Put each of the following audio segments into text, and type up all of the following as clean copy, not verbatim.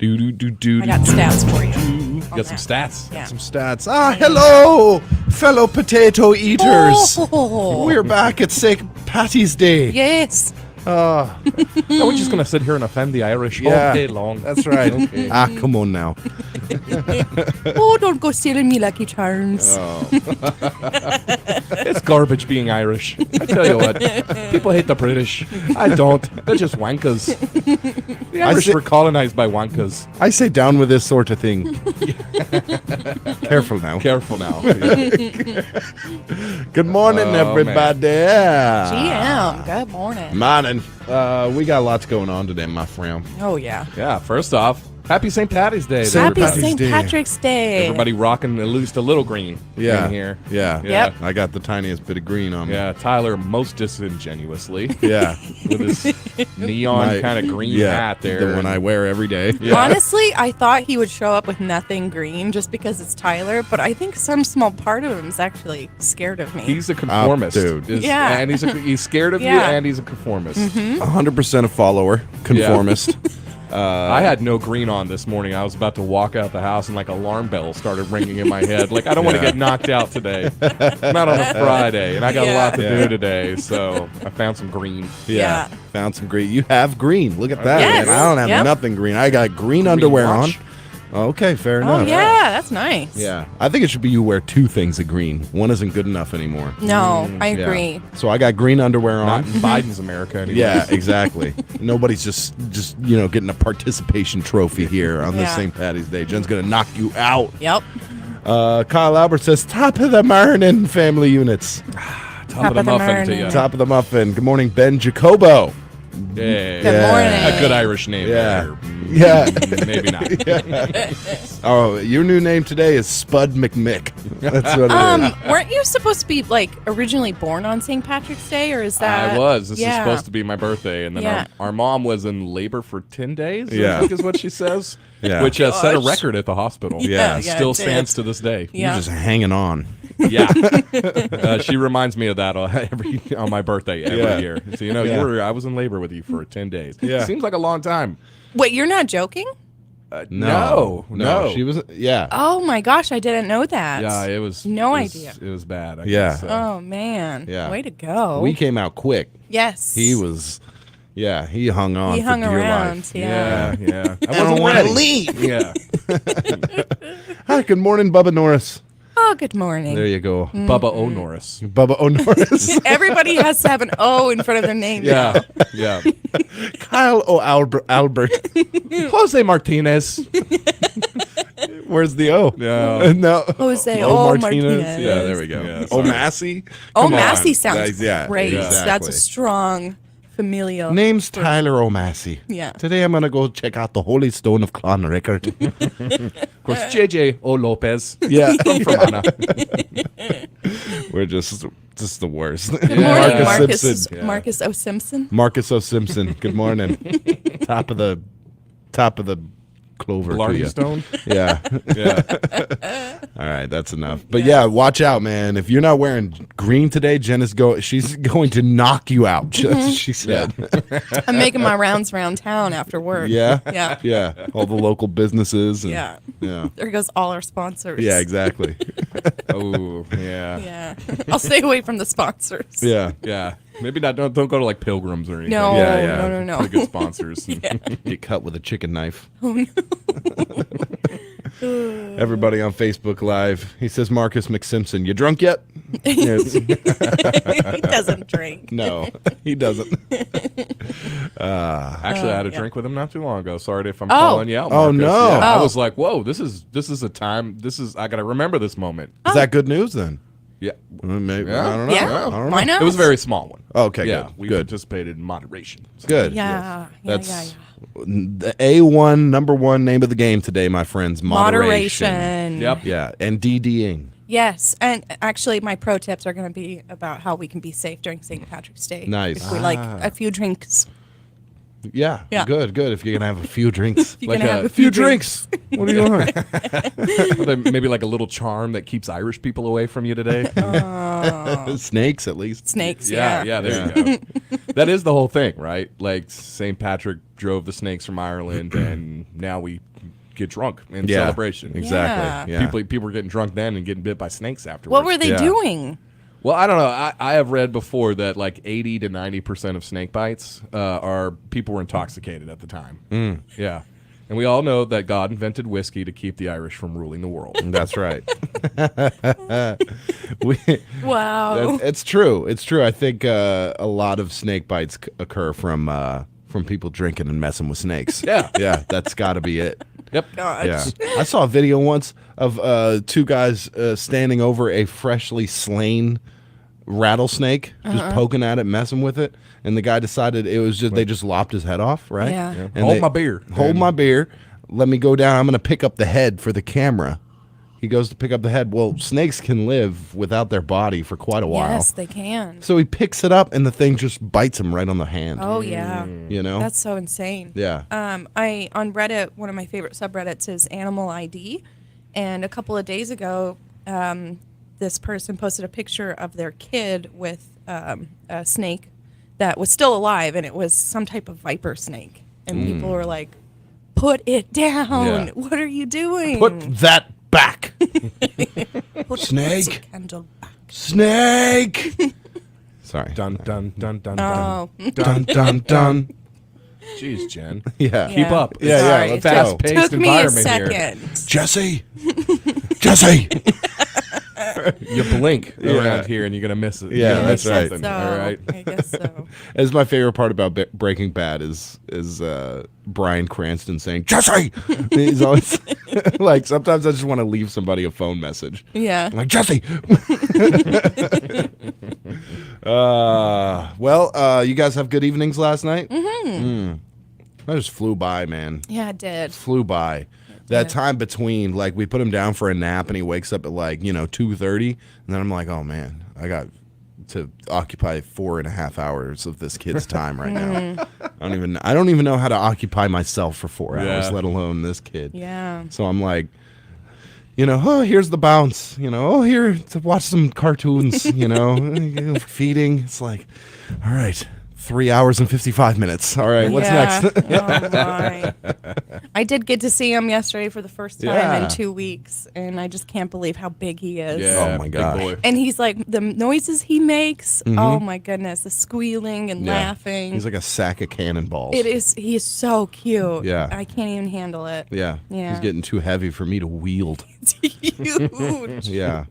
I got stats for you. You got some stats. Yeah. Some stats. Hello, fellow potato eaters. We're back at St. Patty's Day. Yes. Now we're just going to sit here and offend the Irish all day long. That's right. Okay. Come on now. Oh, don't go stealing me Lucky Charms. It's garbage being Irish. I tell you what. People hate the British. I don't. They're just wankers. The Irish were colonized by wankers. I say down with this sort of thing. Careful now. Careful now. Good morning, everybody. GM, good morning. Morning. We got lots going on today, my friend. Oh, yeah. Yeah, first off, happy St. Patty's Day. to Happy everybody. St. Day. Patrick's Day. Everybody rocking at least a little green Yeah. in here. Yeah. Yep. I got the tiniest bit of green on me. Yeah, Tyler most disingenuously Yeah. with his neon kind of green hat there. The one I wear every day. Yeah. Honestly, I thought he would show up with nothing green just because it's Tyler, but I think some small part of him is actually scared of me. He's a conformist. dude. Yeah. And he's scared of you, Yeah. and he's a conformist. 100% a follower. Conformist. I had no green on this morning. I was about to walk out the house, and like alarm bells started ringing in my head. Like, I don't want to get knocked out today. Not on a Friday, and I got a lot to do today, so I found some green. Yeah. Found some green. You have green. Look at that. Yes. Man. I don't have Yep. nothing green. I got green underwear watch. on. Okay, fair Oh, enough. yeah, that's nice. Yeah. I think it should be you wear two things of green. One isn't good enough anymore. No, I Yeah. agree. So I got green underwear Not on. in Biden's America anymore. Yeah, exactly. Nobody's just getting a participation trophy here on this Yeah. St. Patty's Day. Jen's gonna knock you out. Yep. Kyle Albert says, top of the morning, family units. Top of the muffin to you. Top of the muffin. Good morning, Ben Jacobo. Yeah. Good morning. A good Irish name. Yeah. there. Yeah. Maybe not. Oh, your new name today is Spud McMick. That's what it is. Weren't you supposed to be like originally born on St. Patrick's Day, or is that? I was. This is Yeah. supposed to be my birthday, and then Yeah. our mom was in labor for 10 days, Yeah. I think is what she says. Yeah. Which set a Gosh. record at the hospital. Yeah, yeah, Still it did. stands to this day. Yeah. You're just hanging on. Yeah. She reminds me of that on my birthday every Yeah. year. So, Yeah. I was in labor with you for 10 days. Yeah. Seems like a long time. Wait, you're not joking? No. She was, yeah. Oh my gosh, I didn't know that. Yeah, it was. No it was- idea. It was bad. I Yeah. guess, so. Oh man. Yeah. Way to go. We came out quick. Yes. He was, he hung on He for hung dear around. life. Yeah. Yeah. I don't wasn't wanna ready. leave. Yeah. Hi, good morning, Bubba Norris. Oh, good morning. There you go. Bubba O. Norris. Bubba O. Norris. Everybody has to have an O in front of their name. now. Yeah. Yeah. Kyle O. Albert. Jose Martinez. Where's the O? Yeah. No. Jose O. O. Martinez. Martinez. Yeah, there we go. Yeah, O. sorry. Massey. Oh, Come on. Massey sounds Yeah, great. exactly. That's a strong familial. Name's Tyler O'Massey. Yeah. Today I'm gonna go check out the Holy Stone of Clonrickard. Of course, JJ O. Lopez. Yeah. From Anna. We're just the worst. Good morning, Yeah. Marcus. Simpson. Yeah. Marcus O. Simpson. Marcus O. Simpson. Good morning. top of the clover to Blarney you. Stone. Yeah. Yeah. All right, that's enough. But yeah, watch out, man. If you're not wearing green today, she's going to knock you out. She said. I'm making my rounds around town after work. Yeah. Yeah. Yeah. All the local businesses. And, Yeah. Yeah. There goes all our sponsors. Yeah, exactly. Oh, yeah. Yeah. I'll stay away from the sponsors. Yeah. Yeah. Maybe not. Don't go to like Pilgrims or anything. No, Yeah, yeah. no. Pretty good sponsors. Get cut with a chicken knife. Oh no. Everybody on Facebook Live. He says, Marcus McSimpson, you drunk yet? Yes. He doesn't drink. No, he doesn't. Actually, I had a drink with him not too long ago. Sorry if I'm Oh. calling you out. Oh, Marcus. no. Yeah, I Oh. was like, whoa, this is a time. I gotta remember this moment. Is that good news then? Yeah. Maybe. Yeah. I don't know. Yeah. I don't know. Why not? It was a very small one. Okay, Yeah. good. We Good. participated in moderation. So. Good. Yeah. That's the A1 number one name of the game today, my friends. Moderation. Moderation. Yep. Yeah, and DDing. Yes, and actually, my pro tips are going to be about how we can be safe during St. Patrick's Day. Nice. If we like a few drinks. Yeah, Yeah. Good. If you're gonna have a few drinks, You're Like gonna have a a few drinks. what do you want? Maybe like a little charm that keeps Irish people away from you today. Snakes, at least. Snakes. yeah, Yeah. there you go. That is the whole thing, right? Like St. Patrick drove the snakes from Ireland, and now we get drunk in celebration. Exactly. Yeah. People were getting drunk then and getting bit by snakes afterwards. What were they doing? Well, I don't know. I have read before that like 80 to 90% of snake bites are people were intoxicated at the time. Yeah. And we all know that God invented whiskey to keep the Irish from ruling the world. That's right. Wow. It's true. It's true. I think a lot of snake bites occur from people drinking and messing with snakes. Yeah. Yeah, that's got to be it. Yep. Gosh. Yeah. I saw a video once of two guys standing over a freshly slain rattlesnake, just poking at it, messing with it. And the guy decided it was just they just lopped his head off, right? Yeah. And Hold my beer. Hold my beer. Let me go down. I'm going to pick up the head for the camera. He goes to pick up the head. Well, snakes can live without their body for quite a while. Yes, they can. So he picks it up, and the thing just bites him right on the hand. Oh yeah. You know? That's so insane. Yeah. I on Reddit, one of my favorite subreddits is Animal ID, and a couple of days ago, this person posted a picture of their kid with a snake that was still alive, and it was some type of viper snake. And people were like, "Put it down! Yeah. What are you doing? Put that back. Put snake. the candle back." Snake. Sorry. Dun, dun, dun, dun, Oh. dun. Dun, dun, dun. Jeez, Jen. Yeah. Yeah. Keep up. Yeah, Sorry, yeah, it fast-paced took me a environment here. second. Jesse. Jesse. You blink Yeah. around here and you're gonna miss it. Yeah, You're gonna that's miss right. something, So, all right. I guess so. That's my favorite part about Breaking Bad is Bryan Cranston saying Jesse. He's always like sometimes I just want to leave somebody a phone message. Yeah. I'm like Jesse. You guys have good evenings last night? Mm-hmm. That just flew by, man. Yeah, it did. Flew by. That time between, like, we put him down for a nap and he wakes up at, like, 2:30. And then I'm like, oh, man, I got to occupy 4.5 hours of this kid's time right now. I don't even know how to occupy myself for 4 hours, Yeah. let alone this kid. Yeah. So I'm like, here's the bounce. Here to watch some cartoons, feeding. It's like, all right, 3 hours and 55 minutes. All right, what's Yeah. next? Oh, my. I did get to see him yesterday for the first time Yeah. in 2 weeks, and I just can't believe how big he is. Yeah, Oh, my big gosh. boy. And he's like, the noises he makes, oh my goodness, the squealing and Yeah. laughing. He's like a sack of cannonballs. He is so cute. Yeah. I can't even handle it. Yeah. Yeah. He's getting too heavy for me to wield. It's huge. Yeah.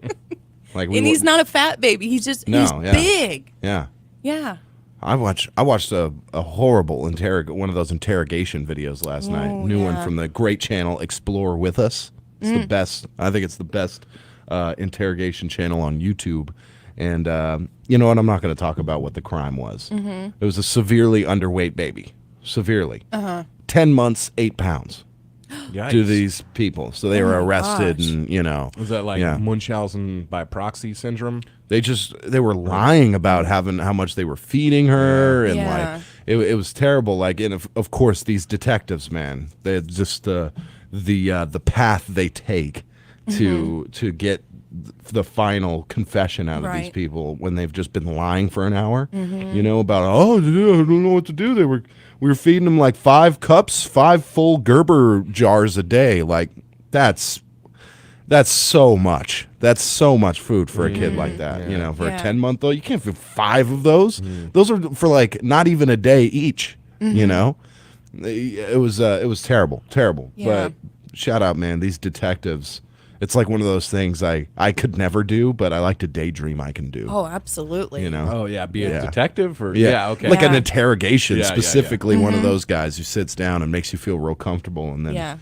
Like And he's not a fat baby. He's just, he's yeah. big. Yeah. Yeah. I watched a horrible one of those interrogation videos last night. New one yeah. from the great channel Explore With Us. It's the best. I think it's the best interrogation channel on YouTube. And you know what? I'm not going to talk about what the crime was. It was a severely underweight baby. Severely. 10 months, 8 pounds. Yikes. To these people. So they were Oh my arrested gosh. and, Was that like yeah. Munchausen by proxy syndrome? They were lying about how much they were feeding her and Yeah. like it was terrible. Like, and of course these detectives, man, they just the path they take to get the final confession out of these Right. people when they've just been lying for an hour, about, oh, I don't know what to do. We were feeding them like 5 full Gerber jars a day. Like that's so much. That's so much food for a kid like that. For a Yeah. 10-month-old, you can't feed 5 of those. Those are for like not even a day each. It was terrible. Yeah. But shout out, man. These detectives. It's like one of those things I could never do, but I like to daydream I can do. Oh, absolutely. Oh yeah, be a Yeah. detective or okay. Like an Yeah. interrogation, Yeah, yeah, yeah. specifically one of those guys who sits down and makes you feel real comfortable, and then Yeah.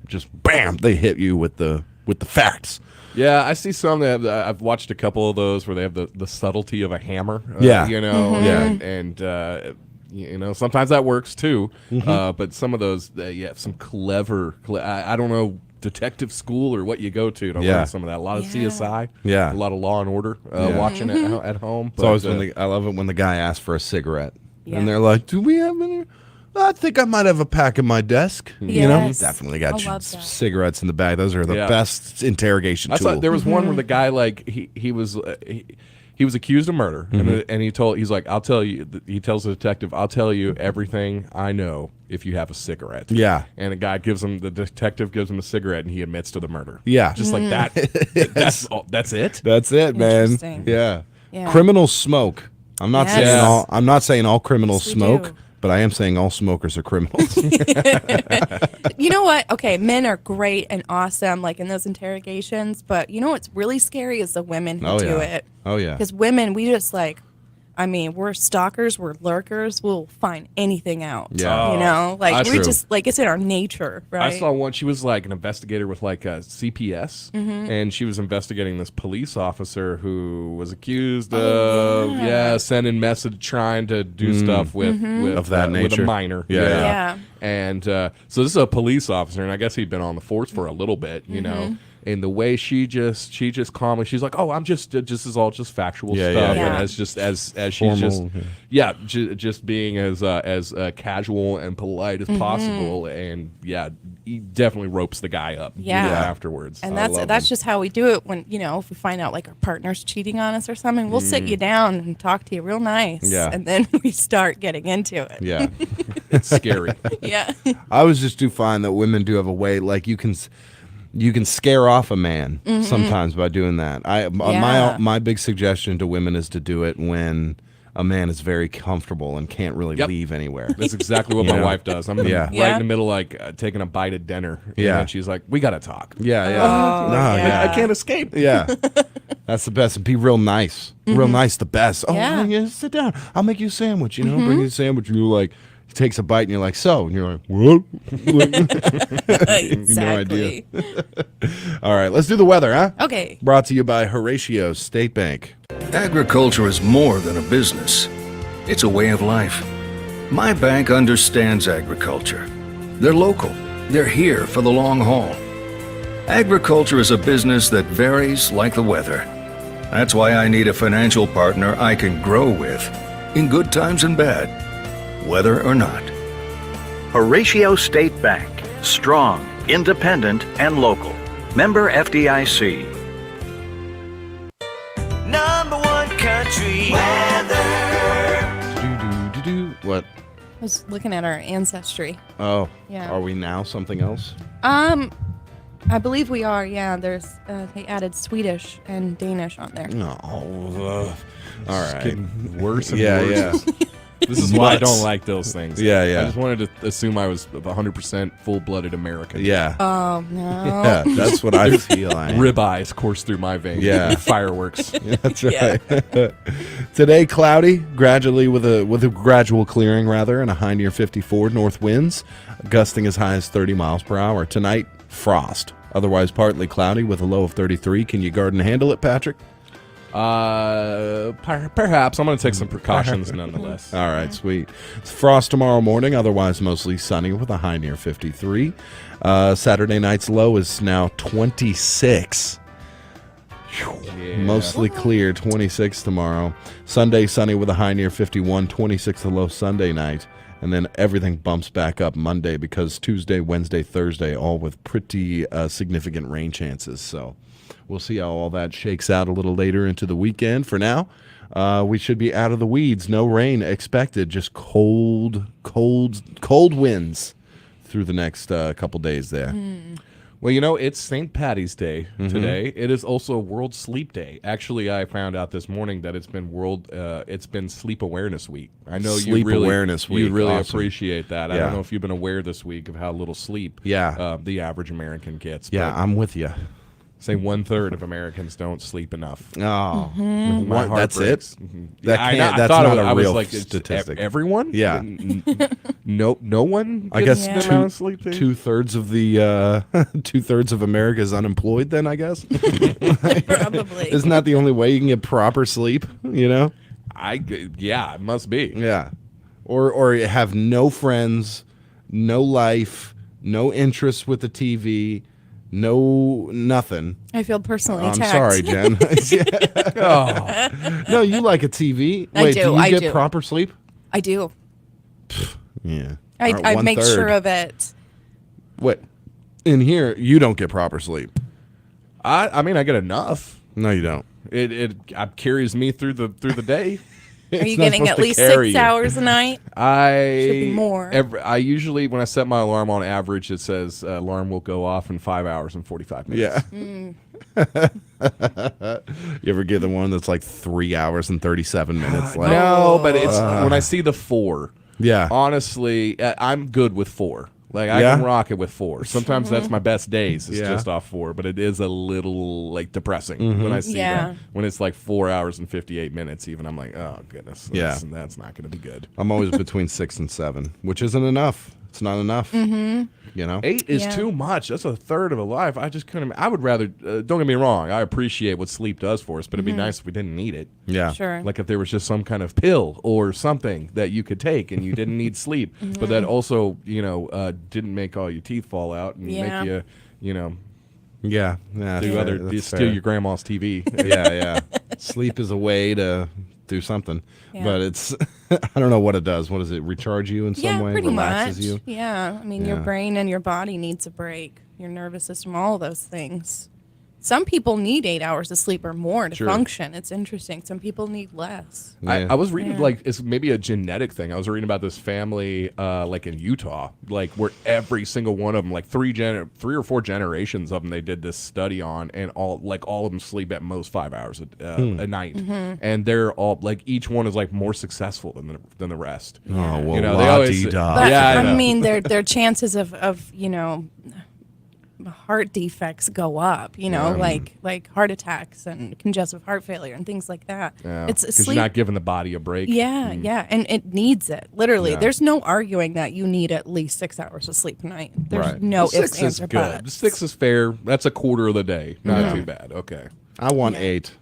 just bam, they hit you with the facts. Yeah, I see some that I've watched a couple of those where they have the subtlety of a hammer. Yeah. And sometimes that works too. But some of those, some clever. I don't know. Detective school or what you go to Yeah. learn some of that. A lot of Yeah. CSI, Yeah. a lot of Law and Order, Yeah. watching at home. It's always I love it when the guy asks for a cigarette, Yeah. and they're like, "Do we have any?" I think I might have a pack in my desk. Yes. Definitely got I love that. cigarettes in the bag. Those are the Yeah. best interrogation I tool. saw there was one where the guy like he was He was accused of murder, and he's like, I'll tell you. He tells the detective, I'll tell you everything I know if you have a cigarette. Yeah. And the detective gives him a cigarette, and he admits to the murder. Yeah. Just like that. That's it. That's it, man. Interesting. Yeah. Yeah. Criminals smoke. I'm not saying Yes. I'm not saying all criminals Yes, we smoke, do. but I am saying all smokers are criminals. You know what? Okay, men are great and awesome, like in those interrogations. But you know what's really scary is the women who do it. Oh yeah. Because women, we just like, I mean, we're stalkers, we're lurkers. We'll find anything out. Yeah. You know, like That's we true. just like it's in our nature, right? I saw one. She was like an investigator with like a CPS, and she was investigating this police officer who was accused of sending message, trying to do stuff with Of that with nature. a minor. Yeah. Yeah. And so this is a police officer, and I guess he'd been on the force for a little bit, you know. And the way she just calmly, she's like, "Oh, I'm just this is all just factual Yeah, stuff," yeah, yeah. and as she's Formal, just being as casual and polite as possible, and he definitely ropes the guy up, Yeah. afterwards. And I love that's him. just how we do it when, you know, if we find out like our partner's cheating on us or something, we'll sit you down and talk to you real nice. Yeah. And then we start getting into it. Yeah. It's scary. Yeah. I was just do find that women do have a way, like you can scare off a man sometimes by doing that. My big suggestion to women is to do it when a man is very comfortable and can't really Yep. leave anywhere. That's exactly what You my know? wife does. I'm Yeah. right Yeah. in the middle, like taking a bite at dinner. Yeah. And she's like, "We gotta talk." Yeah, yeah. Oh, No, yeah. I can't escape. Yeah. That's the best. And be real nice. Real nice, the best. Oh, Yeah. yeah, sit down. I'll make you a sandwich, you know, bring you a sandwich. And you're like, he takes a bite and you're like, so? And you're like, what? Exactly. All right, let's do the weather, huh? Okay. Brought to you by Horatio State Bank. Agriculture is more than a business. It's a way of life. My bank understands agriculture. They're local. They're here for the long haul. Agriculture is a business that varies like the weather. That's why I need a financial partner I can grow with, in good times and bad, whether or not. Horatio State Bank. Strong, independent, and local. Member FDIC. Number one country weather. What? I was looking at our ancestry. Oh, Yeah. Are we now something else? I believe we are. Yeah. There's they added Swedish and Danish on there. No. All right. Getting worse and Yeah, worse. yeah. This is why I Mutts. don't like those things. Yeah, yeah. I just wanted to assume I was 100% full-blooded American. Yeah. Oh no. Yeah, that's what I feel. I am. Ribeyes course through my veins. Yeah. Fireworks. That's right. Today, cloudy, gradually with a gradual clearing, rather, and a high near 54. North winds, gusting as high as 30 miles per hour. Tonight, frost. Otherwise, partly cloudy with a low of 33. Can you guard and handle it, Patrick? Perhaps. I'm going to take some precautions nonetheless. All right, sweet. It's frost tomorrow morning, otherwise mostly sunny with a high near 53. Saturday night's low is now 26. Yeah. Mostly clear, 26 tomorrow. Sunday, sunny with a high near 51, 26 the low Sunday night. And then everything bumps back up Monday because Tuesday, Wednesday, Thursday, all with pretty significant rain chances. So we'll see how all that shakes out a little later into the weekend. For now, we should be out of the weeds. No rain expected, just cold winds through the next couple days there. Well, you know, it's St. Patty's Day today. It is also World Sleep Day. Actually, I found out this morning that it's been Sleep Awareness Week. I know Sleep you really, Awareness Week. You really Awesome. appreciate that. I Yeah. don't know if you've been aware this week of how little sleep the average American gets. Yeah, but I'm with you. say 1/3 of Americans don't sleep enough. Oh, My heart that's breaks. it? Mhm. That I can't- know- I that's thought not it- a I was real like, it's statistic. Everyone? Yeah. No one. I gets guess the amount of sleep they- 2/3 of the 2/3 of America is unemployed. Then I guess Probably. isn't that the only way you can get proper sleep? You know? Yeah, it must be. Yeah. Or have no friends, no life, no interest with the TV, no nothing. I feel personally I'm attacked. sorry, Jen. Oh. No, you like a TV. I Wait, do, you I get do. proper sleep? I do. Yeah. I, All right, I make 1/3. sure of it. What? In here, you don't get proper sleep. I mean, I get enough. No, you don't. It carries me through the day. Are you not getting supposed at to least carry 6 you. hours a night? Should be more. I usually, when I set my alarm on average, it says alarm will go off in 5 hours and 45 minutes. Yeah. You ever get the one that's like 3 hours and 37 minutes? Like, No, but it's when I see the 4. Yeah. Honestly, I'm good with 4. Like I Yeah? can rock it with 4. Sometimes that's my best days. It's Yeah. just off 4, but it is a little like depressing when I see Yeah. that. When it's like 4 hours and 58 minutes, even I'm like, oh goodness, Yeah. that's not going to be good. I'm always between 6 and 7, which isn't enough. It's not enough. You know? 8 is Yeah. too much. That's a third of a life. I just couldn't. I would rather. Don't get me wrong. I appreciate what sleep does for us, but it'd be nice if we didn't need it. Yeah. Sure. Like if there was just some kind of pill or something that you could take and you didn't need sleep, but that also, didn't make all your teeth fall out and Yeah. make you, Yeah. Yeah. do fair. other That's steal fair. your grandma's TV. Yeah, yeah. Sleep is a way to do something, Yeah. but it's I don't know what it does. What does it recharge you in some Yeah, way? pretty Relaxes much. you? Yeah, I mean, your Yeah. brain and your body needs a break. Your nervous system, all of those things. Some people need 8 hours of sleep or more to Sure. function. It's interesting. Some people need less. Yeah. I was reading Yeah. like it's maybe a genetic thing. I was reading about this family like in Utah, like where every single one of them, like three or four generations of them, they did this study on, and all of them sleep at most 5 hours a night, and they're all like each one is like more successful than the rest. Oh well, You know, they always- la-dee-da. But Yeah, I I know. mean, their chances of heart defects go up. Like heart attacks and congestive heart failure and things like that. Yeah, It's because you're sleep. not giving the body a break. Yeah, yeah, and it needs it. Literally, Yeah. there's no arguing that you need at least 6 hours of sleep a night. There's Right. no Well, ifs, 6 ands, is or good. buts. 6 is fair. That's a quarter of the day. Not too bad. Okay. I want Yeah. 8.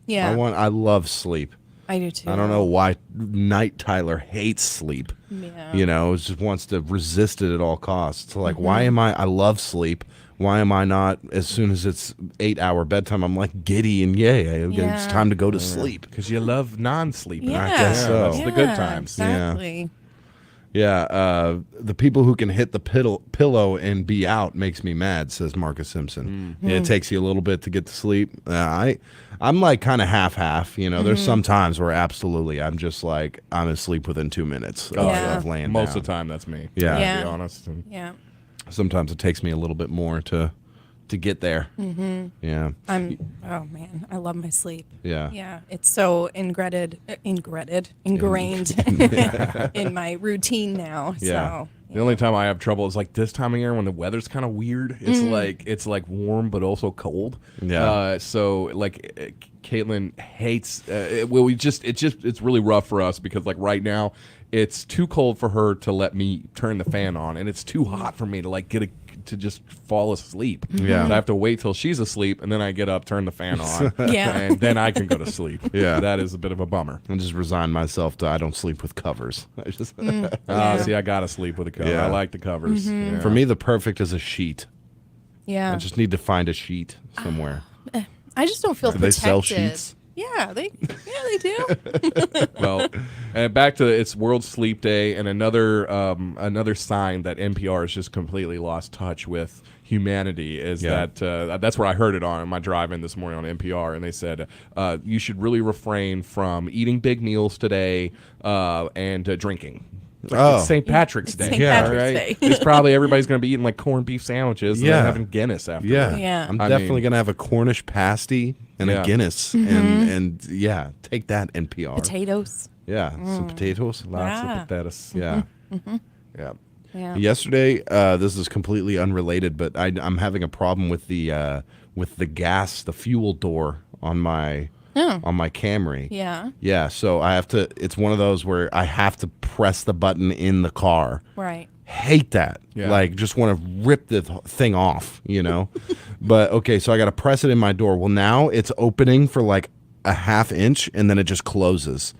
Yeah, I love sleep. I do too. I don't know why Night Tyler hates sleep. Yeah. Just wants to resist it at all costs. Like, Mm-hmm. why am I love sleep. Why am I not, as soon as it's 8-hour bedtime, I'm like giddy and yay, it's Yeah. time to go to sleep. Because you love non-sleep. Yeah, I guess so. That's the good times. Exactly. Yeah, the people who can hit the pillow and be out makes me mad, says Marcus Simpson. Mm. It takes you a little bit to get to sleep. I'm like kind of half. Mm-hmm. There's some times where absolutely I'm just like, I'm asleep within 2 minutes Yeah. of laying Most down. of the time, that's me. Yeah. To Yeah. be honest. And Yeah. Sometimes it takes me a little bit more to get there. Mm-hmm. Yeah. Oh man, I love my sleep. Yeah. Yeah, it's so ingrained in my routine now. Yeah. So The only time I have trouble is like this time of year when the weather's kind of weird. It's like warm but also cold. Yeah. So like Caitlin hates. It's really rough for us because like right now it's too cold for her to let me turn the fan on, and it's too hot for me to like to just fall asleep. Yeah. So I have to wait till she's asleep, and then I get up, turn the fan on, Yeah. and then I can go to sleep. Yeah. That is a bit of a bummer. I just resign myself to I don't sleep with covers. I just Yeah. See, I gotta sleep with a cover. Yeah. I like the covers. Yeah. For me, the perfect is a sheet. yeah, I just need to find a sheet somewhere. I just don't feel Do they protected. sell sheets? Yeah, they do. Well, and back to it's World Sleep Day, and another sign that NPR has just completely lost touch with humanity is that that's where I heard it on my drive-in this morning on NPR, and they said you should really refrain from eating big meals today and drinking. It's like it's St. Patrick's Day. St. Patrick's all right? Day. It's probably everybody's going to be eating like corned beef sandwiches and Yeah. then having Guinness after. Yeah. Yeah. I'm I definitely mean- going to have a Cornish pasty and Yeah. a Guinness. And yeah, take that, NPR. Potatoes. Yeah, some potatoes. Lots Yeah. of potatoes. Yeah. Yeah. Yeah. Yesterday, this is completely unrelated, but I'm having a problem with the gas, the fuel door on my Camry. Yeah. Yeah, so I have to. It's one of those where I have to press the button in the car. Right. Hate that. Yeah. Like, just want to rip the thing off, But okay, so I got to press it in my door. Well, now it's opening for like a half inch, and then it just closes.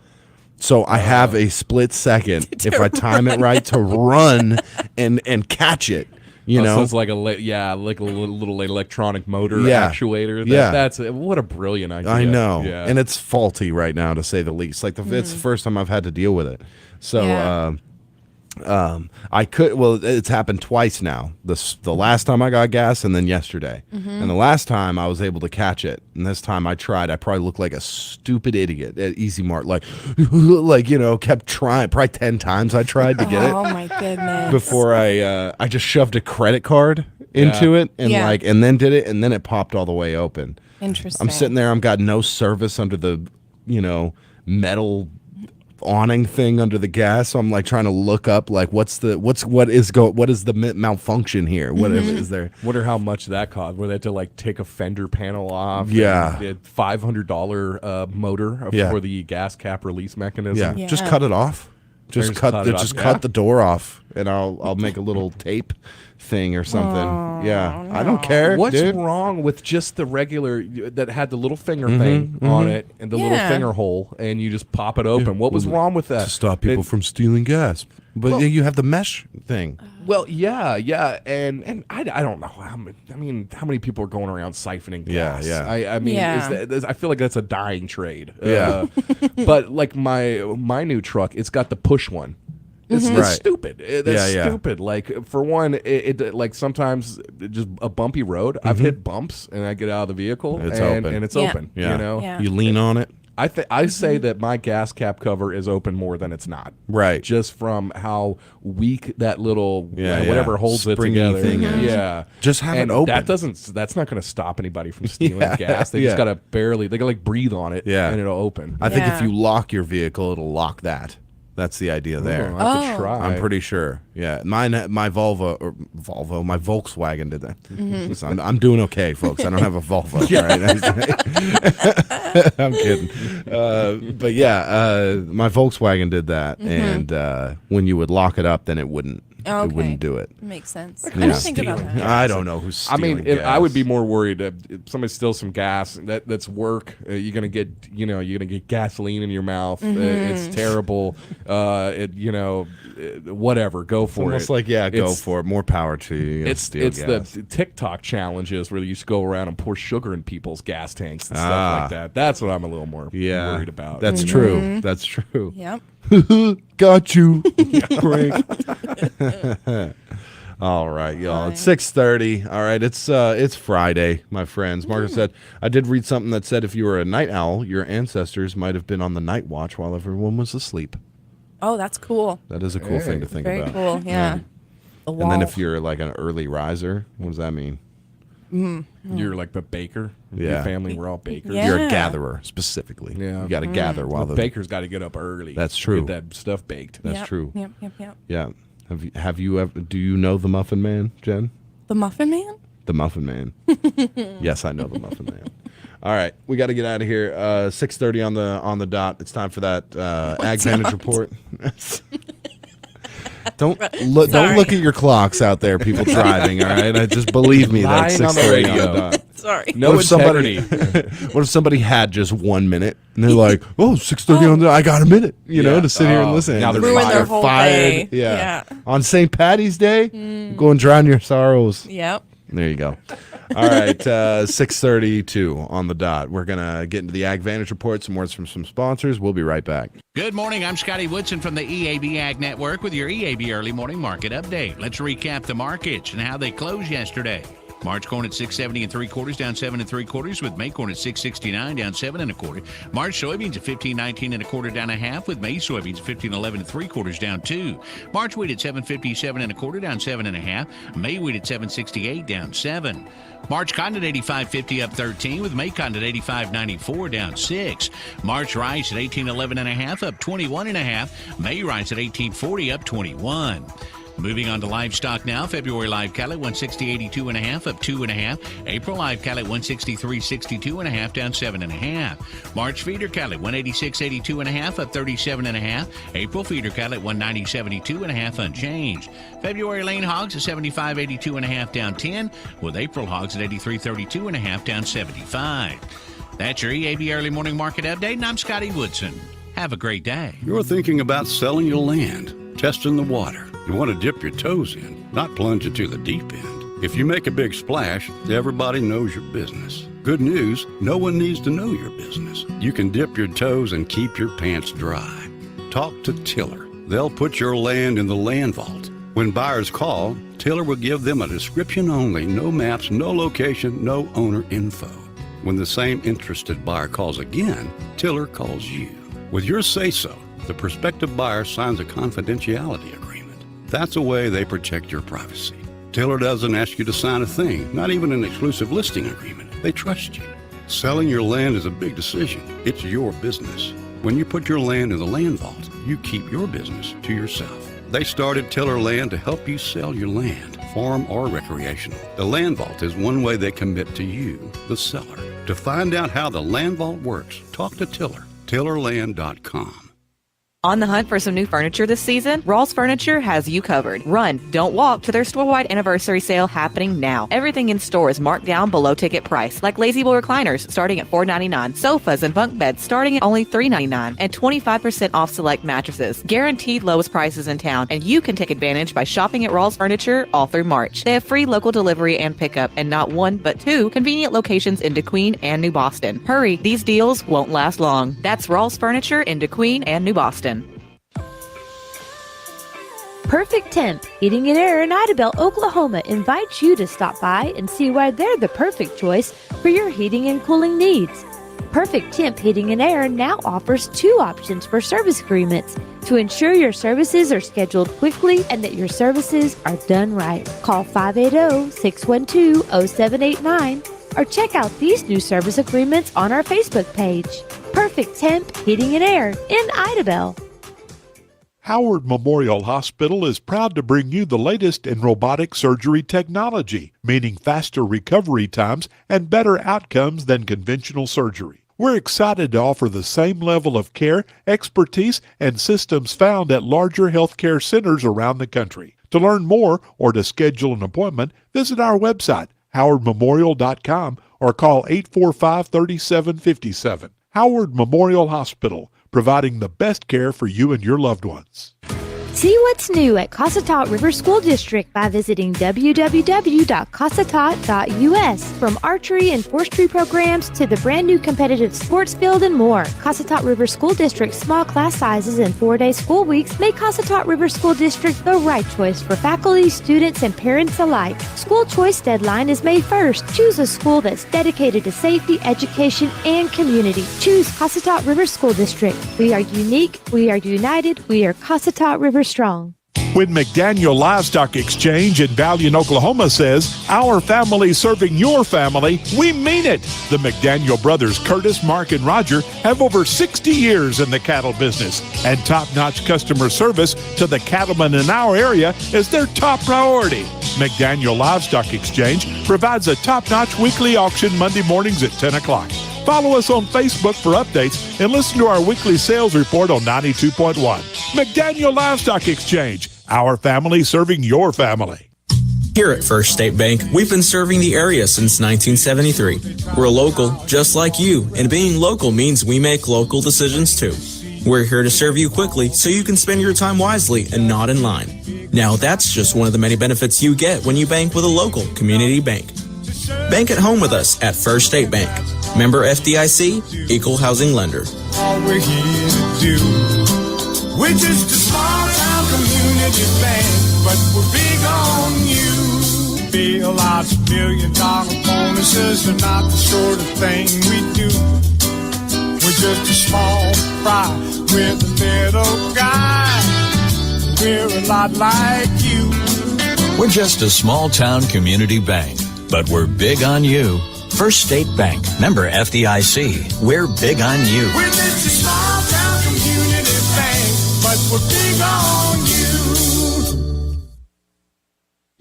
So I have a split second, if I time it right, to run and catch it. So it's like a little electronic motor Yeah. actuator. Yeah. That's what a brilliant idea. I know, Yeah. and it's faulty right now, to say the least. Like it's the first time I've had to deal with it. So, Yeah. I could. Well, it's happened twice now. The last time I got gas, and then yesterday. And the last time I was able to catch it, and this time I tried. I probably looked like a stupid idiot at Easy Mart, like, kept trying. Probably 10 times I tried to get it Oh my goodness. before I just shoved a credit card into it and Yeah. and then did it, and then it popped all the way open. Interesting. I'm sitting there. I've got no service under the metal awning thing under the gas, so I'm like trying to look up like what is the malfunction here, what is there. Wonder how much that cost. Where they had to like take a fender panel off. Yeah. and $500 motor Yeah. for the gas cap release mechanism. Yeah, just cut it off. Just Just cut cut it off. cut the door off, and I'll make a little tape thing or something. Yeah, I don't care. What's dude. wrong with just the regular that had the little finger thing on it and the little Yeah. finger hole, and you just pop it open? What was wrong with that? To stop people from stealing gas? But you have the mesh thing. Well, yeah, and I don't know how many. I mean, how many people are going around siphoning gas? Yeah. I mean, Yeah. I feel like that's a dying trade. Yeah. But like my new truck, it's got the push one. It's Right. stupid. That's Yeah. stupid. Like for one, it like sometimes just a bumpy road. I've hit bumps and I get out of the vehicle It's and open. it's Yeah. open. Yeah. You know, Yeah. You lean on it. I say that my gas cap cover is open more than it's not. Right. Just from how weak that little Yeah, whatever yeah. holds Springy it together. thing is. Yeah. Just have And it open. That's not going to stop anybody from stealing Yeah, gas. They yeah. just got to they got to like breathe on it Yeah. and it'll open. I think if Yeah. you lock your vehicle, it'll lock that. That's the idea there. I have to Oh. try. I'm pretty sure. Yeah, my Volvo, my Volkswagen did that. So I'm doing okay, folks. I don't have a Volvo. All right? I'm kidding. But yeah, my Volkswagen did that, and when you would lock it up, then it wouldn't. Okay. It wouldn't do it. Makes sense. Yeah. I didn't think about that. I don't know who's. I mean, stealing I would gas. be more worried if somebody steals some gas. That's work. You're gonna get, you're gonna get gasoline in your mouth. It's terrible. Whatever. Go for Almost it. like go It's- for it. More power to you. It's steal gas. the TikTok challenges where you used to go around and pour sugar in people's gas tanks and stuff Ah. like that. That's what I'm a little more worried about. That's true. That's true. Yep. Got you. Frank. All right, y'all. It's 6:30. All right, it's Friday, my friends. Margaret said, I did read something that said if you were a night owl, your ancestors might have been on the night watch while everyone was asleep. Oh, that's cool. That is a cool thing to think Very about. cool. Yeah. The And then wall. if you're like an early riser, what does that mean? You're like the baker. Yeah. Your family, we're all bakers. Yeah. You're a gatherer specifically. Yeah. You got to gather while The the baker's got to get up early. That's true. Get that stuff baked. That's Yep, true. Yep. Yeah. Have you ever? Do you know the Muffin Man, Jen? The Muffin Man? The Muffin Man. Yes, I know the Muffin Man. All right, we got to get out of here. 6:30 on the dot. It's time for that Ag Vantage report. Don't look at your clocks out there, people driving. All right, just believe me. That's Lying on the 6:30 radio. on the dot. Sorry. No What if somebody- integrity. What if somebody had just 1 minute and they're like, "Oh, 6:30 on the dot. I got a minute," Yeah. to sit here and Oh, listen. now they're They're Ruin their fired. whole Fired. day. Yeah. Yeah. On St. Patty's Day, go and drown your sorrows. Yep. There you go. All right, 6:32 on the dot. We're going to get into the Ag Vantage report, some words from some sponsors. We'll be right back. Good morning. I'm Scotty Woodson from the EAB Ag Network with your EAB Early Morning Market Update. Let's recap the markets and how they closed yesterday. March corn at 6.70 3/4, down 7 3/4, with May corn at 6.69, down 7 1/4. March soybeans at 15.19 1/4, down 1/2, with May soybeans at 15.11 3/4, down 2. March wheat at 7.57 1/4, down 7 1/2. May wheat at 7.68, down 7. March cotton at 85.50, up 13, with May cotton at 85.94, down 6. March rice at 18.11 1/2, up 21 1/2. May rice at 18.40, up 21. Moving on to livestock now. February live cattle at 160.82 1/2, up 2 1/2. April live cattle at 163.62 1/2, down 7 1/2. March feeder cattle at 186.82 1/2, up 37 1/2. April feeder cattle at 190.72 1/2, unchanged. February lane hogs at 75.82 1/2, down 10, with April hogs at 83.32 1/2, down 75. That's your EAB Early Morning Market Update, and I'm Scotty Woodson. Have a great day. You're thinking about selling your land, testing the water. You want to dip your toes in, not plunge into the deep end. If you make a big splash, everybody knows your business. Good news, no one needs to know your business. You can dip your toes and keep your pants dry. Talk to Tiller. They'll put your land in the land vault. When buyers call, Tiller will give them a description only, no maps, no location, no owner info. When the same interested buyer calls again, Tiller calls you. With your say-so, the prospective buyer signs a confidentiality agreement. That's a way they protect your privacy. Tiller doesn't ask you to sign a thing, not even an exclusive listing agreement. They trust you. Selling your land is a big decision. It's your business. When you put your land in the land vault, you keep your business to yourself. They started Tiller Land to help you sell your land, farm or recreational. The land vault is one way they commit to you, the seller. To find out how the land vault works, talk to Tiller, tillerland.com. On the hunt for some new furniture this season? Rawls Furniture has you covered. Run, don't walk to their store-wide anniversary sale happening now. Everything in store is marked down below ticket price, like lazy boy recliners starting at $4.99, sofas and bunk beds starting at only $3.99, and 25% off select mattresses. Guaranteed lowest prices in town, and you can take advantage by shopping at Rawls Furniture all through March. They have free local delivery and pickup, and not one but two convenient locations in Kdqn and New Boston. Hurry, these deals won't last long. That's Rawls Furniture in Kdqn and New Boston. Perfect Temp Heating and Air in Idabel, Oklahoma invites you to stop by and see why they're the perfect choice for your heating and cooling needs. Perfect Temp Heating and Air now offers two options for service agreements to ensure your services are scheduled quickly and that your services are done right. Call 580-612-0789 or check out these new service agreements on our Facebook page. Perfect Temp Heating and Air in Idabel. Howard Memorial Hospital is proud to bring you the latest in robotic surgery technology, meaning faster recovery times and better outcomes than conventional surgery. We're excited to offer the same level of care, expertise, and systems found at larger healthcare centers around the country. To learn more or to schedule an appointment, visit our website, howardmemorial.com, or call 845-3757. Howard Memorial Hospital, providing the best care for you and your loved ones. See what's new at Cossatot River School District by visiting www.cossatot.us. From archery and forestry programs to the brand new competitive sports field and more, Cossatot River School District's small class sizes and 4-day school weeks make Cossatot River School District the right choice for faculty, students, and parents alike. School choice deadline is May 1st. Choose a school that's dedicated to safety, education, and community. Choose Cossatot River School District. We are unique, we are united, we are Cossatot River Strong. When McDaniel Livestock Exchange in Valiant, Oklahoma says, "Our family serving your family," we mean it. The McDaniel brothers, Curtis, Mark, and Roger, have over 60 years in the cattle business, and top-notch customer service to the cattlemen in our area is their top priority. McDaniel Livestock Exchange provides a top-notch weekly auction Monday mornings at 10 o'clock. Follow us on Facebook for updates and listen to our weekly sales report on 92.1. McDaniel Livestock Exchange, our family serving your family. Here at First State Bank, we've been serving the area since 1973. We're local, just like you, and being local means we make local decisions too. We're here to serve you quickly so you can spend your time wisely and not in line. Now, that's just one of the many benefits you get when you bank with a local community bank. Bank at home with us at First State Bank. Member FDIC, Equal Housing Lender. All we're here to do. We're just a small town community bank, but we're big on you. Bill out $1 million bonuses are not the sort of thing we do. We're just a small fry with a little guy. We're a lot like you. We're just a small town community bank, but we're big on you. First State Bank, member FDIC. We're big on you. We're just a small town community bank, but we're big on you.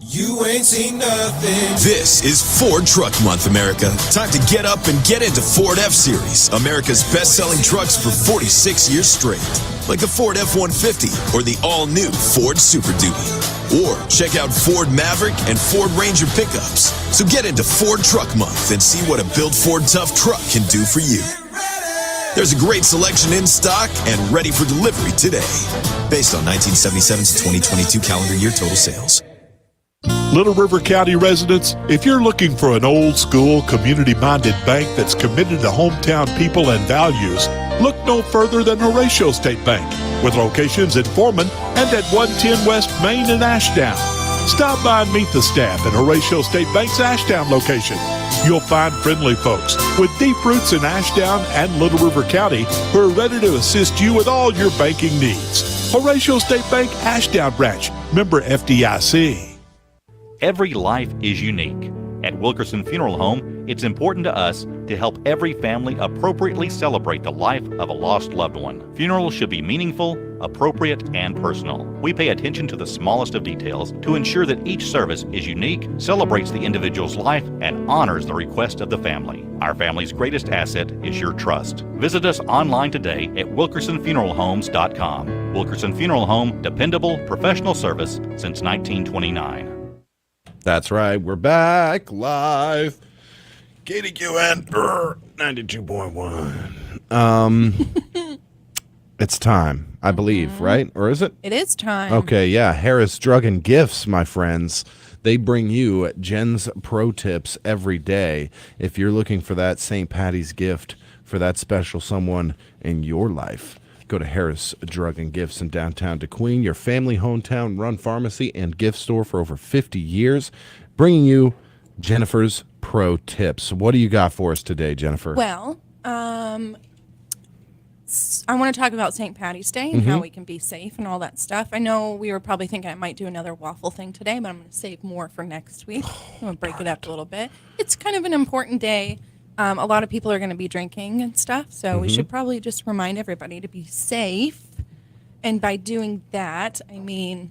You ain't seen nothing. This is Ford Truck Month, America. Time to get up and get into Ford F-Series, America's best-selling trucks for 46 years straight. Like the Ford F-150 or the all-new Ford Super Duty. Or check out Ford Maverick and Ford Ranger pickups. So get into Ford Truck Month and see what a built Ford Tough truck can do for you. There's a great selection in stock and ready for delivery today. Based on 1977 to 2022 calendar year total sales. Little River County residents, if you're looking for an old-school, community-minded bank that's committed to hometown people and values, Look no further than Horatio State Bank, with locations in Foreman and at 110 West Main in Ashdown. Stop by and meet the staff at Horatio State Bank's Ashdown location. You'll find friendly folks with deep roots in Ashdown and Little River County who are ready to assist you with all your banking needs. Horatio State Bank Ashdown branch, member FDIC. Every life is unique. At Wilkerson Funeral Home, it's important to us to help every family appropriately celebrate the life of a lost loved one. Funerals should be meaningful, appropriate, and personal. We pay attention to the smallest of details to ensure that each service is unique, celebrates the individual's life, and honors the request of the family. Our family's greatest asset is your trust. Visit us online today at wilkersonfuneralhomes.com. Wilkerson Funeral Home, dependable, professional service since 1929. That's right. We're back live. Kdqn 92.1. It's time, I believe, right? Or is it? It is time. Okay, yeah. Harris Drug and Gifts, my friends. They bring you Jen's Pro Tips every day. If you're looking for that St. Patty's gift for that special someone in your life, go to Harris Drug and Gifts in downtown Kdqn, your family hometown run pharmacy and gift store for over 50 years, bringing you Jennifer's Pro Tips. What do you got for us today, Jennifer? Well, I want to talk about St. Patty's Day and how we can be safe and all that stuff. I know we were probably thinking I might do another waffle thing today, but I'm going to save more for next week. I'm going to break it up a little bit. It's kind of an important day. A lot of people are going to be drinking and stuff, so we should probably just remind everybody to be safe. And by doing that, I mean,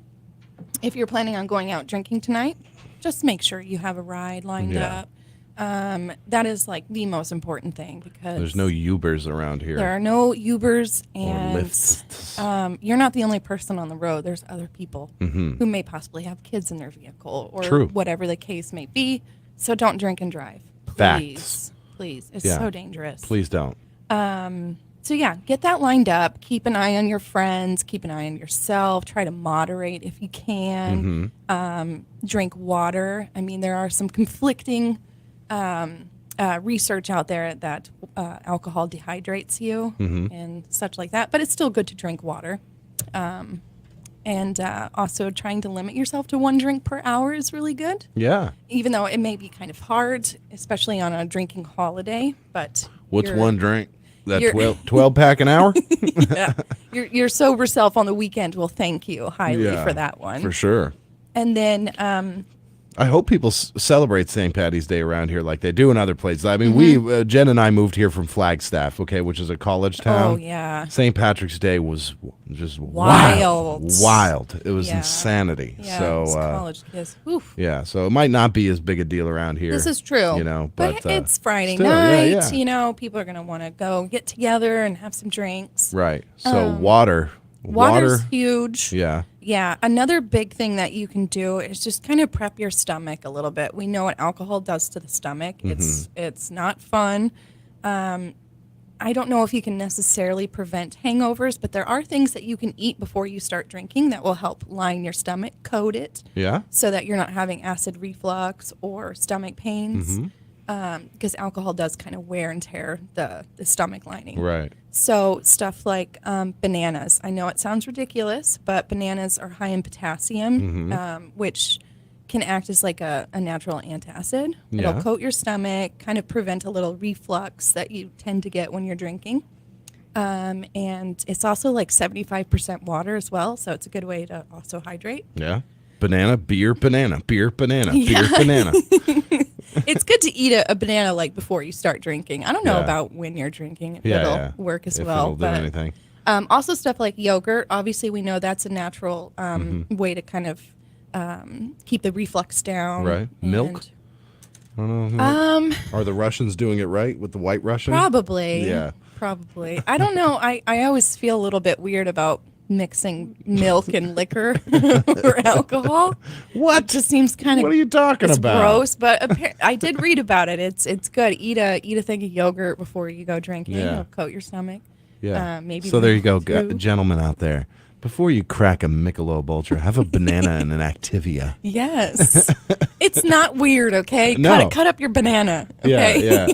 if you're planning on going out drinking tonight, just make sure you have a ride lined up. That is like the most important thing because there's no Ubers around here. There are no Ubers, and Lyfts. You're not the only person on the road. There's other people who may possibly have kids in their vehicle or whatever the case may be. So don't drink and drive. Please. Please. It's so dangerous. Please don't. So yeah, get that lined up. Keep an eye on your friends. Keep an eye on yourself. Try to moderate if you can. Drink water. I mean, there are some conflicting research out there that alcohol dehydrates you and such like that, but it's still good to drink water. And also trying to limit yourself to 1 drink per hour is really good. Yeah. Even though it may be kind of hard, especially on a drinking holiday. But what's 1 drink? That 12 pack an hour? Yeah. Your sober self on the weekend will thank you highly for that one. For sure. And then I hope people celebrate St. Patty's Day around here like they do in other places. I mean, we Jen and I moved here from Flagstaff, okay, which is a college town. Oh, yeah. St. Patrick's Day was just wild. It was insanity. Yeah, so college kids. Oof. Yeah, so it might not be as big a deal around here. This is true. You know, but it's Friday still, night. You know, people are going to want to go get together and have some drinks. Right. So water's huge. Yeah. Yeah, another big thing that you can do is just kind of prep your stomach a little bit. We know what alcohol does to the stomach. It's not fun. I don't know if you can necessarily prevent hangovers, but there are things that you can eat before you start drinking that will help line your stomach, coat it, so that you're not having acid reflux or stomach pains. Because alcohol does kind of wear and tear the stomach lining. Right. So stuff like bananas. I know it sounds ridiculous, but bananas are high in potassium, which can act as like a natural antacid. It'll coat your stomach, kind of prevent a little reflux that you tend to get when you're drinking. And it's also like 75% water as well, so it's a good way to also hydrate. Yeah. Banana, beer, banana, beer, banana, beer, banana. It's good to eat a banana like before you start drinking. I don't know about when you're drinking. If it'll work as well. It'll do anything. Also stuff like yogurt. Obviously, we know that's a natural way to kind of keep the reflux down. Right. Milk? I don't know. Are the Russians doing it right with the White Russian? Probably. Yeah. Probably. I don't know. I always feel a little bit weird about mixing milk and liquor or alcohol. What? It just seems kind of. What are you talking about? Gross, but I did read about it. It's good. Eat a thing of yogurt before you go drinking. It'll coat your stomach. Yeah. Maybe. So there you go, gentlemen out there. Before you crack a Michelob Ultra, have a banana and an Activia. Yes. It's not weird, okay? No. Cut up your banana, okay? Yeah.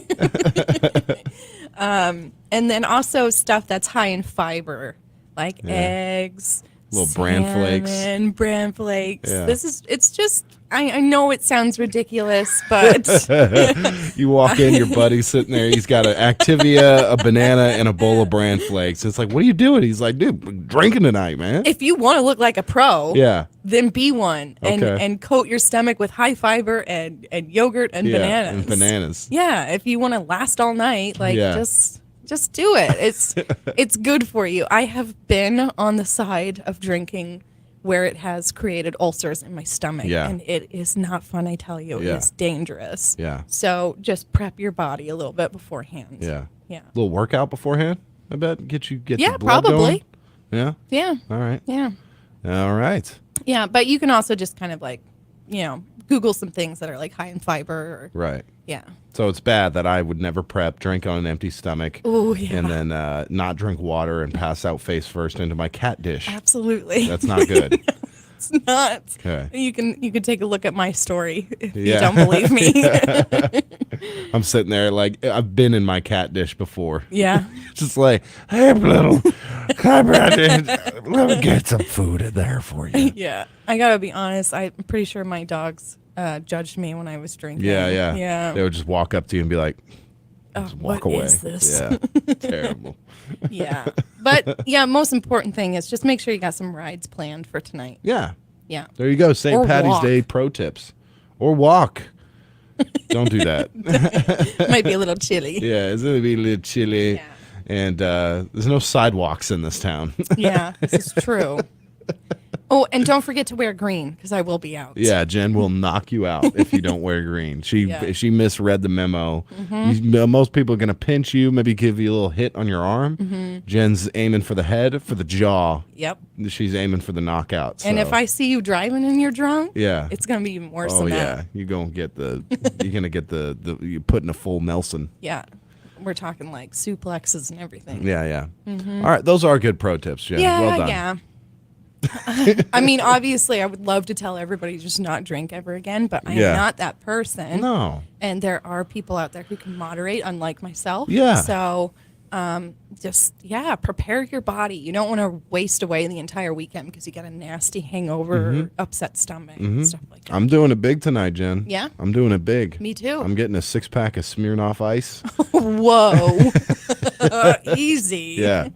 And then also stuff that's high in fiber, like eggs, Little bran flakes. bran flakes. Yeah. It's just, I know it sounds ridiculous, but You walk in, your buddy's sitting there. He's got an Activia, a banana, and a bowl of bran flakes. It's like, what are you doing? He's like, dude, I'm drinking tonight, man. if you want to look like a pro, Yeah. then be one Okay. and coat your stomach with high fiber and yogurt and bananas. And bananas. Yeah, if you want to last all night, like Yeah. just do it. It's good for you. I have been on the side of drinking where it has created ulcers in my stomach, Yeah. and it is not fun. I tell you, Yeah. it's dangerous. Yeah. So just prep your body a little bit beforehand. Yeah. Yeah. Little workout beforehand, I bet. Get the blood probably. going. Yeah. Yeah. All right. Yeah. All right. Yeah, but you can also just kind of like, Google some things that are like high in fiber. Or, Right. yeah. So it's bad that I would never prep, drink on an empty stomach, Ooh, yeah. and then not drink water and pass out face first into my cat dish. Absolutely. That's not good. It's not. Okay. You can take a look at my story if you Yeah. don't believe me. I'm sitting there like I've been in my cat dish before. Yeah. Just like, hey, little, come around in. Let me get some food in there for you. Yeah. I gotta be honest. I'm pretty sure my dogs judged me when I was drinking. Yeah. Yeah. They would just walk up to you and be like, Oh, just walk what away. is this? Yeah. Terrible. Yeah. But yeah, most important thing is just make sure you got some rides planned for tonight. Yeah. Yeah. There you go. St. Or Patty's walk. Day pro tips. Or walk. Don't do that. Might be a little chilly. Yeah, it's going to be a little chilly. Yeah. And there's no sidewalks in this town. Yeah, this is true. Oh, and don't forget to wear green because I will be out. Yeah, Jen will knock you out if you don't wear green. She misread the memo. Most people are going to pinch you, maybe give you a little hit on your arm. Jen's aiming for the head, for the jaw. Yep. She's aiming for the knockout. So. And if I see you driving and you're drunk, yeah, it's gonna be even worse oh than yeah, that. you're gonna get you're putting a full Nelson. Yeah. We're talking like suplexes and everything. Yeah. All right, those are good pro tips, Jen. Yeah, well done. yeah. I mean, obviously, I would love to tell everybody just not drink ever again, but I'm Yeah. not that person. No. And there are people out there who can moderate, unlike myself. Yeah. So, prepare your body. You don't want to waste away the entire weekend because you got a nasty hangover, upset stomach, and stuff like that. I'm doing it big tonight, Jen. Yeah? I'm doing it big. Me too. I'm getting a 6-pack of Smirnoff Ice. Whoa. Easy. Yeah.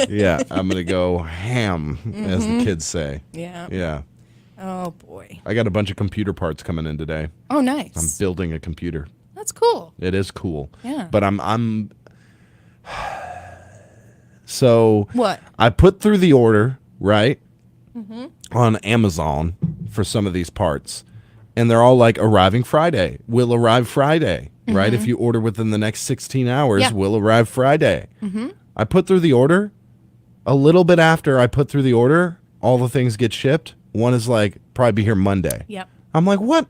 Yeah. I'm going to go ham, as the kids say. Yeah. Yeah. Oh, boy. I got a bunch of computer parts coming in today. Oh, nice. I'm building a computer. That's cool. It is cool. Yeah. But I'm so What? I put through the order, right? On Amazon for some of these parts. And they're all like arriving Friday. Will arrive Friday, right? If you order within the next 16 hours, Yeah. will arrive Friday. I put through the order. A little bit after I put through the order, all the things get shipped. One is like, probably be here Monday. Yep. I'm like, what?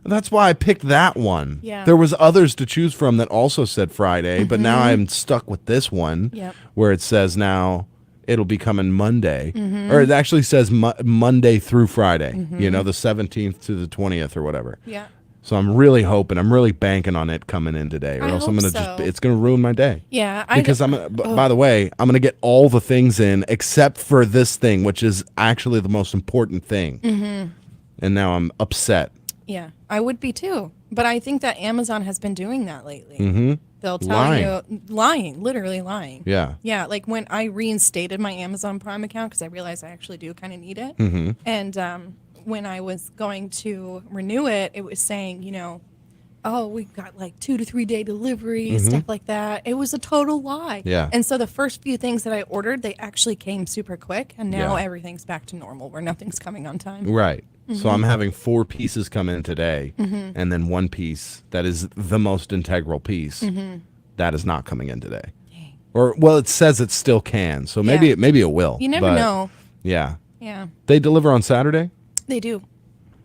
That's why I picked that one. Yeah. There was others to choose from that also said Friday, but now I'm stuck with this one Yep. where it says now it'll be coming Monday. Or it actually says Monday through Friday, you know, the 17th to the 20th or whatever. Yeah. So I'm really hoping, I'm really banking on it coming in today, or I else I'm hope going to so. it's going to ruin my day. Yeah. Because by the way, I'm going to get all the things in except for this thing, which is actually the most important thing. And now I'm upset. Yeah, I would be too. But I think that Amazon has been doing that lately. They'll tell you, literally lying. Yeah. Yeah, like when I reinstated my Amazon Prime account because I realized I actually do kind of need it. And when I was going to renew it, it was saying, oh, we've got like 2 to 3 day delivery, stuff like that. It was a total lie. Yeah. And so the first few things that I ordered, they actually came super quick. And now Yeah. everything's back to normal where nothing's coming on time. Right. So I'm having 4 pieces come in today, and then 1 piece that is the most integral piece that is not coming in today. Dang. Or well, it says it still can, so maybe Yeah. it will. You never but, know. Yeah. Yeah, They deliver on Saturday. they do.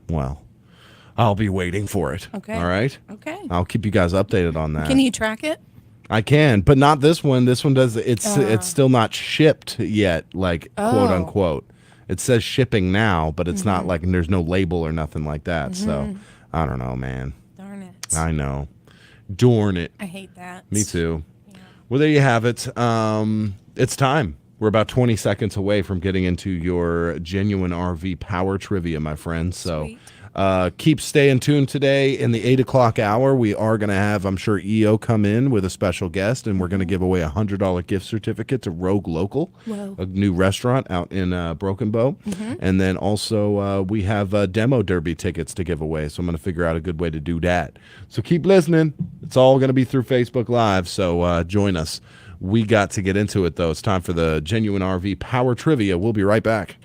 Well, I'll be waiting for it. Okay. All right. Okay. I'll keep you guys updated on that. Can you track it? I can, but not this one. This one does. It's still not shipped yet, like quote unquote. It says shipping now, but it's not like there's no label or nothing like that. So I don't know, man. Darn it. I know. Darn it. I hate that. Me too. Yeah. Well, there you have it. It's time. We're about 20 seconds away from getting into your genuine RV power trivia, my friends. So keep staying tuned today. In the 8 o'clock hour, we are going to have, I'm sure, EO come in with a special guest, and we're going to give away a $100 gift certificate to Rogue Local, a new restaurant out in Broken Bow. And then also we have demo derby tickets to give away, so I'm going to figure out a good way to do that. So keep listening. It's all going to be through Facebook Live, so join us. We got to get into it, though. It's time for the Genuine RV Power Trivia. We'll be right back.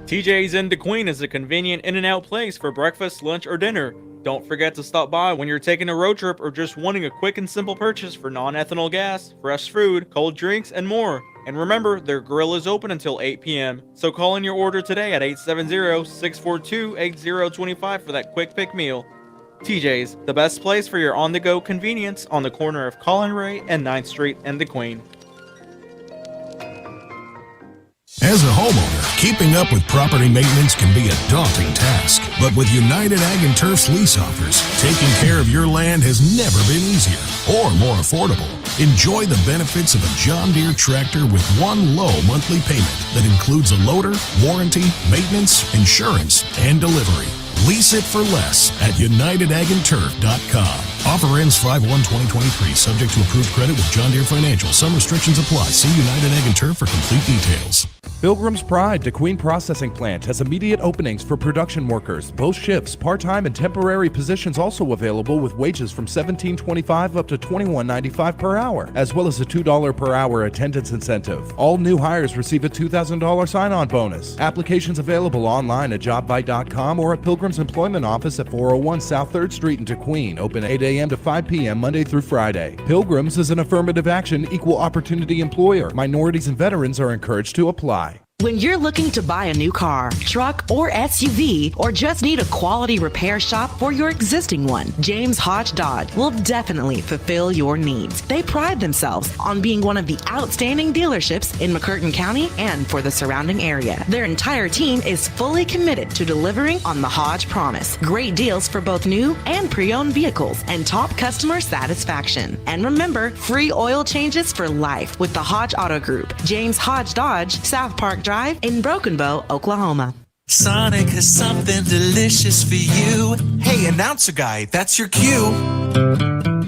TJ's in Kdqn is a convenient in-and-out place for breakfast, lunch, or dinner. Don't forget to stop by when you're taking a road trip or just wanting a quick and simple purchase for non-ethanol gas, fresh food, cold drinks, and more. And remember, their grill is open until 8 p.m. So call in your order today at 870-642-8025 for that quick pick meal. TJ's, the best place for your on-the-go convenience on the corner of Colin Ray and 9th Street in Kdqn. As a homeowner, keeping up with property maintenance can be a daunting task. But with United Ag and Turf's lease offers, taking care of your land has never been easier or more affordable. Enjoy the benefits of a John Deere tractor with one low monthly payment that includes a loader, warranty, maintenance, insurance, and delivery. Lease it for less at UnitedAgAndTurf.com. Offer ends 5/1/2023, subject to approved credit with John Deere Financial. Some restrictions apply. See United Ag and Turf for complete details. Pilgrim's Pride Kdqn Processing Plant has immediate openings for production workers. Both shifts, part-time and temporary positions also available with wages from $17.25 up to $21.95 per hour, as well as a $2 per hour attendance incentive. All new hires receive a $2,000 sign-on bonus. Applications available online at jobbite.com or at Pilgrim's Employment Office at 401 South 3rd Street in Kdqn. Open 8 a.m. to 5 p.m. Monday through Friday. Pilgrim's is an affirmative action, equal opportunity employer. Minorities and veterans are encouraged to apply. When you're looking to buy a new car, truck, or SUV, or just need a quality repair shop for your existing one, James Hodge Dodge will definitely fulfill your needs. They pride themselves on being one of the outstanding dealerships in McCurtain County and for the surrounding area. Their entire team is fully committed to delivering on the Hodge promise. Great deals for both new and pre-owned vehicles and top customer satisfaction. And remember, free oil changes for life with the Hodge Auto Group. James Hodge Dodge, South Park Drive in Broken Bow, Oklahoma. Sonic has something delicious for you. Hey, announcer guy, that's your cue.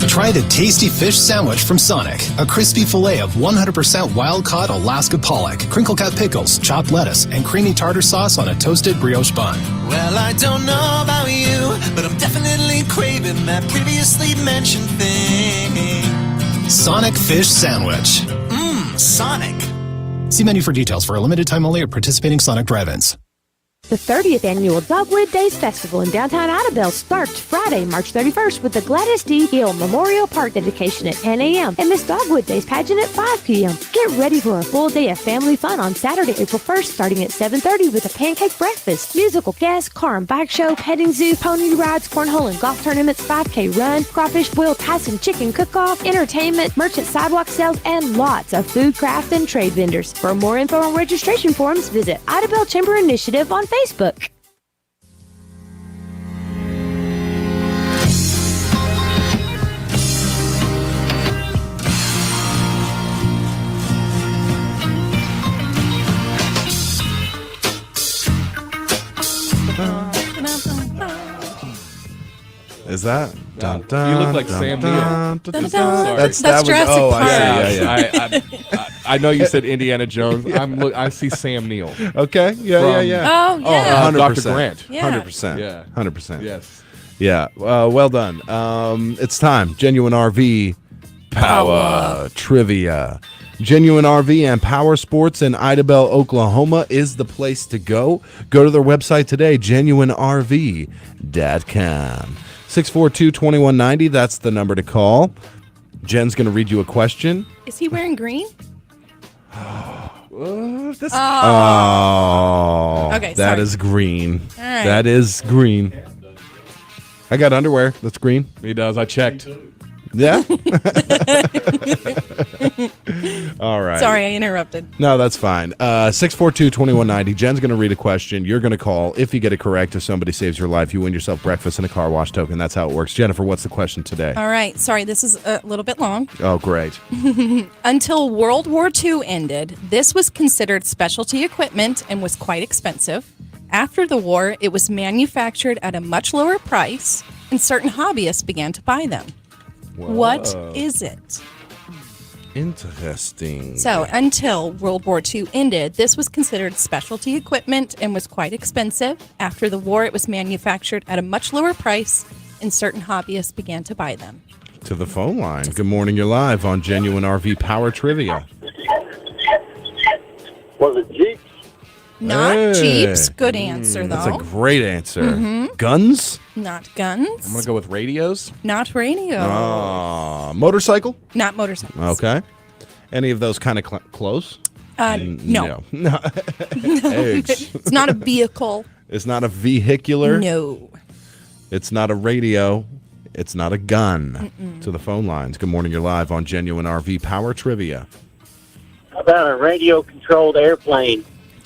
Try the tasty fish sandwich from Sonic. A crispy fillet of 100% wild-caught Alaska pollock, crinkle-cut pickles, chopped lettuce, and creamy tartar sauce on a toasted brioche bun. Well, I don't know about you, but I'm definitely craving that previously mentioned thing. Sonic fish sandwich. Sonic. See menu for details for a limited time only at participating Sonic drive-ins. The 30th Annual Dogwood Days Festival in downtown Idabel starts Friday, March 31st with the Gladys D. Hill Memorial Park dedication at 10 a.m. and Miss Dogwood Days pageant at 5 p.m. Get ready for a full day of family fun on Saturday, April 1st, starting at 7:30 with a pancake breakfast, musical guests, car and bike show, petting zoo, pony rides, cornhole and golf tournaments, 5K run, crawfish boil, Tyson chicken cook-off, entertainment, merchant sidewalk sales, and lots of food, craft, and trade vendors. For more info on registration forms, visit Idabel Chamber Initiative on Facebook. Is that? Dun, dun, You look like dun, Sam dun, Neill. dun, dun, Sorry. That's Jurassic Park. I see. I know you said Indiana Jones. I see Sam Neill. Okay. Yeah. Oh, yeah. 100%. Dr. Grant. Yeah. 100%. Yeah. 100%. Yes. Yeah. Well done. It's time. Genuine RV Power Trivia. Genuine RV and Power Sports in Idabel, Oklahoma is the place to go. Go to their website today, genuinerv.com. 642-2190, that's the number to call. Jen's going to read you a question. Is he wearing green? Okay, Okay, that sorry. is green. All right. That is green. I got underwear that's green. He does. I checked. Yeah. All right. Sorry, I interrupted. No, that's fine. 642-2190. Jen's going to read a question. You're going to call. If you get it correct, if somebody saves your life, you win yourself breakfast and a car wash token. That's how it works. Jennifer, what's the question today? All right. Sorry, this is a little bit long. Oh, great. Until World War II ended, this was considered specialty equipment and was quite expensive. After the war, it was manufactured at a much lower price, and certain hobbyists began to buy them. What is it? Interesting. So, until World War II ended, this was considered specialty equipment and was quite expensive. After the war, it was manufactured at a much lower price, and certain hobbyists began to buy them. To the phone line. Good morning. You're live on Genuine RV Power Trivia. Was it Jeeps? Not Hey. Jeeps. Good answer, though. That's a great answer. Mhm. Guns? Not guns. I'm going to go with radios. Not radio. Motorcycle? Not motorcycles. Okay. Any of those kind of close? No. No. Eggs. It's not a vehicle. It's not a vehicular? No. It's not a radio. It's not a gun. To the phone lines. Good morning. You're live on Genuine RV Power Trivia. How about a radio-controlled airplane?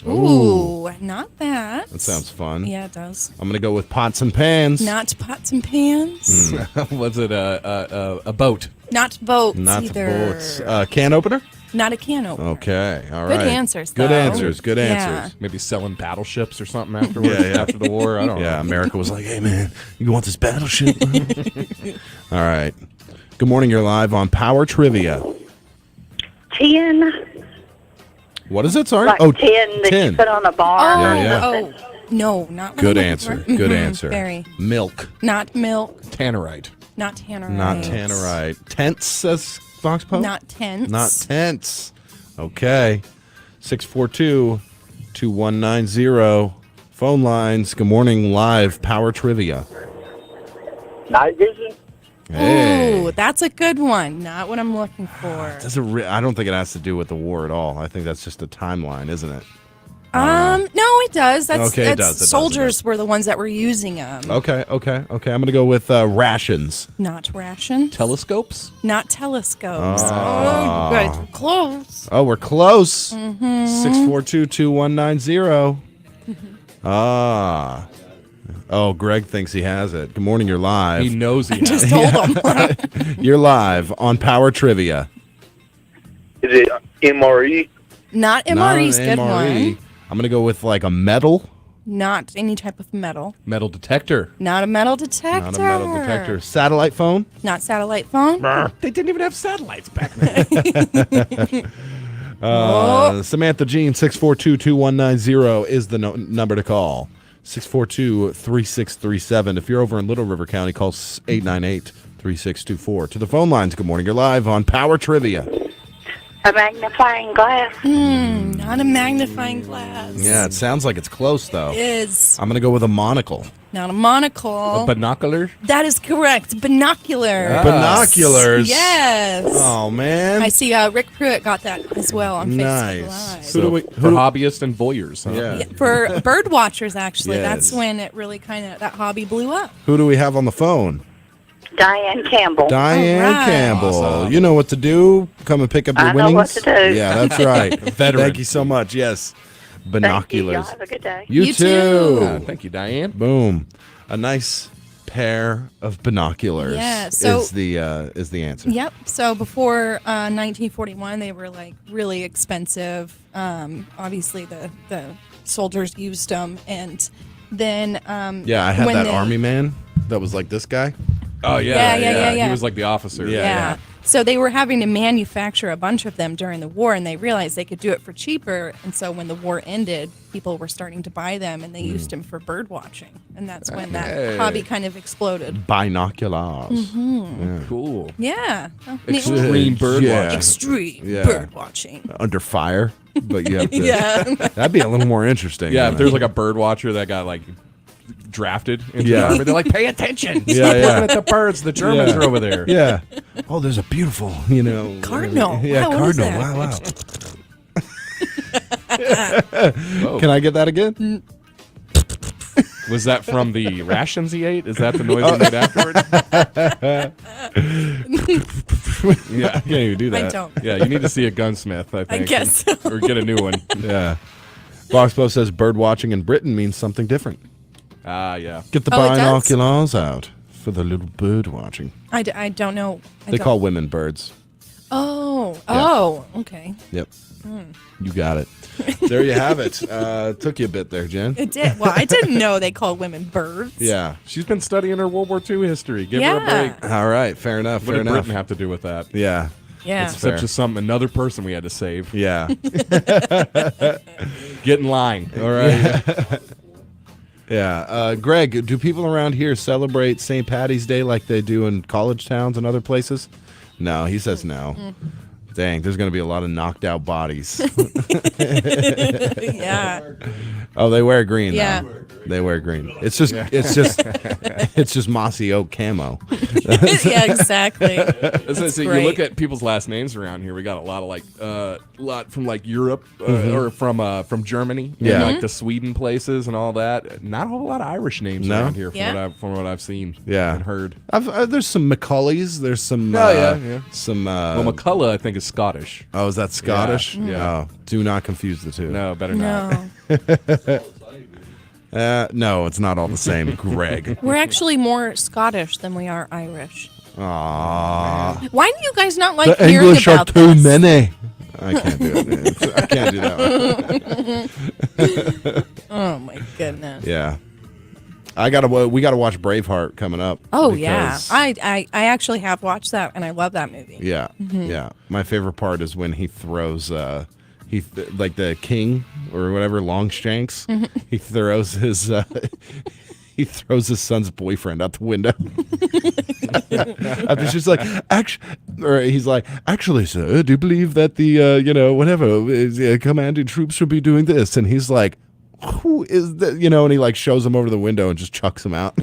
Ooh, not that. That sounds fun. Yeah, it does. I'm going to go with pots and pans. Not pots and pans. Was it a boat? Not boats Not either. boats. Can opener? Not a can opener. Okay. All Good right. answers, Good though. answers. Good Yeah. answers. Maybe selling battleships or something afterwards. Yeah. After the war. I don't know. Yeah, America was like, hey, man, you want this battleship? All right. Good morning. You're live on Power Trivia. Tin. What is it? Sorry? Like tin that you put on a bar. Yeah. No, not Good one. answer. Good Mhm, answer. Very. Milk. Not milk. Tannerite. Not tannerite. Not tannerite. Tents, says Fox Post? Not tents. Not tents. Okay. 642-2190. Phone lines. Good morning. Live Power Trivia. Night vision? Hey. Ooh, that's a good one. Not what I'm looking for. I don't think it has to do with the war at all. I think that's just a timeline, isn't it? No, it does. That's, Okay, it that's does, it soldiers were the ones that were using them. Okay. I'm going to go with rations. Not rations. Telescopes? Not telescopes. Ah. Oh, good. Close. Oh, we're close. Mhm. 642-2190. Ah. Oh, Greg thinks he has it. Good morning, you're live. He knows he Just told him. You're live on Power Trivia. Is it MRE? Not Not an MRE's good MRE. one. I'm going to go with like a metal. Not any type of metal. Metal detector. Not a metal detector. Not a metal detector. Satellite phone. Not satellite phone. They didn't even have satellites back then. Samantha Jean, 642-2190 is the number to call. 642-3637. If you're over in Little River County, call 898-3624. To the phone lines. Good morning. You're live on Power Trivia. A magnifying glass. Not a magnifying glass. Yeah, it sounds like it's close, though. It is. I'm going to go with a monocle. Not a monocle. Binocular? That is correct. Binocular. Binoculars. Yes. Oh, man. I see Rick Pruitt got that as well on Facebook Live. For hobbyists and voyeurs. Huh? Yeah. For bird watchers, actually. Yes. That's when it really that hobby blew up. Who do we have on the phone? Diane Campbell. Diane All right. Campbell. Awesome. You know what to do. Come and pick up your I know winnings. what to do. Yeah, that's right. Veteran. Thank you so much. Yes. Binoculars. Thank you. Y'all have a good day. You too. Thank you, Diane. Boom. A nice pair of binoculars. Yeah, so- is the answer. Yep. So before 1941, they were like really expensive. Obviously, the soldiers used them, and then Yeah, I had when that they- army man that was like this guy. Oh, Yeah. He was like the officer. Yeah. So they were having to manufacture a bunch of them during the war, and they realized they could do it for cheaper. And so when the war ended, people were starting to buy them, and they used them for bird watching. And that's when that Hey. hobby kind of exploded. Binoculars. Mhm. Yeah. Cool. Yeah. Extreme bird watching. Extreme Yeah. bird watching. Under fire, but you have to. Yeah. That'd be a little more interesting. Yeah, than if there's that. like a bird watcher that got like drafted into Yeah. the army, they're like, pay attention. Yeah, Stop yeah. looking at the birds. The Germans are over there. Yeah. Oh, there's a beautiful, Cardinal. Yeah, Wow, what is cardinal. that? Wow. Can I get that again? Was that from the rations he ate? Is that the noise he made afterwards? Yeah, I can't even do that. I don't. Yeah, you need to see a gunsmith, I think. guess so. Or get a new one. Yeah. Voxpo says bird watching in Britain means something different. Ah, yeah. Get the Oh, it does? binoculars out for the little bird watching. I don't know. They call women birds. Oh, okay. Yep. Hmm. You got it. There you have it. Took you a bit there, Jen. It did. Well, I didn't know they called women birds. Yeah. She's been studying her World War II history. Give her a break. All right. Fair enough. What fair did enough. Britain have to do with that? Yeah. Yeah. That's Except fair. just another person we had to save. Yeah. Get in line. All right. Yeah. Greg, do people around here celebrate St. Patty's Day like they do in college towns and other places? No, he says no. Dang, there's going to be a lot of knocked out bodies. Yeah. Oh, they wear green. Yeah. Though. They wear green. It's just it's just mossy oak camo. Yeah, exactly. So you great. look at people's last names around here. We got a lot of lot from like Europe Mhm. or from Germany. Yeah. And, like the Sweden places and all that. Not a whole lot of Irish names No? around here Yeah. from what I've seen. Yeah. and heard. There's some McCulleys. There's some. Some. Well, McCullough I think is Scottish. Oh, is that Scottish? Yeah. Oh, do not confuse the two. No, better not. No. No, it's not all the same, Greg. We're actually more Scottish than we are Irish. Aww. Why do you guys not like The hearing English are about too this? many. I can't do it. I can't do that one. Oh my goodness. Yeah. We gotta watch Braveheart coming up. Oh yeah, because- I actually have watched that and I love that movie. Yeah, Mhm. yeah. My favorite part is when he throws, like the king or whatever, Longshanks. Mhm. He throws his, he throws his son's boyfriend out the window. After she's like, he's like, actually, sir, do you believe that the commanding troops should be doing this? And he's like, who is that? And he like shows him over the window and just chucks him out.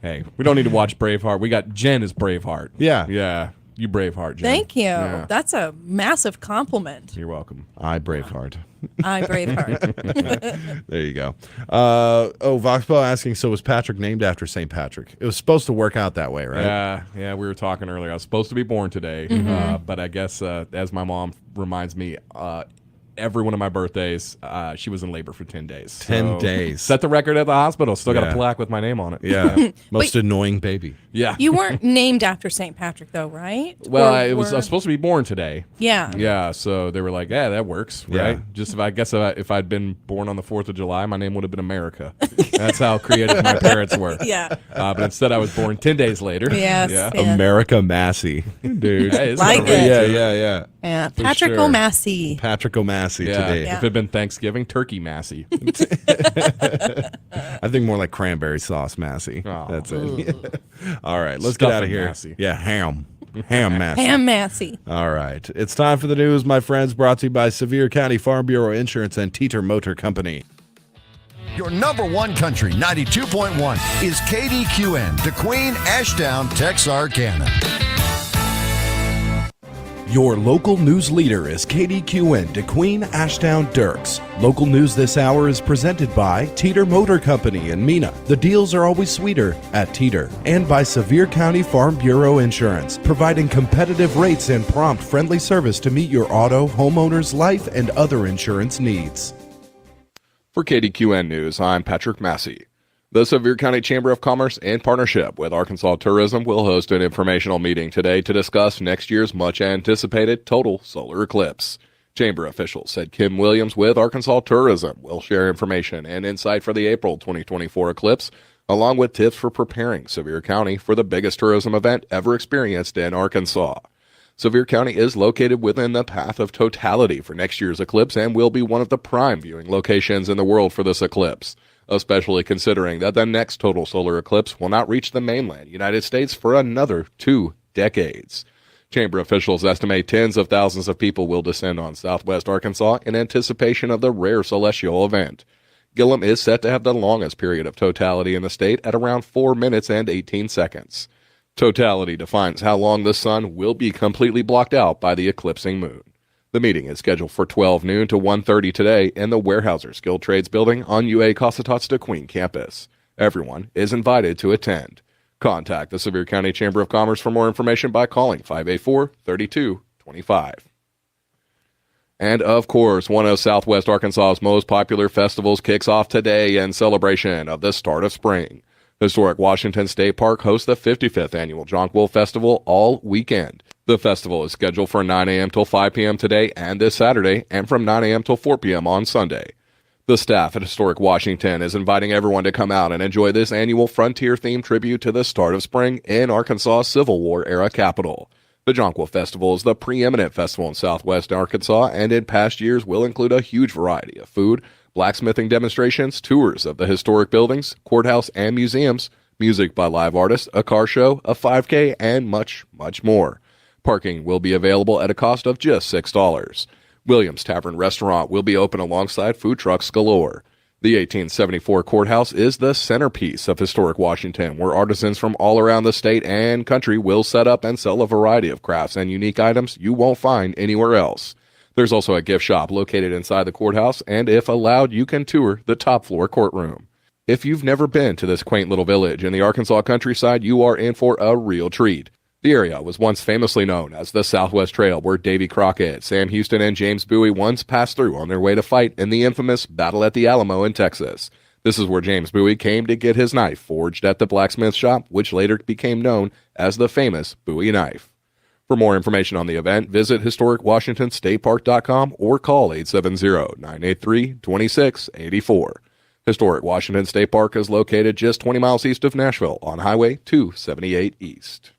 Hey, we don't need to watch Braveheart. We got Jen as Braveheart. Yeah. Yeah. You Braveheart, Jen. Thank you. Yeah. That's a massive compliment. You're welcome. I Braveheart. I Braveheart. There you go. Voxpo asking, so was Patrick named after St. Patrick? It was supposed to work out that way, right? Yeah, we were talking earlier. I was supposed to be born today, Mhm. but I guess as my mom reminds me, every one of my birthdays, she was in labor for 10 days. 10 days. Set the record at the hospital. Still got Yeah. a plaque with my name on it. Yeah. Most annoying baby. Yeah. You weren't named after St. Patrick though, right? Well, Or I was were- supposed to be born today. Yeah. Yeah, so they were like, yeah, that works, Yeah. right? Just if I'd been born on the 4th of July, my name would have been America. That's how creative my parents were. Yeah. But instead I was born 10 days later. Yes, Yeah. yeah. America Massey. Dude. Hey, it's Like not it. right. Yeah. Yeah. For Patrick sure. O'Massey. Patrick O'Massey Yeah. today. Yeah. If it had been Thanksgiving, turkey Massey. I think more like cranberry sauce Massey. Oh. That's it. All right, let's Stuffing get out of here. Massey. Yeah, ham Massey. Ham Massey. All right, it's time for the news, my friends, brought to you by Sevier County Farm Bureau Insurance and Teeter Motor Company. Your number one country, 92.1, is KDQN, Kdqn, Ashdown, Texarkana. Your local news leader is Kdqn, Kdqn, Ashdown, Dirks. Local news this hour is presented by Teeter Motor Company in Mena. The deals are always sweeter at Teeter. And by Sevier County Farm Bureau Insurance, providing competitive rates and prompt, friendly service to meet your auto, homeowner's, life, and other insurance needs. For KDQN News, I'm Patrick Massey. The Sevier County Chamber of Commerce, in partnership with Arkansas Tourism, will host an informational meeting today to discuss next year's much-anticipated total solar eclipse. Chamber officials said Kim Williams with Arkansas Tourism will share information and insight for the April 2024 eclipse, along with tips for preparing Sevier County for the biggest tourism event ever experienced in Arkansas. Sevier County is located within the path of totality for next year's eclipse and will be one of the prime viewing locations in the world for this eclipse, especially considering that the next total solar eclipse will not reach the mainland United States for another 2 decades. Chamber officials estimate tens of thousands of people will descend on southwest Arkansas in anticipation of the rare celestial event. Gillum is set to have the longest period of totality in the state at around 4 minutes and 18 seconds. Totality defines how long the sun will be completely blocked out by the eclipsing moon. The meeting is scheduled for 12 noon to 1:30 today in the Weyerhaeuser Skilled Trades Building on UA Cossatat's Kdqn campus. Everyone is invited to attend. Contact the Sevier County Chamber of Commerce for more information by calling 584-3225. And of course, one of Southwest Arkansas's most popular festivals kicks off today in celebration of the start of spring. Historic Washington State Park hosts the 55th Annual Jonquil Festival all weekend. The festival is scheduled for 9 a.m. till 5 p.m. today and this Saturday, and from 9 a.m. till 4 p.m. on Sunday. The staff at Historic Washington is inviting everyone to come out and enjoy this annual frontier-themed tribute to the start of spring in Arkansas' Civil War-era capital. The Jonquil Festival is the preeminent festival in southwest Arkansas, and in past years will include a huge variety of food, blacksmithing demonstrations, tours of the historic buildings, courthouse, and museums, music by live artists, a car show, a 5K, and much, much more. Parking will be available at a cost of just $6. Williams Tavern Restaurant will be open alongside food trucks galore. The 1874 courthouse is the centerpiece of Historic Washington, where artisans from all around the state and country will set up and sell a variety of crafts and unique items you won't find anywhere else. There's also a gift shop located inside the courthouse, and if allowed, you can tour the top floor courtroom. If you've never been to this quaint little village in the Arkansas countryside, you are in for a real treat. The area was once famously known as the Southwest Trail, where Davy Crockett, Sam Houston, and James Bowie once passed through on their way to fight in the infamous Battle at the Alamo in Texas. This is where James Bowie came to get his knife forged at the blacksmith shop, which later became known as the famous Bowie knife. For more information on the event, visit historicwashingtonstatepark.com or call 870-983-2684. Historic Washington State Park is located just 20 miles east of Nashville on Highway 278 East.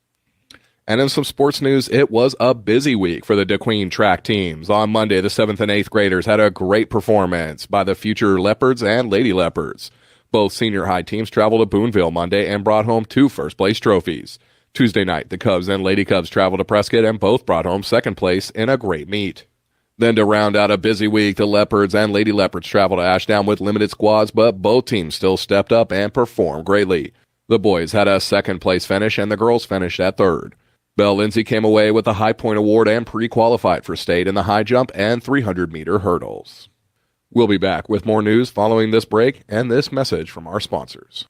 And in some sports news, it was a busy week for the Kdqn track teams. On Monday, the 7th and 8th graders had a great performance by the Future Leopards and Lady Leopards. Both senior high teams traveled to Boonville Monday and brought home 2 first-place trophies. Tuesday night, the Cubs and Lady Cubs traveled to Prescott and both brought home second place in a great meet. Then to round out a busy week, the Leopards and Lady Leopards traveled to Ashdown with limited squads, but both teams still stepped up and performed greatly. The boys had a second-place finish and the girls finished at third. Belle Lindsay came away with the High Point Award and pre-qualified for state in the high jump and 300-meter hurdles. We'll be back with more news following this break and this message from our sponsors.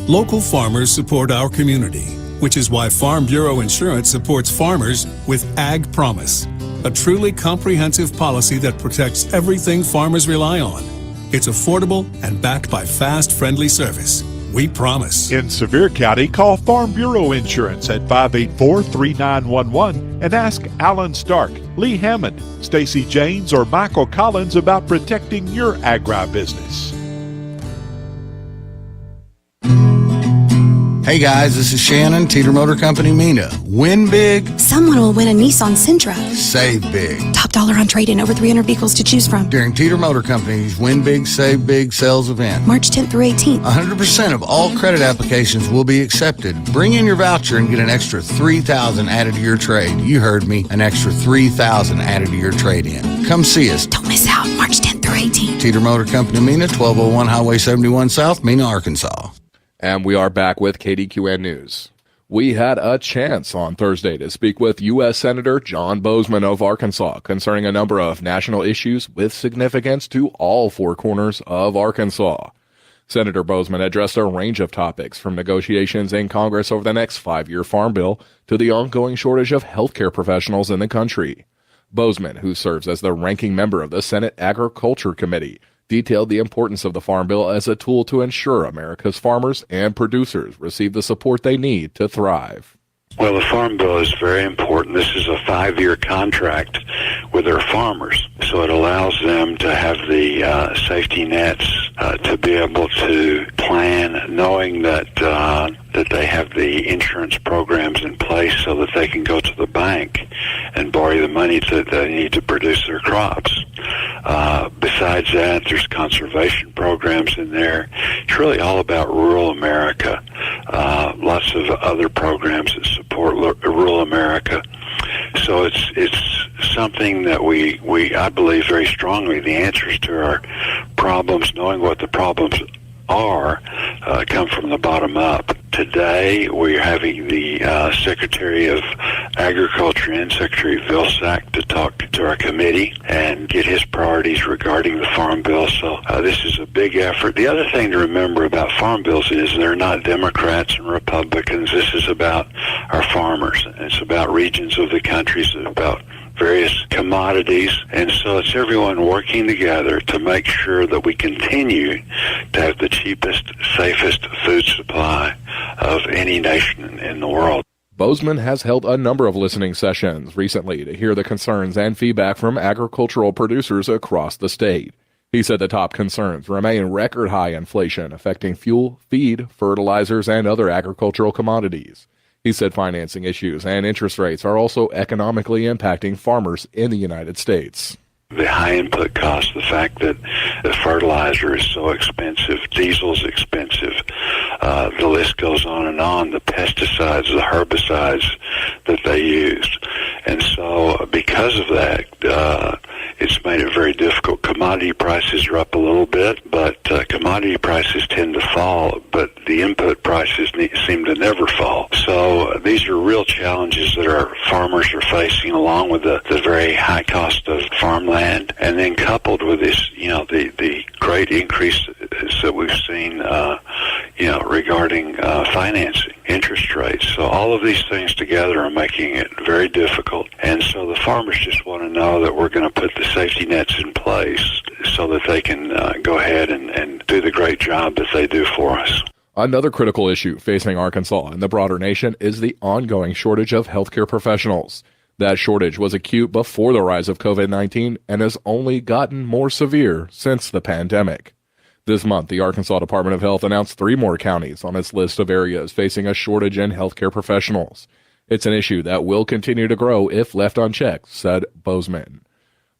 Local farmers support our community, which is why Farm Bureau Insurance supports farmers with Ag Promise, a truly comprehensive policy that protects everything farmers rely on. It's affordable and backed by fast, friendly service. We promise. In Sevier County, call Farm Bureau Insurance at 584-3911 and ask Alan Stark, Lee Hammond, Stacy Janes, or Michael Collins about protecting your agribusiness. Hey guys, this is Shannon, Teeter Motor Company, Mina. Win big. Someone will win a Nissan Sentra. Save big. Top dollar on trade-in, over 300 vehicles to choose from. During Teeter Motor Company's Win Big, Save Big sales event. March 10th through 18th. 100% of all credit applications will be accepted. Bring in your voucher and get an extra $3,000 added to your trade. You heard me, an extra $3,000 added to your trade-in. Come see us. Don't miss out, March 10th through 18th. Teeter Motor Company, Mina, 1201 Highway 71 South, Mina, Arkansas. And we are back with Kdqn News. We had a chance on Thursday to speak with U.S. Senator John Boozman of Arkansas concerning a number of national issues with significance to all 4 corners of Arkansas. Senator Boozman addressed a range of topics from negotiations in Congress over the next 5-year farm bill to the ongoing shortage of healthcare professionals in the country. Boozman, who serves as the ranking member of the Senate Agriculture Committee, detailed the importance of the Farm Bill as a tool to ensure America's farmers and producers receive the support they need to thrive. Well, the Farm Bill is very important. This is a 5-year contract with our farmers, so it allows them to have the safety nets to be able to plan, knowing that they have the insurance programs in place so that they can go to the bank and borrow the money that they need to produce their crops. Besides that, there's conservation programs in there. It's really all about rural America. Lots of other programs that support rural America. So it's something that I believe very strongly. The answers to our problems, knowing what the problems are, come from the bottom up. Today, we're having the Secretary of Agriculture and Secretary Vilsack to talk to our committee and get his priorities regarding the farm bill. So this is a big effort. The other thing to remember about farm bills is they're not Democrats and Republicans. This is about our farmers. It's about regions of the country. It's about various commodities, and so it's everyone working together to make sure that we continue to have the cheapest, safest food supply of any nation in the world. Bozeman has held a number of listening sessions recently to hear the concerns and feedback from agricultural producers across the state. He said the top concerns remain record high inflation affecting fuel, feed, fertilizers, and other agricultural commodities. He said financing issues and interest rates are also economically impacting farmers in the United States. The high input costs, the fact that the fertilizer is so expensive, diesel's expensive, the list goes on, the pesticides, the herbicides that they used. And so because of that, it's made it very difficult. Commodity prices are up a little bit, but commodity prices tend to fall, but the input prices seem to never fall. So these are real challenges that our farmers are facing, along with the very high cost of farmland, and then coupled with this, the great increase that we've seen, regarding financing, interest rates. So all of these things together are making it very difficult. And so the farmers just want to know that we're going to put the safety nets in place so that they can go ahead and do the great job that they do for us. Another critical issue facing Arkansas and the broader nation is the ongoing shortage of healthcare professionals. That shortage was acute before the rise of COVID-19 and has only gotten more severe since the pandemic. This month, the Arkansas Department of Health announced 3 more counties on its list of areas facing a shortage in healthcare professionals. It's an issue that will continue to grow if left unchecked, said Bozeman.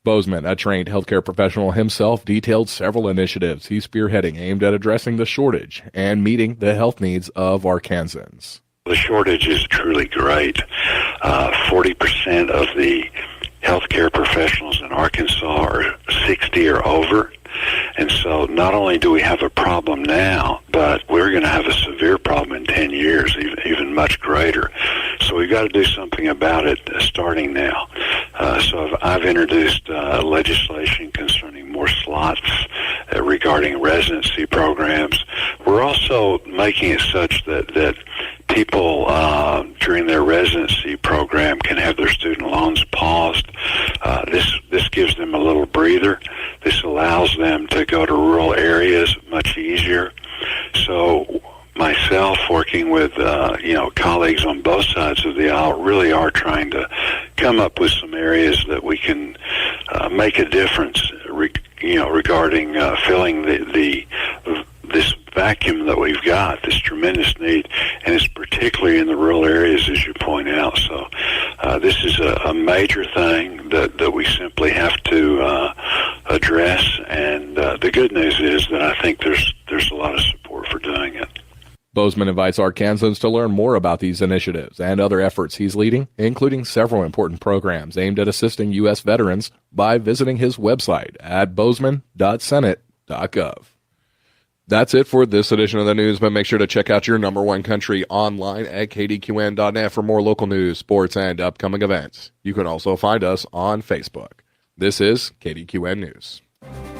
Bozeman, a trained healthcare professional himself, detailed several initiatives he's spearheading aimed at addressing the shortage and meeting the health needs of Arkansans. The shortage is truly great. 40% of the healthcare professionals in Arkansas are 60 or over. And so not only do we have a problem now, but we're going to have a severe problem in 10 years, even much greater. So we've got to do something about it starting now. So I've introduced legislation concerning more slots regarding residency programs. We're also making it such that people during their residency program can have their student loans paused. This gives them a little breather. This allows them to go to rural areas much easier. So myself, working with colleagues on both sides of the aisle, really are trying to come up with some areas that we can make a difference regarding filling this vacuum that we've got, this tremendous need, and it's particularly in the rural areas, as you point out. So this is a major thing that we simply have to address, and the good news is that I think there's a lot of support for doing it. Bozeman invites Arkansans to learn more about these initiatives and other efforts he's leading, including several important programs aimed at assisting U.S. veterans, by visiting his website at bozeman.senate.gov. That's it for this edition of the news, but make sure to check out your number one country online at kdqn.net for more local news, sports, and upcoming events. You can also find us on Facebook. This is KDQN News.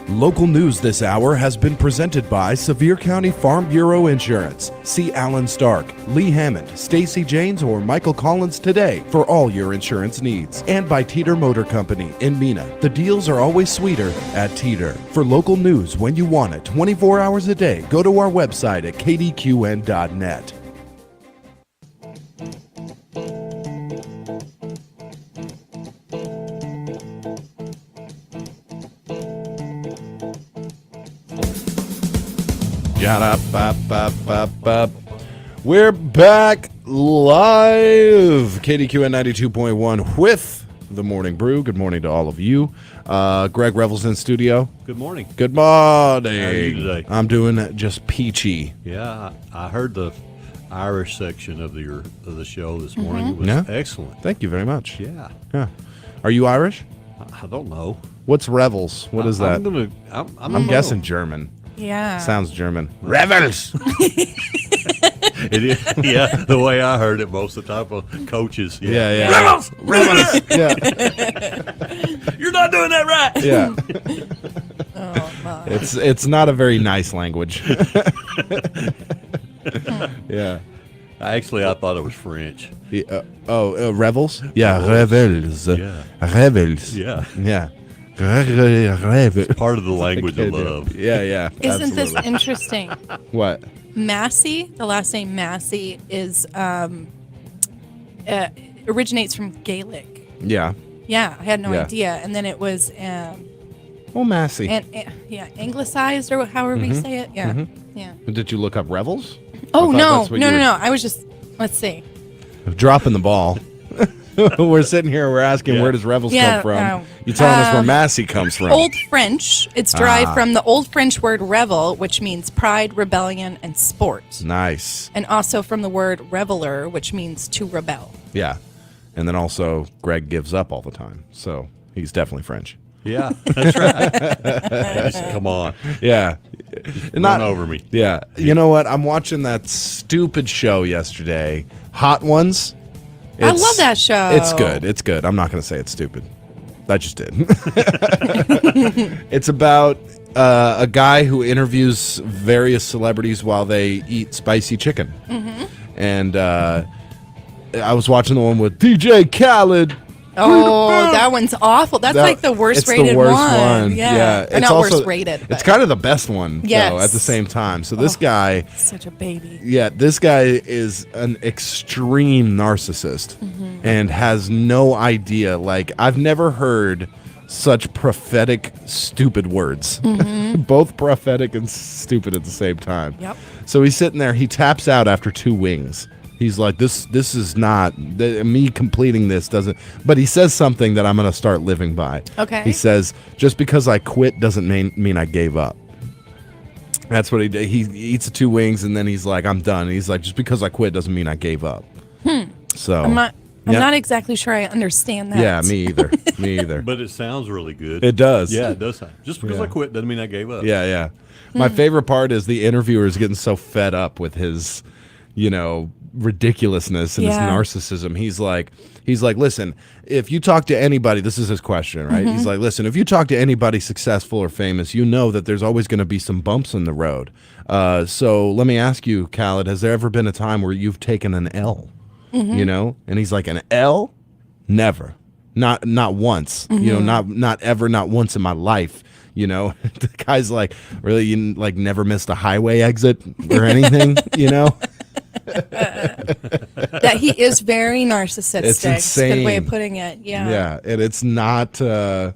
Local news this hour has been presented by Sevier County Farm Bureau Insurance. See Alan Stark, Lee Hammond, Stacy Janes, or Michael Collins today for all your insurance needs. And by Teeter Motor Company in Mena. The deals are always sweeter at Teeter. For local news when you want it, 24 hours a day, go to our website at kdqn.net. We're back live, KDQN 92.1 with The Morning Brew. Good morning to all of you. Greg Revel's in studio. Good morning. Good morning. How are you today? I'm doing just peachy. Yeah, I heard the Irish section of the show this morning. It was excellent. Thank you very much. Yeah. Are you Irish? I don't know. What's Revels? What is that? I'm I'm guessing German. Yeah. Sounds German. Rebels. It is, yeah, the way I heard it most of the time from coaches. Yeah. Rebels! Rebels! Yeah. You're not doing that right. Yeah. Oh, my. It's not a very nice language. Yeah. Actually, I thought it was French. Revels? Yeah, rebels. Yeah. Rebels. Yeah. Yeah. Rebels. Part of the language of love. Yeah. Isn't this absolutely. interesting? What? Massey, the last name Massey, is originates from Gaelic. Yeah. Yeah, I had no Yeah. idea, and then it was Massey. anglicized or however you Mhm. say it. Yeah, Mhm. yeah. Did you look up Revels? Oh I thought no, that's what no, you no, were no! I was just dropping dropping the ball. We're sitting here. We're asking where does Revels come from? You're telling us where Massey comes from. Old French. It's derived Ah. from the Old French word revel, which means pride, rebellion, and sport, Nice. and also from the word reveler, which means to rebel. Yeah. And then also, Greg gives up all the time, so he's definitely French. Yeah, that's right. Just come on. Yeah. Run over me. Yeah. You know what? I'm watching that stupid show yesterday, Hot Ones. I love that show. It's good. It's good. I'm not going to say it's stupid. I just did. It's about a guy who interviews various celebrities while they eat spicy chicken. Mm-hmm. And I was watching the one with DJ Khaled. Oh, that one's awful. That's like the worst it's rated the worst one. Yeah. Or It's not also, worst rated. It's but kind of the best one, Yes. though, at the same time. So this guy, such a baby. yeah, this guy is an extreme narcissist Mm-hmm. and has no idea. Like, I've never heard such prophetic, stupid words. Mhm. Both prophetic and stupid at the same time. Yep. So he's sitting there. He taps out after 2 wings. He's like, this is not, me completing this doesn't, but he says something that I'm going to start living by. Okay. He says, just because I quit doesn't mean I gave up. That's what he did. He eats the 2 wings and then he's like, I'm done. And he's like, just because I quit doesn't mean I gave up. So I'm not yeah. exactly sure I understand that. Yeah, me either. Me either. But it sounds really good. It does. Yeah, it does sound. Just because Yeah. I quit doesn't mean I gave up. Yeah. My favorite part is the interviewer is getting so fed up with his, ridiculousness and his Yeah. narcissism. He's like, listen, if you talk to anybody, this is his question, right? He's like, listen, if you talk to anybody successful or famous, you know that there's always going to be some bumps in the road. So let me ask you, Khaled, has there ever been a time where you've taken an L? And he's like, an L? Never. Not once. Not ever, not once in my life. The guy's like, really, you never missed a highway exit or anything, That he is very narcissistic. It's insane. Good way of putting it. Yeah. Yeah, and it's not, I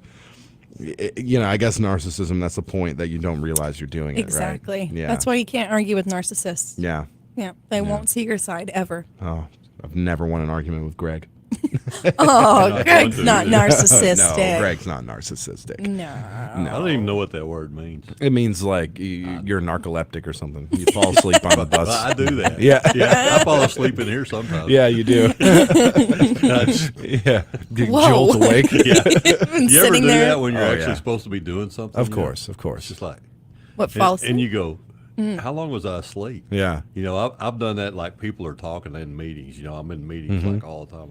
guess narcissism, that's the point, that you don't realize you're doing Exactly. it, right? Yeah. That's why you can't argue with narcissists. Yeah. Yeah. They won't see your side ever. Oh, I've never won an argument with Greg. Oh, Greg's not narcissistic. No, Greg's not narcissistic. No. I don't even know what that word means. It means like you're narcoleptic or something. You fall asleep on the bus. Well, I do that. Yeah. I fall asleep in here sometimes. Yeah, you do. Yeah. Whoa. Jolt awake. Yeah. You ever Sitting do there? that when you're Oh, actually yeah. supposed to be doing something? Of course. It's just like, What false? and you go, how long was I asleep? Yeah. I've done that, like people are talking in meetings. I'm in meetings like all the time.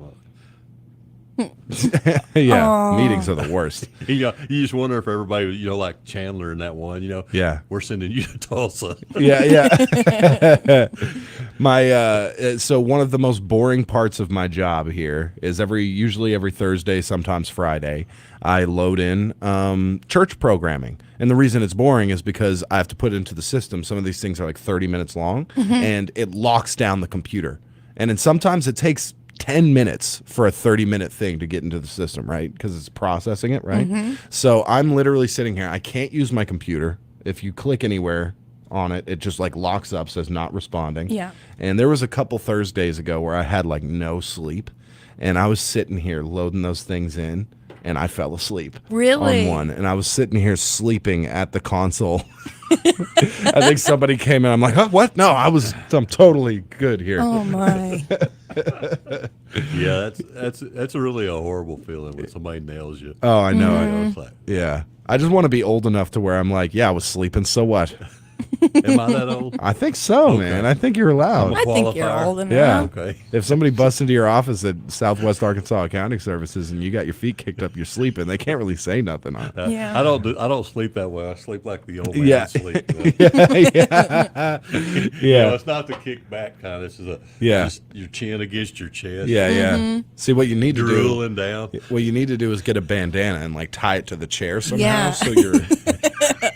Yeah. Aw. Meetings are the worst. You just wonder if everybody, like Chandler in that one, Yeah. we're sending you to Tulsa. Yeah. So one of the most boring parts of my job here is usually every Thursday, sometimes Friday, I load in church programming. And the reason it's boring is because I have to put it into the system. Some of these things are like 30 minutes long, and it locks down the computer. And then sometimes it takes 10 minutes for a 30-minute thing to get into the system, right? Because it's processing it, right? So I'm literally sitting here. I can't use my computer. If you click anywhere on it, it just like locks up, says not responding. Yeah. And there was a couple Thursdays ago where I had like no sleep, and I was sitting here loading those things in, and I fell asleep. Really? On one. And I was sitting here sleeping at the console. I think somebody came in. I'm like, huh, what? No, I'm totally good here. Oh my. Yeah, that's really a horrible feeling when somebody nails you. Oh, I know. It's like, Yeah. I just want to be old enough to where I'm like, yeah, I was sleeping, so what? Am I that old? I think so, man. I think you're allowed. I think you're old enough. Yeah. Okay. If somebody busts into your office at Southwest Arkansas Accounting Services and you got your feet kicked up, you're sleeping. They can't really say nothing. Yeah. I don't sleep that way. I sleep like the old man Yeah. sleep. Yeah. You know, it's not the kick back kind. This is just your chin against your chest. Yeah, yeah. Mm-hmm. See, what you need to do. Drooling down. What you need to do is get a bandana and like tie it to the chair somehow, Yeah. so you're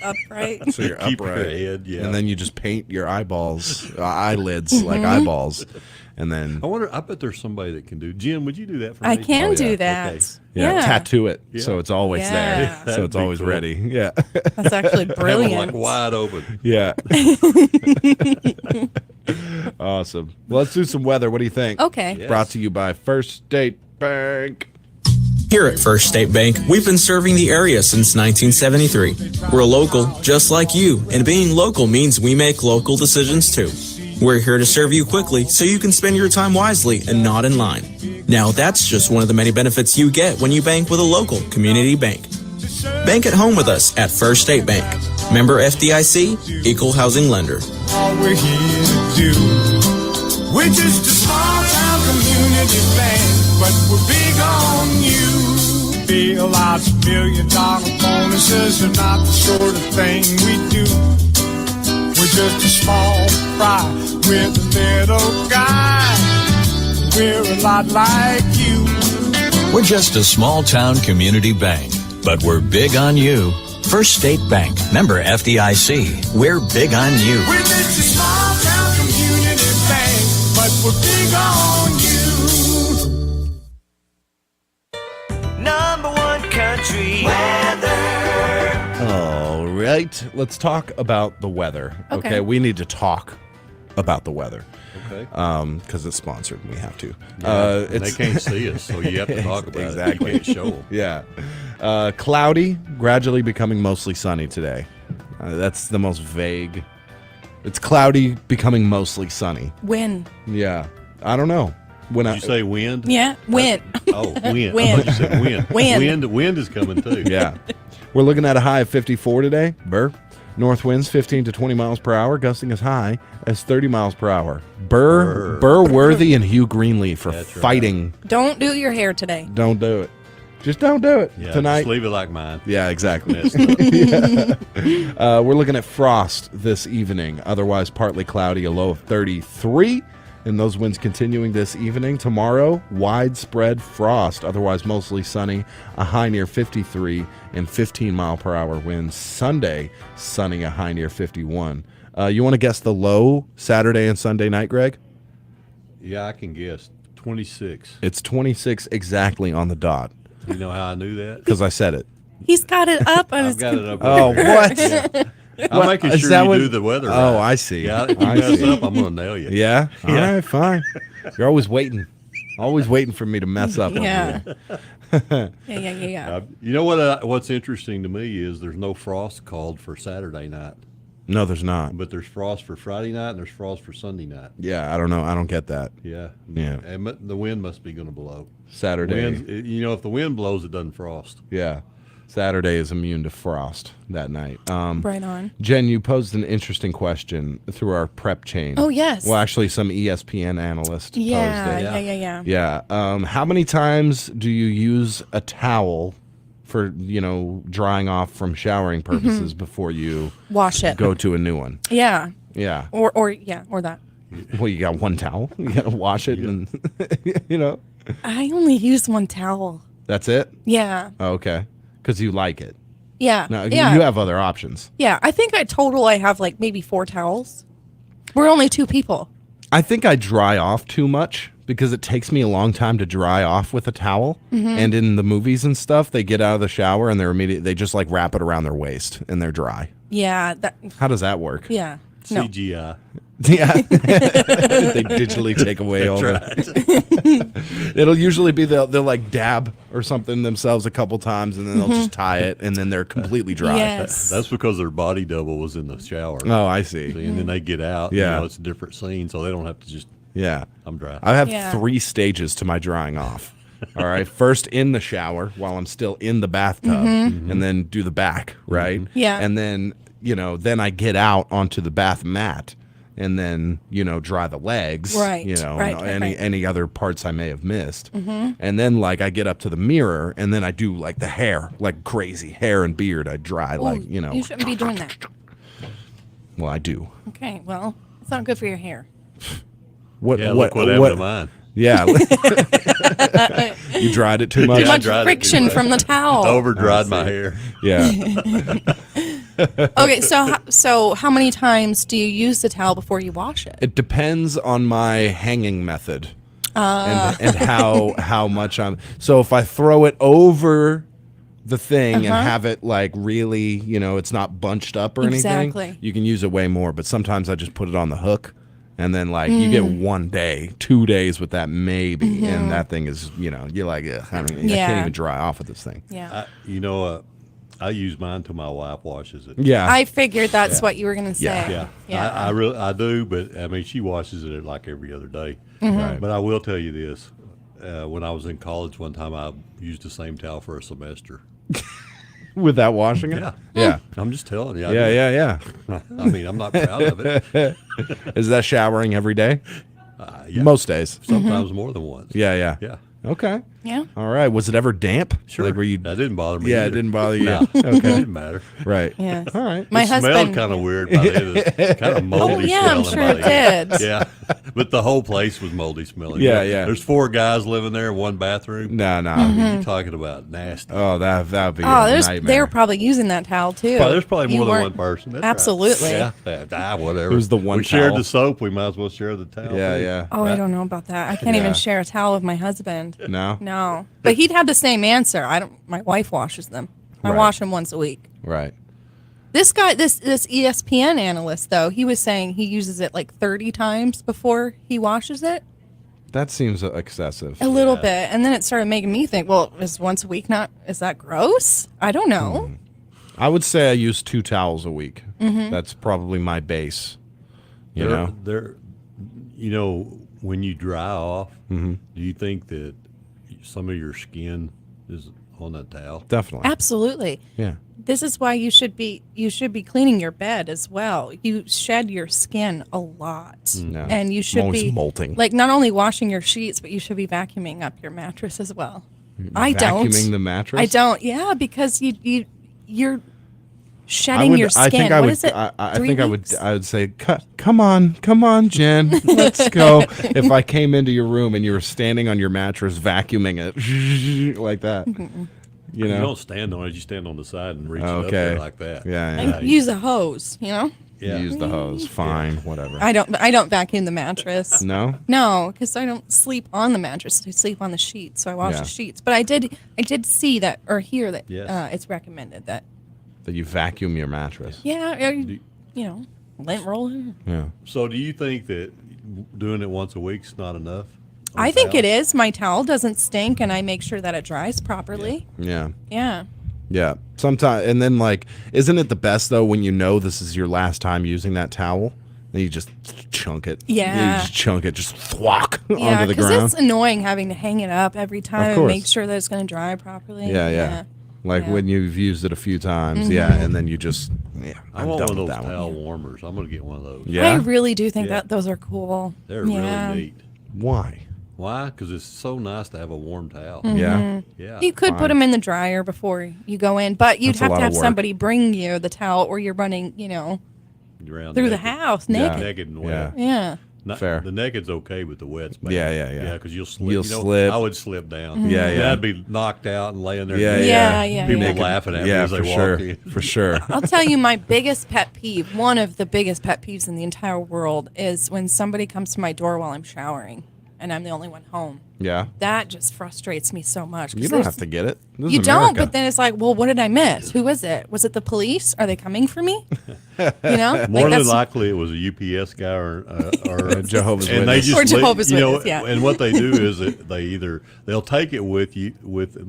Upright. so you're Keep your upright. head, yeah. And then you just paint your eyelids like eyeballs, and then I wonder. I bet there's somebody that can do. Jen, would you do that for me? I can Oh, do yeah. that. Okay. tattoo it Yeah. so it's always Yeah. there, so That'd it's be always cool. ready. Yeah, That's actually Have 'em, brilliant. like wide open. yeah. Awesome. Well, let's do some weather. What do you think? Okay. Yes. Brought to you by First State Bank. Here at First State Bank, we've been serving the area since 1973. We're local, just like you, and being local means we make local decisions too. We're here to serve you quickly so you can spend your time wisely and not in line. Now, that's just one of the many benefits you get when you bank with a local community bank. Bank at home with us at First State Bank. Member FDIC, Equal Housing Lender. All we're here to do. We're just a small town community bank, but we're big on you. Bailouts, $1 million bonuses are not the sort of thing we do. We're just a small fry with a little guy. We're a lot like you. We're just a small town community bank, but we're big on you. First State Bank, member FDIC. We're big on you. We're just a small town community bank, but we're big on you. Number one country weather. All right, let's talk about the weather. Okay, we need to talk about the weather. Okay. Because it's sponsored and we have to. And they can't see us, so you have to talk about exactly. it. You can't show them. Yeah. Cloudy, gradually becoming mostly sunny today. That's the most vague. It's cloudy, becoming mostly sunny. When? Yeah. I don't know. When Did you say wind? Yeah, when. Oh, wind. Wind. I thought you said wind. Wind. Wind is coming too. Yeah. We're looking at a high of 54 today. Burr. North winds 15 to 20 miles per hour, gusting as high as 30 miles per hour. Burr Worthy and Hugh Greenleaf for fighting. Don't do your hair today. Don't do it. Just don't do it Yeah, tonight. just leave it like mine. Yeah, exactly. Yeah. We're looking at frost this evening. Otherwise, partly cloudy, a low of 33. And those winds continuing this evening. Tomorrow, widespread frost. Otherwise, mostly sunny, a high near 53 and 15-mile-per-hour winds. Sunday, sunny, a high near 51. You want to guess the low Saturday and Sunday night, Greg? Yeah, I can guess. 26. It's 26 exactly on the dot. You know how I knew that? Because I said it. He's got it up on I've his got it up. Oh, over here. what? Yeah. I'm What? making Is sure that you what- do the weather right. Oh, I see. Yeah, if you I mess see. up, I'm going to nail you. Yeah? All Yeah. right, fine. You're always waiting. Always waiting for me to mess up. on Yeah. you. Yeah. You know what? What's interesting to me is there's no frost called for Saturday night, No, there's not. but there's frost for Friday night and there's frost for Sunday night. Yeah, I don't know. I don't get that. Yeah, Yeah. And the wind must be going to blow. Saturday. Wind, you know, if the wind blows, it doesn't frost. Yeah. Saturday is immune to frost that night. Right on. Jen, you posed an interesting question through our prep chain. Oh, yes. Well, actually, some ESPN analyst posed it. Yeah. Yeah. How many times do you use a towel for, drying off from showering purposes before you Wash it. go to a new one? Yeah. Yeah. Or that. Well, you got one towel. You got to wash it and, I only use one towel. That's it? Yeah. Oh, okay. Because you like it. Yeah. No, yeah. you have other options. Yeah. I think I have like maybe 4 towels. We're only 2 people. I think I dry off too much because it takes me a long time to dry off with a towel. Mhm. And in the movies and stuff, they get out of the shower and they just like wrap it around their waist and they're dry. Yeah. How does that work? Yeah. No. CGI. Yeah. They digitally take away all that. It'll usually be they'll like dab or something themselves a couple times and then they'll just tie it and then they're completely dry. Yes. That's because their body double was in the shower. Oh, I see. And then they get out. Yeah. It's a different scene, so they don't have to just. Yeah. I'm dry. I have 3 stages to my drying off. All right. First in the shower while I'm still in the bathtub Mhm. and then do the back, right? Yeah. And then then I get out onto the bath mat and then, dry the legs, Right, and right. any other parts I may have missed. Mhm. And then like I get up to the mirror and then I do like the hair, like crazy hair and beard. I dry Ooh, You shouldn't be doing that. well, I do. Okay, well, it's not good for your hair. What look what happened to mine. Yeah. You dried it too much. Too much friction from the towel. Over dried my hair. Yeah. Okay, so how many times do you use the towel before you wash it? It depends on my hanging method and how much I'm. So if I throw it over the thing and have it like really, it's not bunched up or anything, Exactly. you can use it way more. But sometimes I just put it on the hook. And then, like, you get 1 day, 2 days with that maybe, and that thing is, you're like, I can't even dry off with this thing. Yeah. I use mine till my wife washes it. Yeah. I figured that's what you were going to say. Yeah. I really do, but I mean, she washes it like every other day. Right. But I will tell you this: when I was in college, one time I used the same towel for a semester. Without washing it? Yeah. I'm just telling you. Yeah. I mean, I'm not proud of it. Is that showering every day? Yeah. Most days. Sometimes more than once. Yeah. Yeah. Okay. Yeah. All right. Was it ever damp? Sure. Like were you? That didn't bother me. Yeah, either. it didn't bother you. No. Okay. It didn't matter. Right. Yeah. All right. My It husband smelled kind of weird. By the end. It was kind of moldy. Oh, yeah, I'm smelling sure by it the end. did. Yeah, but the whole place was moldy smelling. Yeah, yeah. There's 4 guys living there, 1 bathroom. No. I mean, you're talking about nasty. Oh, that would be a they're nightmare. probably using that towel too. There's probably You more than weren't- one person. That's right. Absolutely. Yeah. Whatever. Who's the one We shared towel? the soap. We might as well share the towel. Yeah, too. yeah. Oh, I don't know about that. I can't Yeah. even share a towel with my husband. No? No. But he'd have the same answer. My wife washes them. I Right. wash them once a week. Right. This guy, this ESPN analyst though, he was saying he uses it like 30 times before he washes it. That seems excessive. A little bit. And then it started making me think, well, is once a week is that gross? I don't know. I would say I use 2 towels a week. Mhm. That's probably my base. You They're, when you dry off, do you think that some of your skin is on that towel? Definitely. Absolutely. Yeah. This is why you should be cleaning your bed as well. You shed your skin a lot. Yeah. And you should Always be molting. like not only washing your sheets, but you should be vacuuming up your mattress as well. I don't. Vacuuming the mattress? I don't. Yeah, because you're shedding your skin. I think What is it? I 3 think weeks? I would say, come on, Jen, let's go. If I came into your room and you were standing on your mattress vacuuming it like that, You don't stand on it. You stand on the side and reach it up Okay. there like that. Yeah. And use a hose, You use the hose. Fine, whatever. I don't vacuum the mattress. No? No, because I don't sleep on the mattress. I sleep on the sheets, so I wash Yeah. the sheets. But I did see that or hear that Yes. it's recommended that That you vacuum your mattress. lint roller. Yeah. So do you think that doing it once a week's not enough? I think it is. My towel doesn't stink, and I make sure that it dries properly. Yeah. Yeah. Yeah. Sometimes, and then like, isn't it the best though when you know this is your last time using that towel? Then you just chunk it. Yeah. You just chunk it, just thwack Yeah, onto the because ground. it's annoying having to hang it up every time and course. make sure that it's going to dry properly. Yeah. Like when you've used it a few times, Mhm. and then you just, I I'm want done one of with those that towel one. warmers. I'm going to get one of those. Yeah? I really do think Yeah. that those are cool. They're Yeah. really neat. Why? Why? Because it's so nice to have a warm towel. Mhm. Yeah. You could put them in the dryer before you go in, but you'd That's a have lot to of have work. somebody bring you the towel, or you're running, Around through the naked. house Yeah. naked. Naked and wet. Yeah. Fair. The naked's okay, but the wet's bad. Yeah. Yeah, because you'll slip. You'll slip. I would slip down. Yeah, yeah. I'd be knocked out and laying there. Yeah. People Yeah. laughing at me Yeah, as they for walk sure. in. For sure. I'll tell you my biggest pet peeve, one of the biggest pet peeves in the entire world, is when somebody comes to my door while I'm showering and I'm the only one home. Yeah. That just frustrates me so much. 'cause You don't there's- have to get it. This is You don't, America. but then it's like, well, what did I miss? Who is it? Was it the police? Are they coming for me? More Like, than that's- likely, it was a UPS guy or A Jehovah's and Witness. They just Or Jehovah's Witness, yeah. And what they do is they'll take it with you.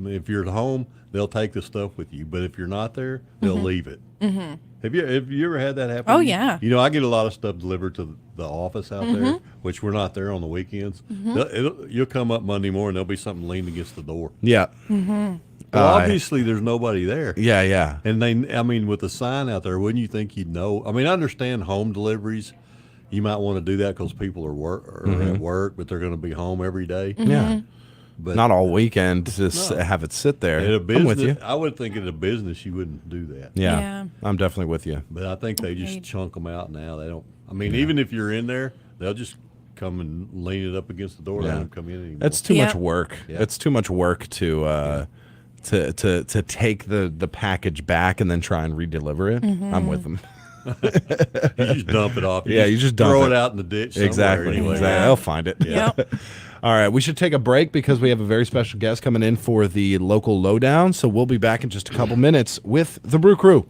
If you're at home, they'll take the stuff with you. But if you're not there, they'll leave it. Mm-hmm. Have you ever had that happen? Oh, yeah. I get a lot of stuff delivered to the office out there, Mhm. which we're not there on the weekends. Mhm. You'll come up Monday morning, there'll be something leaning against the door. Yeah. Mm-hmm. Well, obviously, there's nobody there. Yeah, yeah. And with the sign out there, wouldn't you think you'd know? I mean, I understand home deliveries. You might want to do that because people are at work, but they're going to be home every day. Yeah. But not all weekend to have it sit there. At a business, I'm with you. I would think at a business you wouldn't do that. Yeah, I'm definitely with you. But I think they just chunk them out now. They don't. I mean, even if you're in there, they'll just come and lean it up against the door and let them come in anymore. That's too much work. Yeah. It's too much work to take the package back and then try and redeliver it. I'm with them. You just dump it off. You just dump throw it out in the ditch. Exactly. Anyway. Exactly. They'll find it. Yeah. All right, we should take a break because we have a very special guest coming in for the local lowdown. So we'll be back in just a couple minutes with the Brew Crew.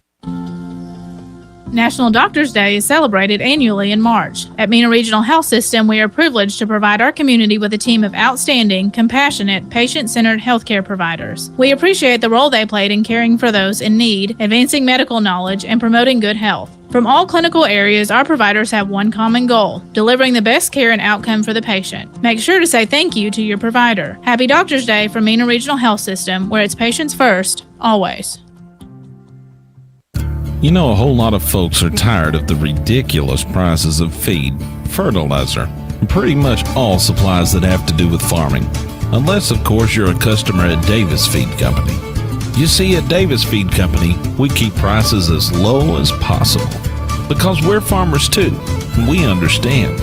National Doctors Day is celebrated annually in March. At Mena Regional Health System, we are privileged to provide our community with a team of outstanding, compassionate, patient-centered healthcare providers. We appreciate the role they played in caring for those in need, advancing medical knowledge, and promoting good health. From all clinical areas, our providers have one common goal: delivering the best care and outcome for the patient. Make sure to say thank you to your provider. Happy Doctors Day from Mena Regional Health System, where it's patients first, always. You know, a whole lot of folks are tired of the ridiculous prices of feed, fertilizer, and pretty much all supplies that have to do with farming. Unless, of course, you're a customer at Davis Feed Company. You see, at Davis Feed Company, we keep prices as low as possible. Because we're farmers too, and we understand.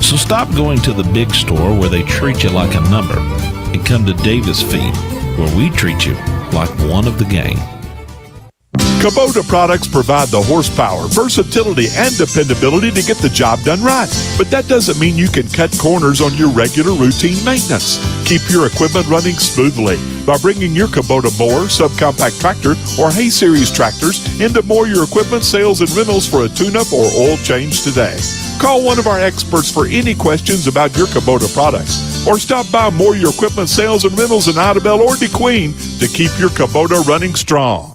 So stop going to the big store where they treat you like a number, and come to Davis Feed, where we treat you like one of the gang. Kubota products provide the horsepower, versatility, and dependability to get the job done right. But that doesn't mean you can cut corners on your regular routine maintenance. Keep your equipment running smoothly by bringing your Kubota mower, subcompact tractor, or hay series tractors into More Your Equipment sales and rentals for a tune-up or oil change today. Call one of our experts for any questions about your Kubota products, or stop by More Your Equipment sales and rentals in Idabel or Kdqn to keep your Kubota running strong.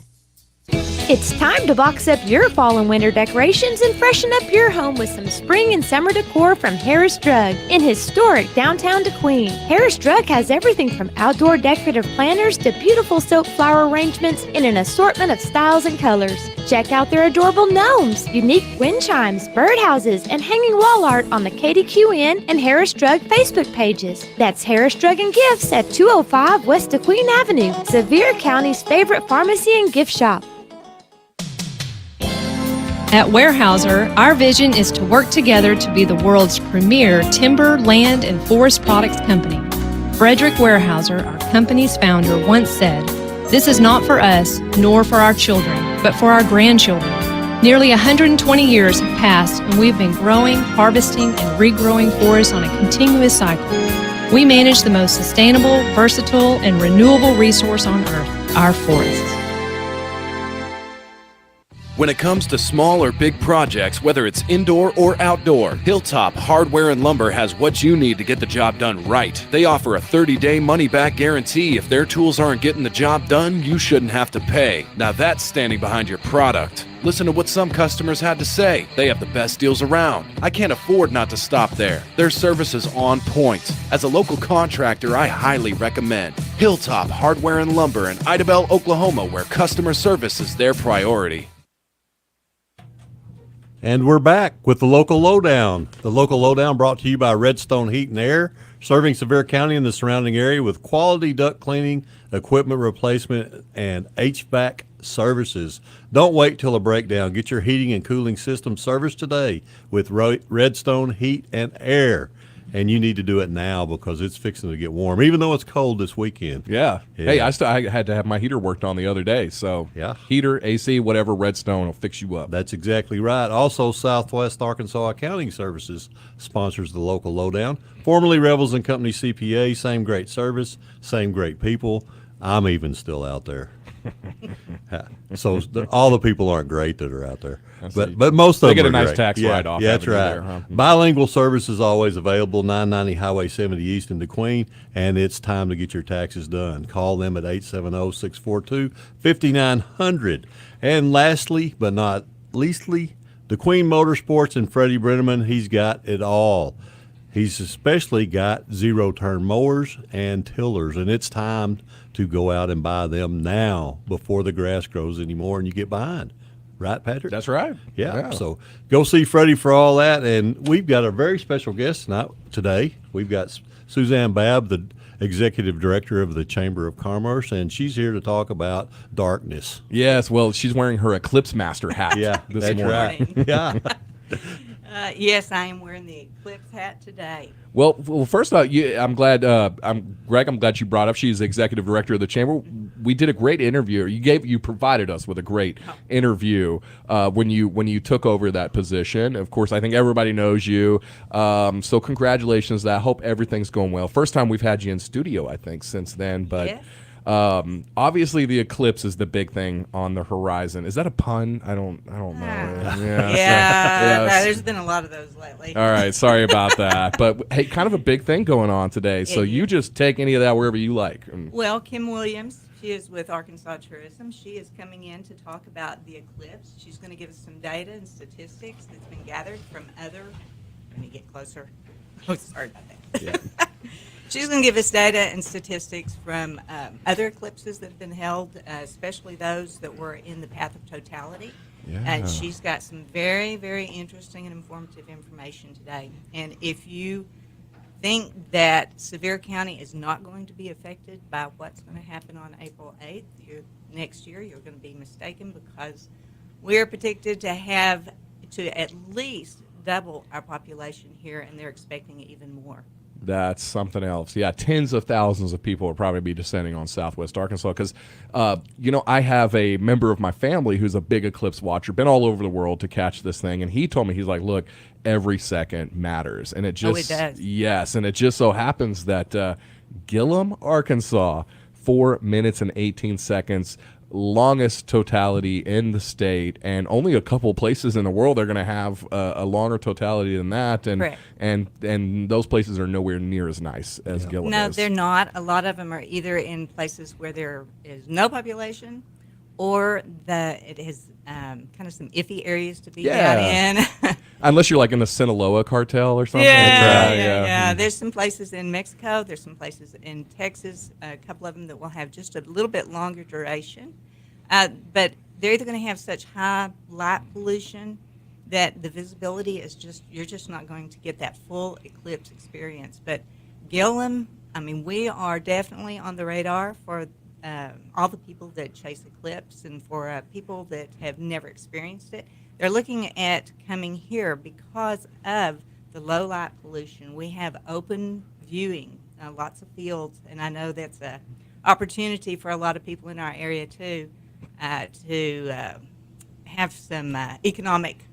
It's time to box up your fall and winter decorations and freshen up your home with some spring and summer decor from Harris Drug in historic downtown Kdqn. Harris Drug has everything from outdoor decorative planters to beautiful soap flower arrangements in an assortment of styles and colors. Check out their adorable gnomes, unique wind chimes, birdhouses, and hanging wall art on the Kdqn and Harris Drug Facebook pages. That's Harris Drug and Gifts at 205 West Kdqn Avenue, Sevier County's favorite pharmacy and gift shop. At Weyerhaeuser, our vision is to work together to be the world's premier timber, land, and forest products company. Frederick Weyerhaeuser, our company's founder, once said, "This is not for us, nor for our children, but for our grandchildren." Nearly 120 years have passed, and we've been growing, harvesting, and regrowing forests on a continuous cycle. We manage the most sustainable, versatile, and renewable resource on Earth, our forests. When it comes to small or big projects, whether it's indoor or outdoor, Hilltop Hardware and Lumber has what you need to get the job done right. They offer a 30-day money-back guarantee. If their tools aren't getting the job done, you shouldn't have to pay. Now that's standing behind your product. Listen to what some customers had to say. They have the best deals around. I can't afford not to stop there. Their service is on point. As a local contractor, I highly recommend Hilltop Hardware and Lumber in Idabel, Oklahoma, where customer service is their priority. And we're back with the Local Lowdown. The Local Lowdown brought to you by Redstone Heat and Air, serving Sevier County and the surrounding area with quality duct cleaning, equipment replacement, and HVAC services. Don't wait till a breakdown. Get your heating and cooling system serviced today with Redstone Heat and Air. And you need to do it now because it's fixing to get warm, even though it's cold this weekend. Yeah. Hey, I had to have my heater worked on the other day. So yeah, heater, AC, whatever, Redstone will fix you up. That's exactly right. Also, Southwest Arkansas Accounting Services sponsors the Local Lowdown. Formerly Revels and Company CPA, same great service, same great people. I'm even still out there. So all the people aren't great that are out there, but most of them get a are nice great. tax write-off. Yeah, that's right. There, huh? Bilingual service is always available. 990 Highway 70 East in Kdqn, and it's time to get your taxes done. Call them at 870-642-5900. And lastly, but not leastly, Kdqn Motorsports and Freddie Brenneman. He's got it all. He's especially got zero-turn mowers and tillers, and it's time to go out and buy them now before the grass grows anymore and you get behind. Right, Patrick? That's right. Yeah. So go see Freddie for all that. And we've got a very special guest today. We've got Suzanne Babb, the Executive Director of the Chamber of Commerce, and she's here to talk about darkness. Yes, well, she's wearing her Eclipse Master hat. Yeah, this that's morning. right. Yeah. Yes, I am wearing the Eclipse hat today. Well, first off, I'm glad. Greg. I'm glad you brought up. She's the executive director of the chamber. We did a great interview. You provided us with a great interview when you took over that position. Of course, I think everybody knows you. So congratulations. I hope everything's going well. First time we've had you in studio, I think, since then. But Yes. obviously, the eclipse is the big thing on the horizon. Is that a pun? I don't know. Yeah, no, there's been a lot of those lately. All right, sorry about that. But hey, kind of a big thing going on today. So you just take any of that wherever you like. Well, Kim Williams, she is with Arkansas Tourism. She is coming in to talk about the eclipse. She's going to give us some data and statistics that's been gathered from other. Let me get closer. Oh, sorry about that. Yeah. She's going to give us data and statistics from other eclipses that have been held, especially those that were in the path of totality. Yeah. And she's got some very, very interesting and informative information today. And if you think that Sevier County is not going to be affected by what's going to happen on April 8th next year, you're going to be mistaken, because we're predicted to have to at least double our population here, and they're expecting even more. That's something else. Yeah, tens of thousands of people will probably be descending on Southwest Arkansas because, I have a member of my family who's a big eclipse watcher, been all over the world to catch this thing, and he told me, he's like, look, every second matters. And it just, it does. Yes, and it just so happens that Gillum, Arkansas, 4 minutes and 18 seconds, longest totality in the state, and only a couple places in the world are going to have a longer totality than that, and those places are nowhere near as nice as Gillum No, is. they're not. A lot of them are either in places where there is no population, or it has kind of some iffy areas to be down in. Unless you're like in the Sinaloa cartel or something. Yeah. There's some places in Mexico. There's some places in Texas, a couple of them that will have just a little bit longer duration. But they're either going to have such high light pollution that the visibility is you're just not going to get that full eclipse experience. But Gillum, we are definitely on the radar for all the people that chase eclipse, and for people that have never experienced it. They're looking at coming here because of the low light pollution. We have open viewing, lots of fields, and I know that's an opportunity for a lot of people in our area too, to have some economic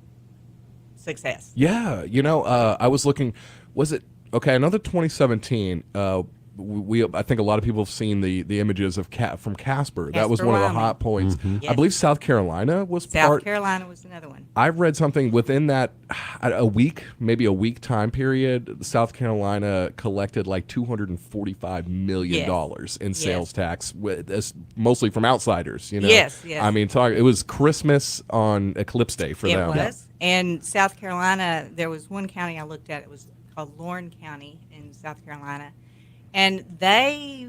success. Yeah, I was looking, was it, okay, another 2017, I think a lot of people have seen the images of from Casper. That was one of the hot points. Yes. I believe South Carolina was South Carolina was another one. I've read something within that maybe a week time period, South Carolina collected like $245 million in sales tax, mostly from outsiders. Yes. It was Christmas on Eclipse Day for them. It was. And South Carolina, there was one county I looked at. It was called Lorne County in South Carolina. And they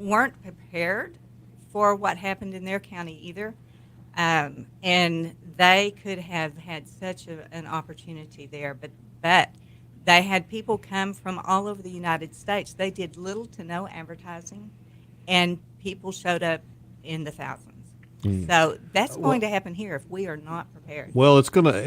weren't prepared for what happened in their county either. And they could have had such an opportunity there. But they had people come from all over the United States. They did little to no advertising, and people showed up in the thousands. So that's going to happen here if we are not prepared. Well, it's gonna.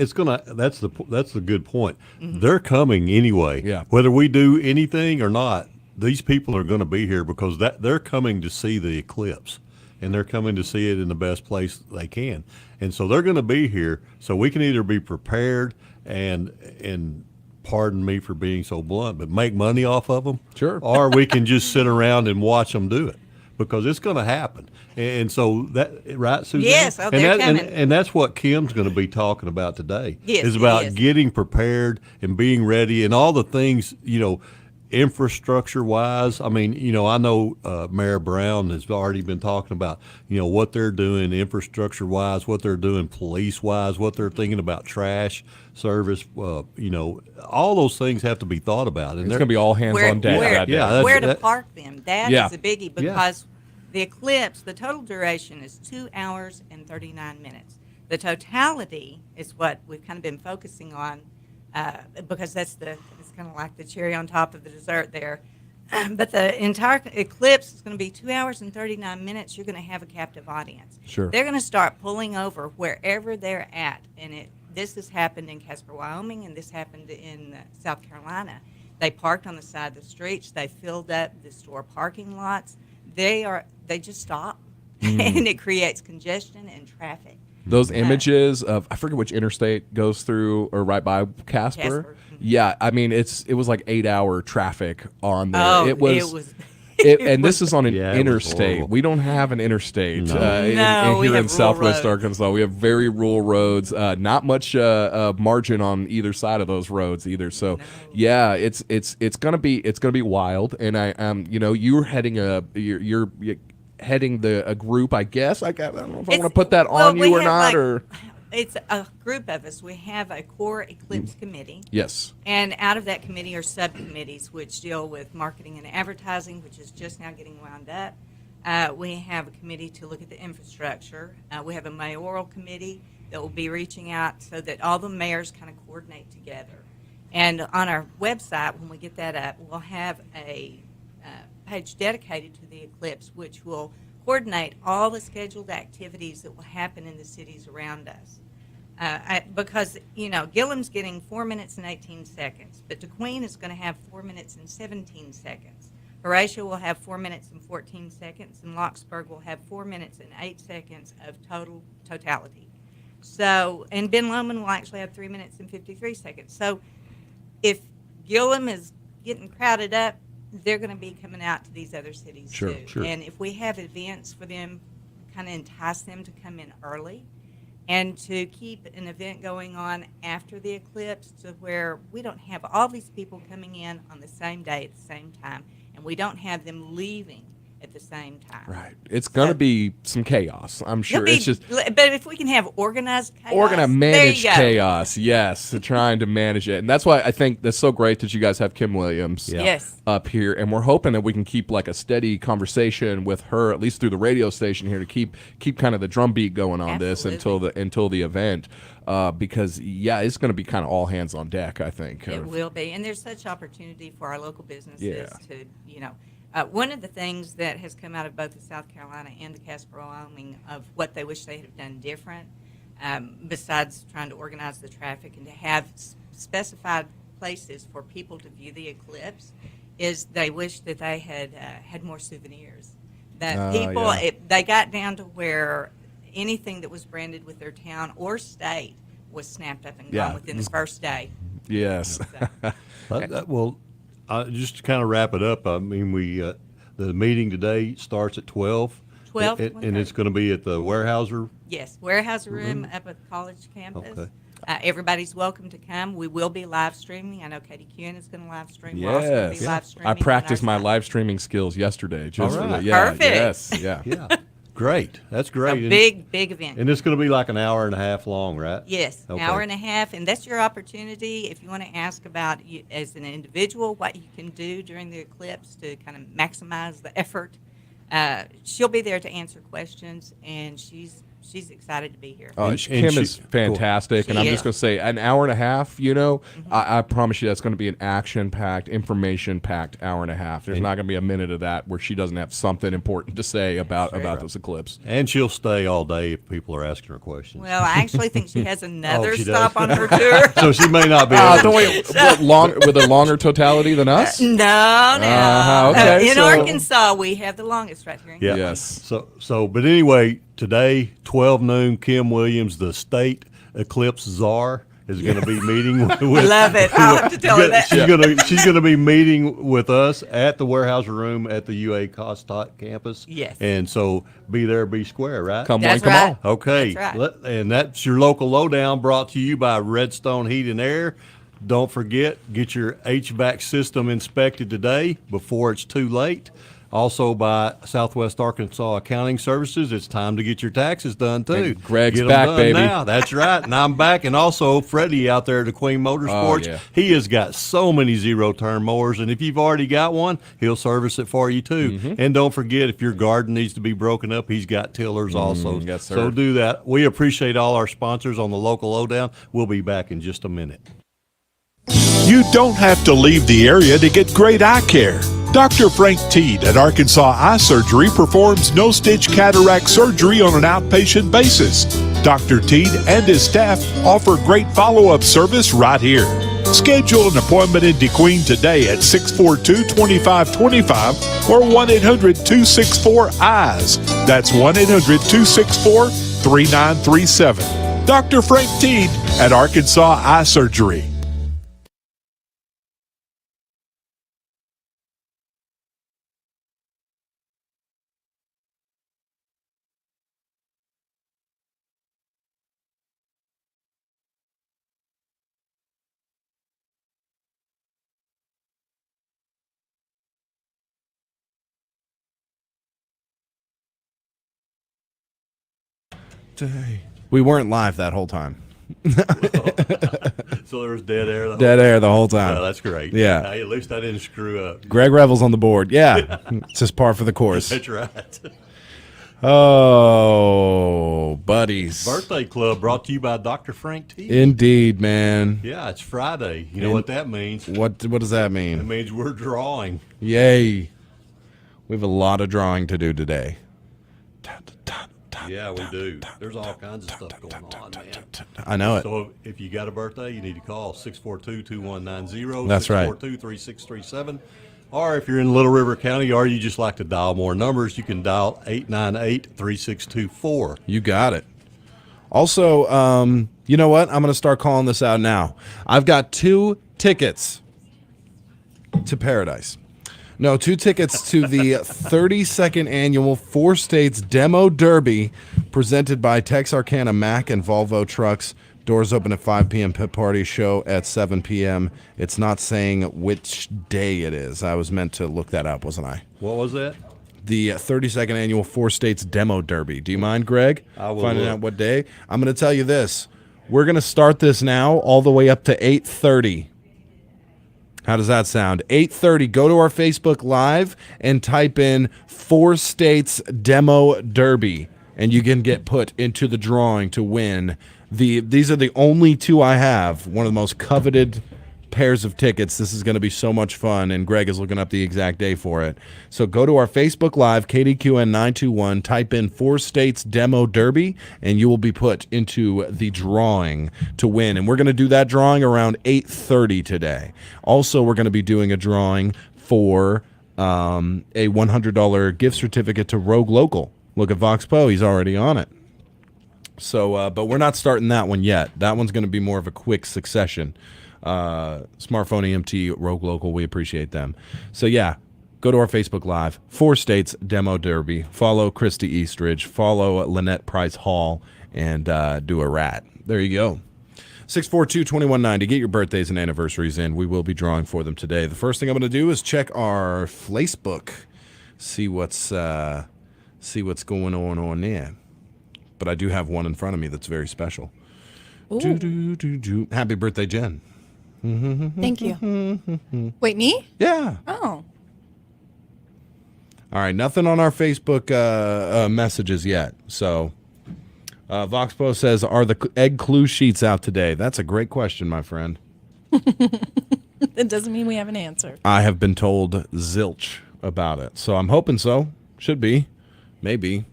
That's the good point. Mm-hmm. They're coming anyway. Yeah. Whether we do anything or not, these people are going to be here because they're coming to see the eclipse, and they're coming to see it in the best place they can, and so they're going to be here. So we can either be prepared and pardon me for being so blunt, but make money off of them, sure, or we can just sit around and watch them do it, because it's going to happen. And so right, Suzanne? Yes, they're coming. And that's what Kim's going to be talking about today. Yes, is about getting prepared and being ready and all the things, infrastructure wise. I know Mayor Brown has already been talking about, what they're doing infrastructure wise, what they're doing police wise, what they're thinking about trash service. All those things have to be thought about. And it's going to be all hands on deck. Where to park them. That is a biggie, because The eclipse, the total duration is 2 hours and 39 minutes. The totality is what we've kind of been focusing on because it's kind of like the cherry on top of the dessert there. But the entire eclipse is going to be 2 hours and 39 minutes. You're going to have a captive audience. Sure. They're going to start pulling over wherever they're at. And this has happened in Casper, Wyoming, and this happened in South Carolina. They parked on the side of the streets. They filled up the store parking lots. They just stop, and it creates congestion and traffic. Those images of, I forget which interstate goes through or right by Casper. Yeah, I mean it was like 8-hour traffic on there. Oh, it was and this is on an interstate. We don't have an interstate here in Southwest Arkansas. We have very rural roads. Not much margin on either side of those roads either. So yeah, it's gonna be wild. And you're heading you're heading a group. I guess I don't know if I want to put that on you or not or. It's a group of us. We have a core eclipse committee. Yes. And out of that committee are subcommittees which deal with marketing and advertising, which is just now getting wound up. We have a committee to look at the infrastructure. We have a mayoral committee that will be reaching out so that all the mayors kind of coordinate together. And on our website, when we get that up, we'll have a page dedicated to the eclipse, which will coordinate all the scheduled activities that will happen in the cities around us. Because, Gillham's getting 4 minutes and 18 seconds, but Kdqn is going to have 4 minutes and 17 seconds. Horatio will have 4 minutes and 14 seconds, and Locksburg will have 4 minutes and 8 seconds of totality. So, and Ben Lomond will actually have 3 minutes and 53 seconds. So, if Gillham is getting crowded up, they're going to be coming out to these other cities too. Sure. And if we have events for them, kind of entice them to come in early and to keep an event going on after the eclipse to where we don't have all these people coming in on the same day at the same time, and we don't have them leaving at the same time. Right. It's going to be some chaos, I'm sure. It's just but if we can have organized chaos, we're going to manage there you go. chaos. Yes, trying to manage it. And that's why I think that's so great that you guys have Kim Williams Yes. up here, and we're hoping that we can keep like a steady conversation with her, at least through the radio station here, to keep kind of the drumbeat going on this until the event. Because it's going to be kind of all hands on deck, I think. It will be, and there's such opportunity for our local businesses to, one of the things that has come out of both the South Carolina and the Casper, Wyoming, of what they wish they had done different, besides trying to organize the traffic and to have specified places for people to view the eclipse, is they wish that they had more souvenirs. That people, they got down to where anything that was branded with their town or state was snapped up and gone within the first day. Yes. Just to kind of wrap it up, I mean, the meeting today starts at 12. 12. And it's going to be at the Warehouser? Yes, Warehouser Room up at the college campus. Okay. Everybody's welcome to come. We will be live streaming. I know Kdqn is going to live stream. We're also going to be live streaming. I practiced my live streaming skills yesterday. Just all right. Perfect. Yes. Yeah. Yeah. Great. That's great. A big event. And it's going to be like an hour and a half long, right? Yes, an hour and a half. And that's your opportunity if you want to ask about, as an individual, what you can do during the eclipse to kind of maximize the effort. She'll be there to answer questions, and she's excited to be here. Kim is fantastic, and I'm just going to say an hour and a half, I promise you that's going to be an action-packed, information-packed hour and a half. There's not going to be a minute of that where she doesn't have something important to say about this eclipse. And she'll stay all day if people are asking her questions. Well, I actually think she has another stop on her tour. So she may not be with a longer totality than us? No. Okay, in Arkansas, we have the longest right here. Yes. But anyway, today, 12 noon, Kim Williams, the state eclipse czar, is going to be meeting with. Love it. I'll have to tell her that. She's going to be meeting with us at the Warehouser Room at the UA Costot campus. Yes. And so be there, be square, right? Come That's on. right. Okay. That's right. And that's your local lowdown, brought to you by Redstone Heat and Air. Don't forget, get your HVAC system inspected today before it's too late. Also by Southwest Arkansas Accounting Services. It's time to get your taxes done too. And Greg's Get 'em back, done baby. now. That's right. And I'm back. And also Freddie out there at Kdqn Motorsports. Oh, yeah. He has got so many zero-turn mowers. And if you've already got one, he'll service it for you too. Mm-hmm. And don't forget, if your garden needs to be broken up, he's got tillers also. yes, sir. So do that. We appreciate all our sponsors on the local lowdown. We'll be back in just a minute. You don't have to leave the area to get great eye care. Dr. Frank Teed at Arkansas Eye Surgery performs no-stitch cataract surgery on an outpatient basis. Dr. Teed and his staff offer great follow-up service right here. Schedule an appointment in Kdqn today at 642-2525 or 1-800-264-EYES. That's 1-800-264-3937. Dr. Frank Teed at Arkansas Eye Surgery. We weren't live that whole time. So there was dead air. Dead air the whole time. Oh, that's great. Yeah. Hey, at least I didn't screw up. Greg Revel's on the board. Yeah. It's just par for the course. That's right. Oh, buddies. Birthday Club brought to you by Dr. Frank T. Indeed, man. Yeah, it's Friday. You know what that means? What does that It mean? means we're drawing. Yay. We have a lot of drawing to do today. Yeah, we do. There's all kinds of stuff going on, man. I know it. So if you got a birthday, you need to call 642-2190. That's right. 642-3637. Or if you're in Little River County or you just like to dial more numbers, you can dial 898-3624. You got it. Also, you know what? I'm going to start calling this out now. I've got 2 tickets to Paradise. No, 2 tickets to the 32nd annual 4 States Demo Derby presented by Texarkana Mack and Volvo Trucks. Doors open at 5 p.m. Pit party, show at 7 p.m. It's not saying which day it is. I was meant to look that up, wasn't I? What was that? The 32nd annual 4 States Demo Derby. Do you mind, Greg? I will finding look. out what day? I'm going to tell you this. We're going to start this now all the way up to 8:30. How does that sound? 8:30. Go to our Facebook Live and type in 4 States Demo Derby, and you can get put into the drawing to win. These are the only 2 I have. One of the most coveted pairs of tickets. This is going to be so much fun, and Greg is looking up the exact day for it. So go to our Facebook Live, Kdqn 921, type in 4 States Demo Derby, and you will be put into the drawing to win. And we're going to do that drawing around 8:30 today. Also, we're going to be doing a drawing for a $100 gift certificate to Rogue Local. Look at Vox Poe. He's already on it. So, but we're not starting that one yet. That one's going to be more of a quick succession. Smartphone EMT, Rogue Local, we appreciate them. So yeah, go to our Facebook Live, 4 States Demo Derby. Follow Christy Eastridge, follow Lynette Price Hall, and do a rat. There you go. 642-2190. Get your birthdays and anniversaries in. We will be drawing for them today. The first thing I'm going to do is check our Facebook, see what's going on there. But I do have one in front of me that's very special. Happy birthday, Jen. Thank you. Wait, me? Yeah. Oh. All right, nothing on our Facebook messages yet. So, Voxpo says, are the egg clue sheets out today? That's a great question, my friend. It doesn't mean we have an answer. I have been told zilch about it. So I'm hoping so. Should be. Maybe.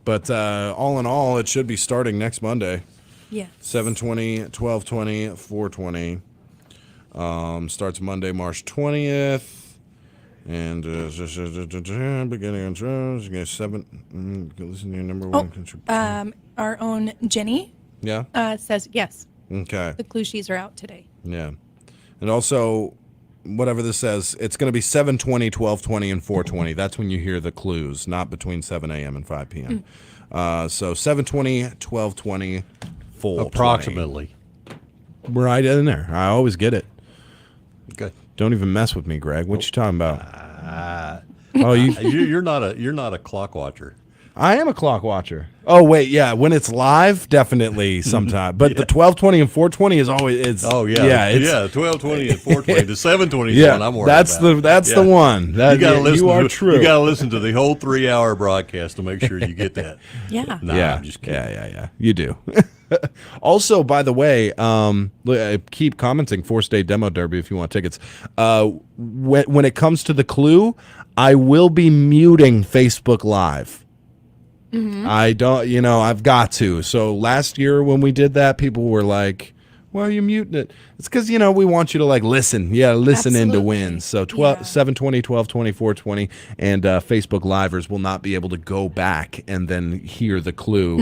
But all in all, it should be starting next Monday. Yeah. 7/20, 12/20, 4/20. Starts Monday, March 20th. And beginning on shows. You guys 7. Listen to your number one contribution. Our own Jenny Yeah. says yes. Okay. The clue sheets are out today. Yeah. And also, whatever this says, it's going to be 7:20, 12:20, and 4:20. That's when you hear the clues, not between 7 a.m. and 5 p.m. So 7:20, 12:20, 4:20. Approximately. Right in there. I always get it. Okay. Don't even mess with me, Greg. What you talking about? Oh, you're not a clock watcher. I am a clock watcher. Oh wait, yeah. When it's live, definitely sometime. But the 12:20 and 4:20 is always. It's, Oh yeah, it's, 12:20 and 4:20. The 7:20 is Yeah, one I'm worried that's about. the one. That, you got to listen. You are to, true. You got to listen to the whole 3-hour broadcast to make sure you get that. Yeah. Nah, yeah, I'm just kidding. yeah. You do. Also, by the way, keep commenting 4-State Demo Derby if you want tickets. When it comes to the clue, I will be muting Facebook Live. I don't, I've got to. So last year when we did that, people were like, why are you muting it? It's because, we want you to listen. Yeah, listen in to win. So 7:20, 12:20, 4:20, and Facebook Livers will not be able to go back and then hear the clue.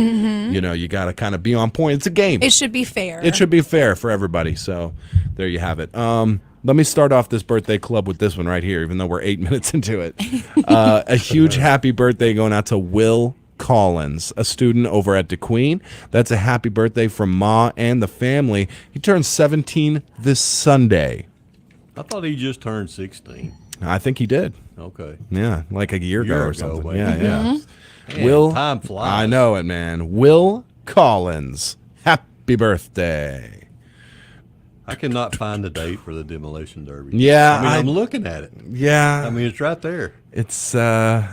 You got to kind of be on point. It's a game. It should be fair. It should be fair for everybody. So there you have it. Let me start off this birthday club with this one right here, even though we're 8 minutes into it. A huge happy birthday going out to Will Collins, a student over at Kdqn. That's a happy birthday from Ma and the family. He turns 17 this Sunday. I thought he just turned 16. I think he did. Okay. Yeah, like a year ago or something. baby. Yeah. Man, Will, time flies. I know it, man. Will Collins, happy birthday. I cannot find the date for the demolition derby. Yeah, I'm looking at it. Yeah, I mean, it's right there. It's They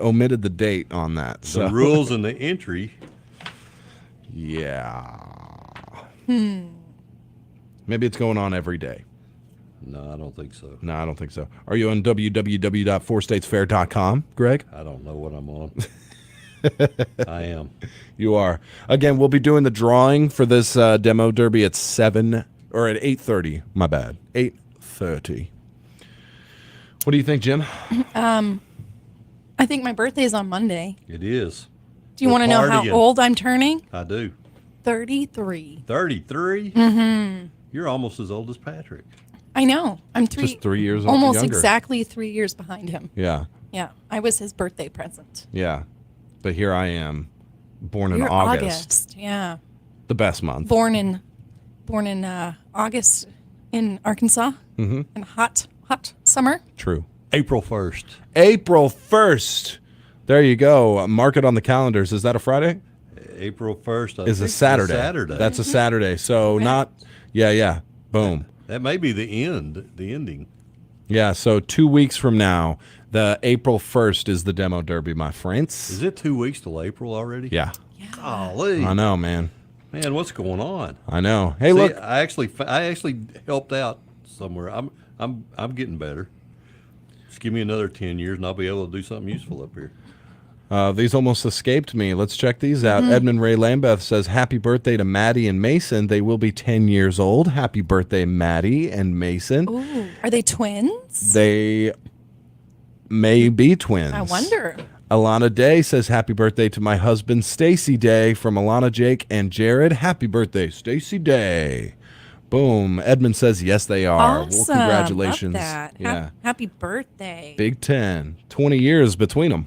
omitted the date on that. So. The rules and the entry. Yeah. Maybe it's going on every day. No, I don't think so. No, I don't think so. Are you on www.4statesfair.com, Greg? I don't know what I'm on. I am. You are. Again, we'll be doing the drawing for this demo derby at 8:30. My bad. 8:30. What do you think, Jim? I think my birthday is on Monday. It is. Do you want to know how old I'm turning? I do. 33. 33? Mm-hmm. You're almost as old as Patrick. I know. I'm Just 3 years almost younger. exactly 3 years behind him. Yeah. Yeah. I was his birthday present. Yeah. But here I am, born in You're August. Yeah. The best month. Born in August in Arkansas. Mm-hmm. In hot summer. True. April 1st. April 1st. There you go. Mark it on the calendars. Is that a Friday? April 1st Is a Saturday. Saturday. That's a Saturday. So not, yeah. Boom. That may be the ending. Yeah, so 2 weeks from now, the April 1st is the demo derby, my friends. Is it 2 weeks till April already? Yeah. Golly. I know, man. Man, what's going on? I know. Hey, See, look. I actually helped out somewhere. I'm getting better. Just give me another 10 years and I'll be able to do something useful up here. These almost escaped me. Let's check these out. Edmund Ray Lambeth says, happy birthday to Maddie and Mason. They will be 10 years old. Happy birthday, Maddie and Mason. Ooh, are they twins? They may be twins. I wonder. Alana Day says, happy birthday to my husband, Stacy Day, from Alana, Jake, and Jared. Happy birthday, Stacy Day. Boom. Edmund says, yes, they are. Awesome. Well, congratulations. Love that. Yeah. Happy birthday. Big 10. 20 years between them.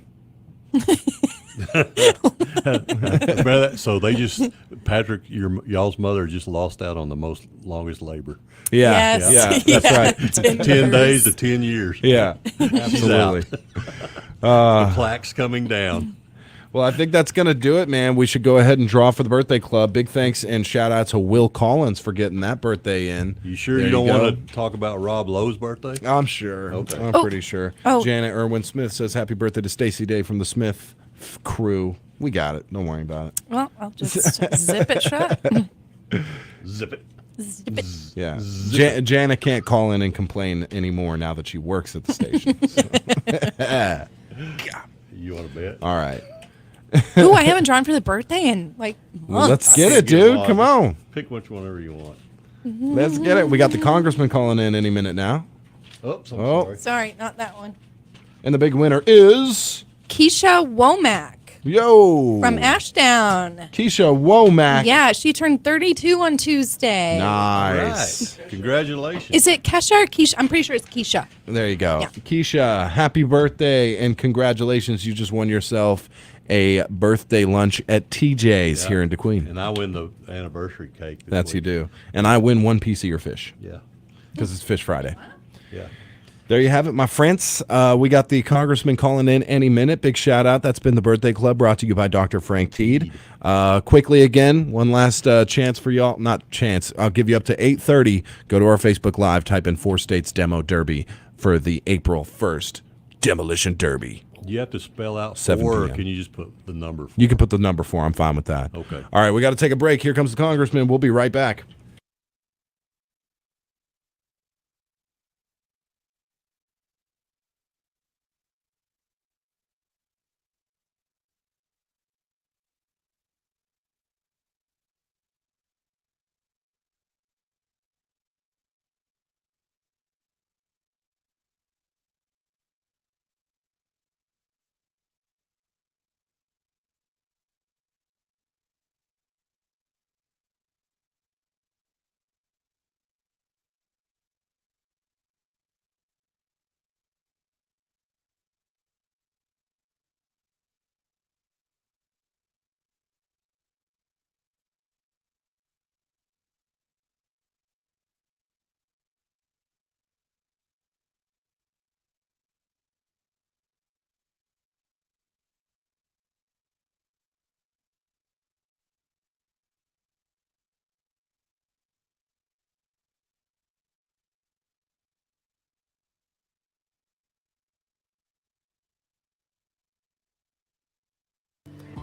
So they just, Patrick, y'all's mother just lost out on the longest labor. Yeah, Yes. yeah, that's right. 10 days to 10 years. Yeah, absolutely. The plaque's coming down. Well, I think that's going to do it, man. We should go ahead and draw for the birthday club. Big thanks and shout out to Will Collins for getting that birthday in. You sure There you don't go. want to talk about Rob Lowe's birthday? I'm sure. Okay. I'm pretty sure. Oh. Janet Irwin Smith says happy birthday to Stacy Day from the Smith crew. We got it. Don't worry about it. Well, I'll just zip it shut. Zip it. Zip it. Yeah. Janet can't call in and complain anymore now that she works at the station. So. You want to bet? All right. Ooh, I haven't drawn for the birthday in like months. Well, let's get it, dude. Come on. Pick which whenever you want. Let's get it. We got the congressman calling in any minute now. Oops, I'm Oh. sorry. Sorry, not that one. And the big winner is Keisha Womack from Ashdown. Keisha Womack. Yeah, she turned 32 on Tuesday. Nice. Right. Congratulations. Is it Kesha or Keisha? I'm pretty sure it's Keisha. There you go. Yeah. Keisha, happy birthday and congratulations. You just won yourself a birthday lunch at TJ's here in Kdqn. And I win the anniversary cake. That's you do. And I win one piece of your fish Yeah. because it's Fish Friday. Yeah. There you have it, my friends. We got the congressman calling in any minute. Big shout out. That's been the Birthday Club, brought to you by Dr. Frank Teed. Quickly again, one last chance for y'all. Not chance. I'll give you up to 8:30. Go to our Facebook Live. Type in 4 States Demo Derby for the April 1st Demolition Derby. You have to spell out 7 4, or p.m. can you just put the number 4? You can put the number 4. I'm fine with that. Okay. All right, we got to take a break. Here comes the congressman. We'll be right back.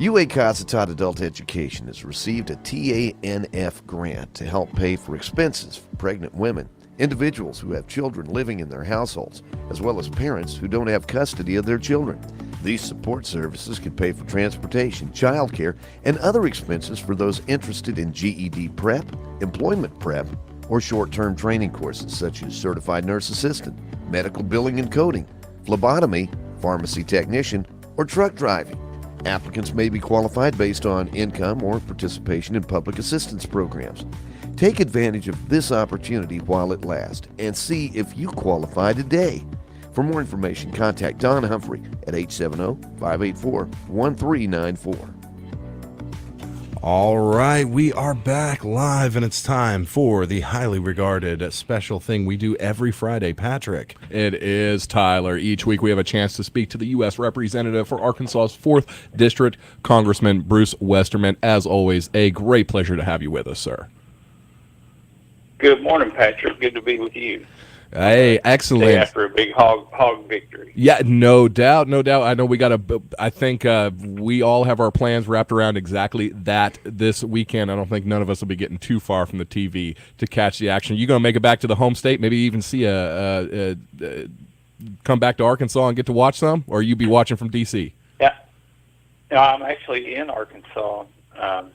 UA Cossatot Adult Education has received a TANF grant to help pay for expenses for pregnant women, individuals who have children living in their households, as well as parents who don't have custody of their children. These support services can pay for transportation, childcare, and other expenses for those interested in GED prep, employment prep, or short-term training courses such as Certified Nurse Assistant, Medical Billing and Coding, Phlebotomy, Pharmacy Technician, or Truck Driving. Applicants may be qualified based on income or participation in public assistance programs. Take advantage of this opportunity while it lasts and see if you qualify today. For more information, contact Don Humphrey at 870-584-1394. All right, we are back live, and it's time for the highly regarded special thing we do every Friday. Patrick. It is, Tyler. Each week we have a chance to speak to the U.S. representative for Arkansas's 4th District, Congressman Bruce Westerman. As always, a great pleasure to have you with us, sir. Good morning, Patrick. Good to be with you. Hey, excellent. Day after a big hog victory. Yeah, no doubt, no doubt. I know I think we all have our plans wrapped around exactly that this weekend. I don't think none of us will be getting too far from the TV to catch the action. You going to make it back to the home state, maybe even see come back to Arkansas and get to watch some, or you be watching from D.C.? Yeah, no, I'm actually in Arkansas. I'm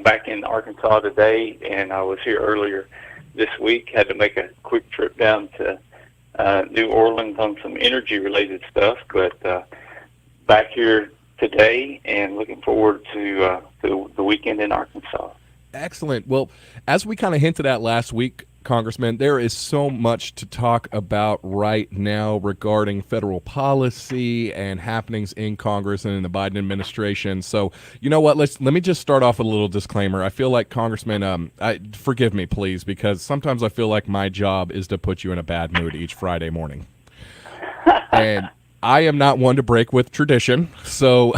back in Arkansas today, and I was here earlier this week. Had to make a quick trip down to New Orleans on some energy-related stuff, but back here today and looking forward to the weekend in Arkansas. Excellent. Well, as we kind of hinted at last week, Congressman, there is so much to talk about right now regarding federal policy and happenings in Congress and in the Biden administration. So, you know what? Let me just start off with a little disclaimer. I feel like, Congressman, forgive me, please, because sometimes I feel like my job is to put you in a bad mood each Friday morning. And I am not one to break with tradition, so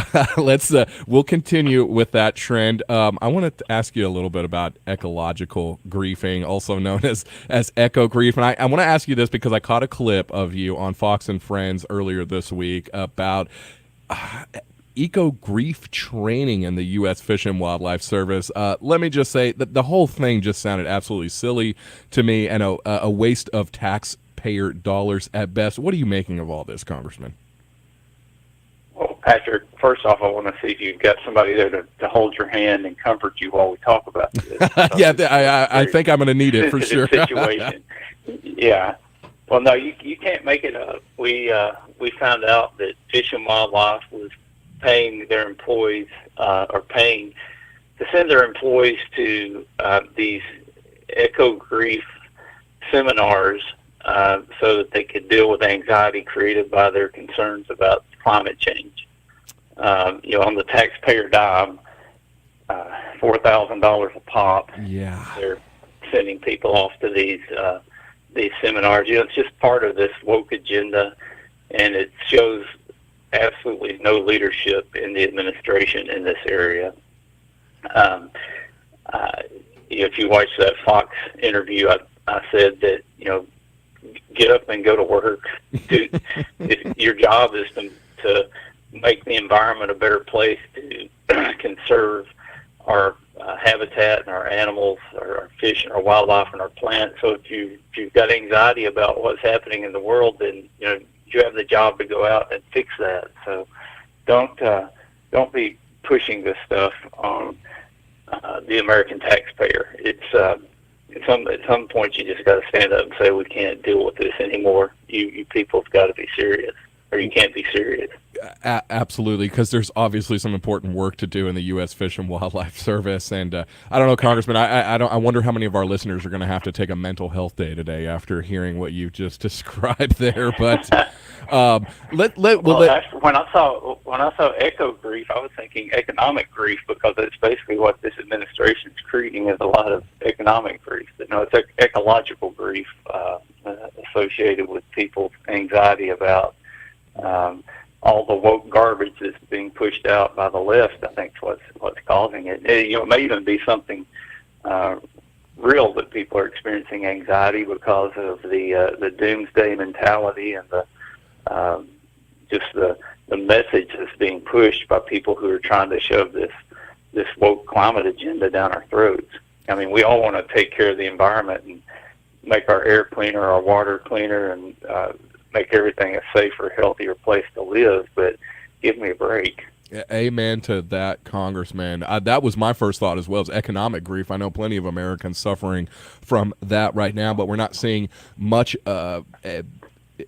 we'll continue with that trend. I want to ask you a little bit about ecological griefing, also known as eco grief. And I want to ask you this because I caught a clip of you on Fox and Friends earlier this week about eco grief training in the U.S. Fish and Wildlife Service. Let me just say that the whole thing just sounded absolutely silly to me and a waste of taxpayer dollars at best. What are you making of all this, Congressman? Well, Patrick, first off, I want to see if you've got somebody there to hold your hand and comfort you while we talk about this. Yeah, I think I'm going to need it for sure. Situation. Yeah. Well, no, you can't make it up. We found out that Fish and Wildlife was paying their employees or paying to send their employees to these eco grief seminars so that they could deal with anxiety created by their concerns about climate change. On the taxpayer dime, $4,000 a pop. Yeah, they're sending people off to these these seminars. It's just part of this woke agenda, and it shows absolutely no leadership in the administration in this area. If you watch that Fox interview, I said that, get up and go to work. Your job is to make the environment a better place, to conserve our habitat and our animals, our fish and our wildlife and our plants. So if you've got anxiety about what's happening in the world, then you have the job to go out and fix that. So don't be pushing this stuff on the American taxpayer. It's at some point you just got to stand up and say, we can't deal with this anymore. You people have got to be serious, or you can't be serious. Absolutely, because there's obviously some important work to do in the U.S. Fish and Wildlife Service, and I don't know, Congressman. I wonder how many of our listeners are going to have to take a mental health day today after hearing what you just described there. But when I saw eco grief, I was thinking economic grief, because it's basically what this administration is creating is a lot of economic grief. It's ecological grief associated with people's anxiety about all the woke garbage that's being pushed out by the left. I think is what's causing it. It may even be something real that people are experiencing anxiety because of the doomsday mentality and the message that's being pushed by people who are trying to shove this woke climate agenda down our throats. I mean, we all want to take care of the environment and make our air cleaner, our water cleaner, and make everything a safer, healthier place to live, but give me a break. Amen to that, Congressman. That was my first thought as well, as economic grief. I know plenty of Americans suffering from that right now, but we're not seeing much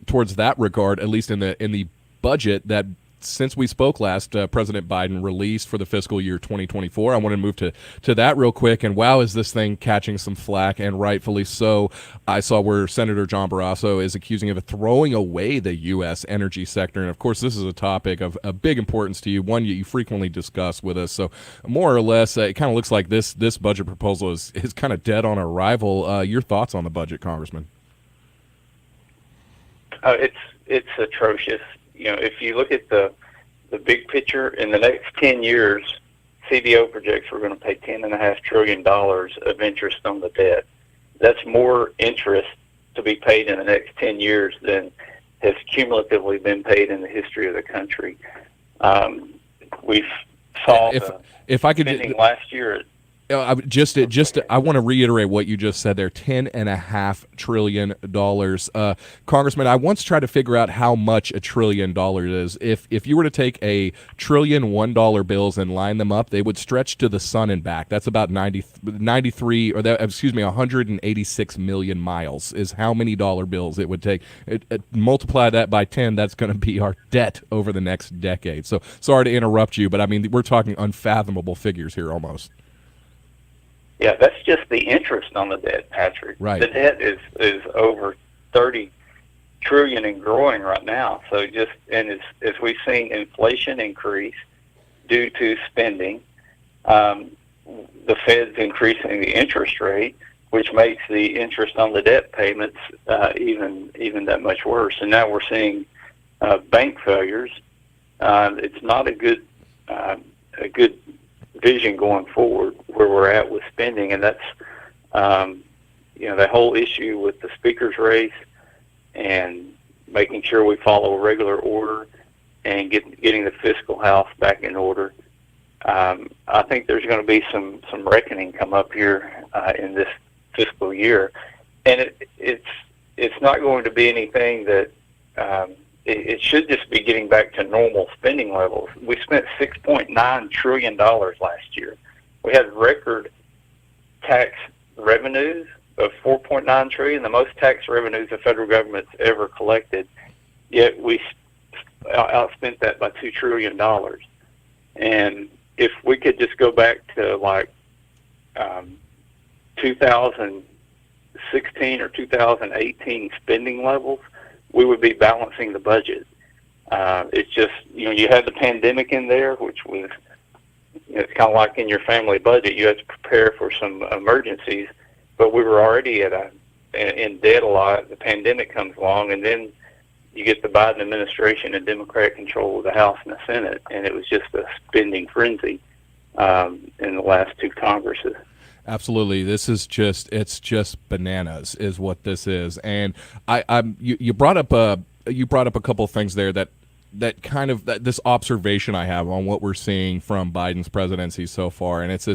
towards that regard, at least in the budget that since we spoke last, President Biden released for the fiscal year 2024. I want to move to that real quick. And wow, is this thing catching some flack, and rightfully so. I saw where Senator John Barrasso is accusing of throwing away the U.S. energy sector. And of course, this is a topic of big importance to you, one you frequently discuss with us. So more or less, it kind of looks like this budget proposal is kind of dead on arrival. Your thoughts on the budget, Congressman? It's atrocious. If you look at the big picture, in the next 10 years, CBO projects we're going to pay $10.5 trillion of interest on the debt. That's more interest to be paid in the next 10 years than has cumulatively been paid in the history of the country. We've saw if I could spending last year. I want to reiterate what you just said there. $10.5 trillion. Congressman, I once tried to figure out how much $1 trillion is. If you were to take $1 trillion $1 bills and line them up, they would stretch to the sun and back. That's about 186 million miles is how many dollar bills it would take. Multiply that by 10, that's going to be our debt over the next decade. So sorry to interrupt you, but I mean, we're talking unfathomable figures here almost. Yeah, that's just the interest on the debt, Patrick. Right. The debt is over $30 trillion and growing right now. So as we've seen inflation increase due to spending, the Fed's increasing the interest rate, which makes the interest on the debt payments even that much worse. And now we're seeing bank failures. It's not a good vision going forward where we're at with spending, and that's the whole issue with the speaker's race and making sure we follow a regular order and getting the fiscal house back in order. I think there's going to be some reckoning come up here in this fiscal year, and it's not going to be anything that it should just be getting back to normal spending levels. We spent $6.9 trillion last year. We had record tax revenues of $4.9 trillion, the most tax revenues the federal government's ever collected. Yet we outspent that by $2 trillion. And if we could just go back to 2016 or 2018 spending levels, we would be balancing the budget. It's just, you had the pandemic in there, which was, it's kind of like in your family budget. You had to prepare for some emergencies, but we were already at a in debt a lot. The pandemic comes along, and then you get the Biden administration and Democrat control of the House and the Senate, and it was just a spending frenzy in the last two Congresses. Absolutely, it's just bananas, is what this is. And you brought up a couple of things there that this observation I have on what we're seeing from Biden's presidency so far, and it's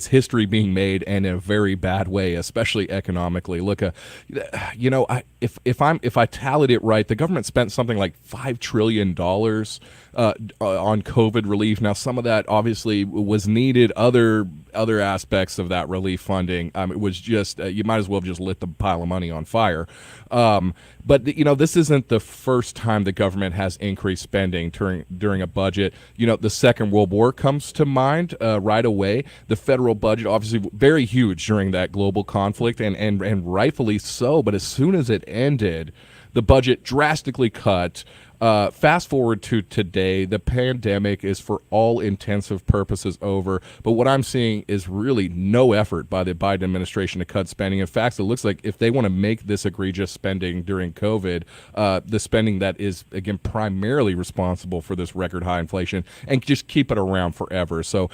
history being made, and in a very bad way, especially economically. Look, if I tallied it right, the government spent something like $5 trillion on COVID relief. Now, some of that obviously was needed. Other aspects of that relief funding, it was just you might as well have just lit the pile of money on fire. But this isn't the first time the government has increased spending during a budget. The Second World War comes to mind right away. The federal budget, obviously very huge during that global conflict, and rightfully so. But as soon as it ended, the budget drastically cut. Fast forward to today, the pandemic is for all intensive purposes over, but what I'm seeing is really no effort by the Biden administration to cut spending. In fact, it looks like if they want to make this egregious spending during COVID, the spending that is, again, primarily responsible for this record high inflation, and just keep it around forever. So,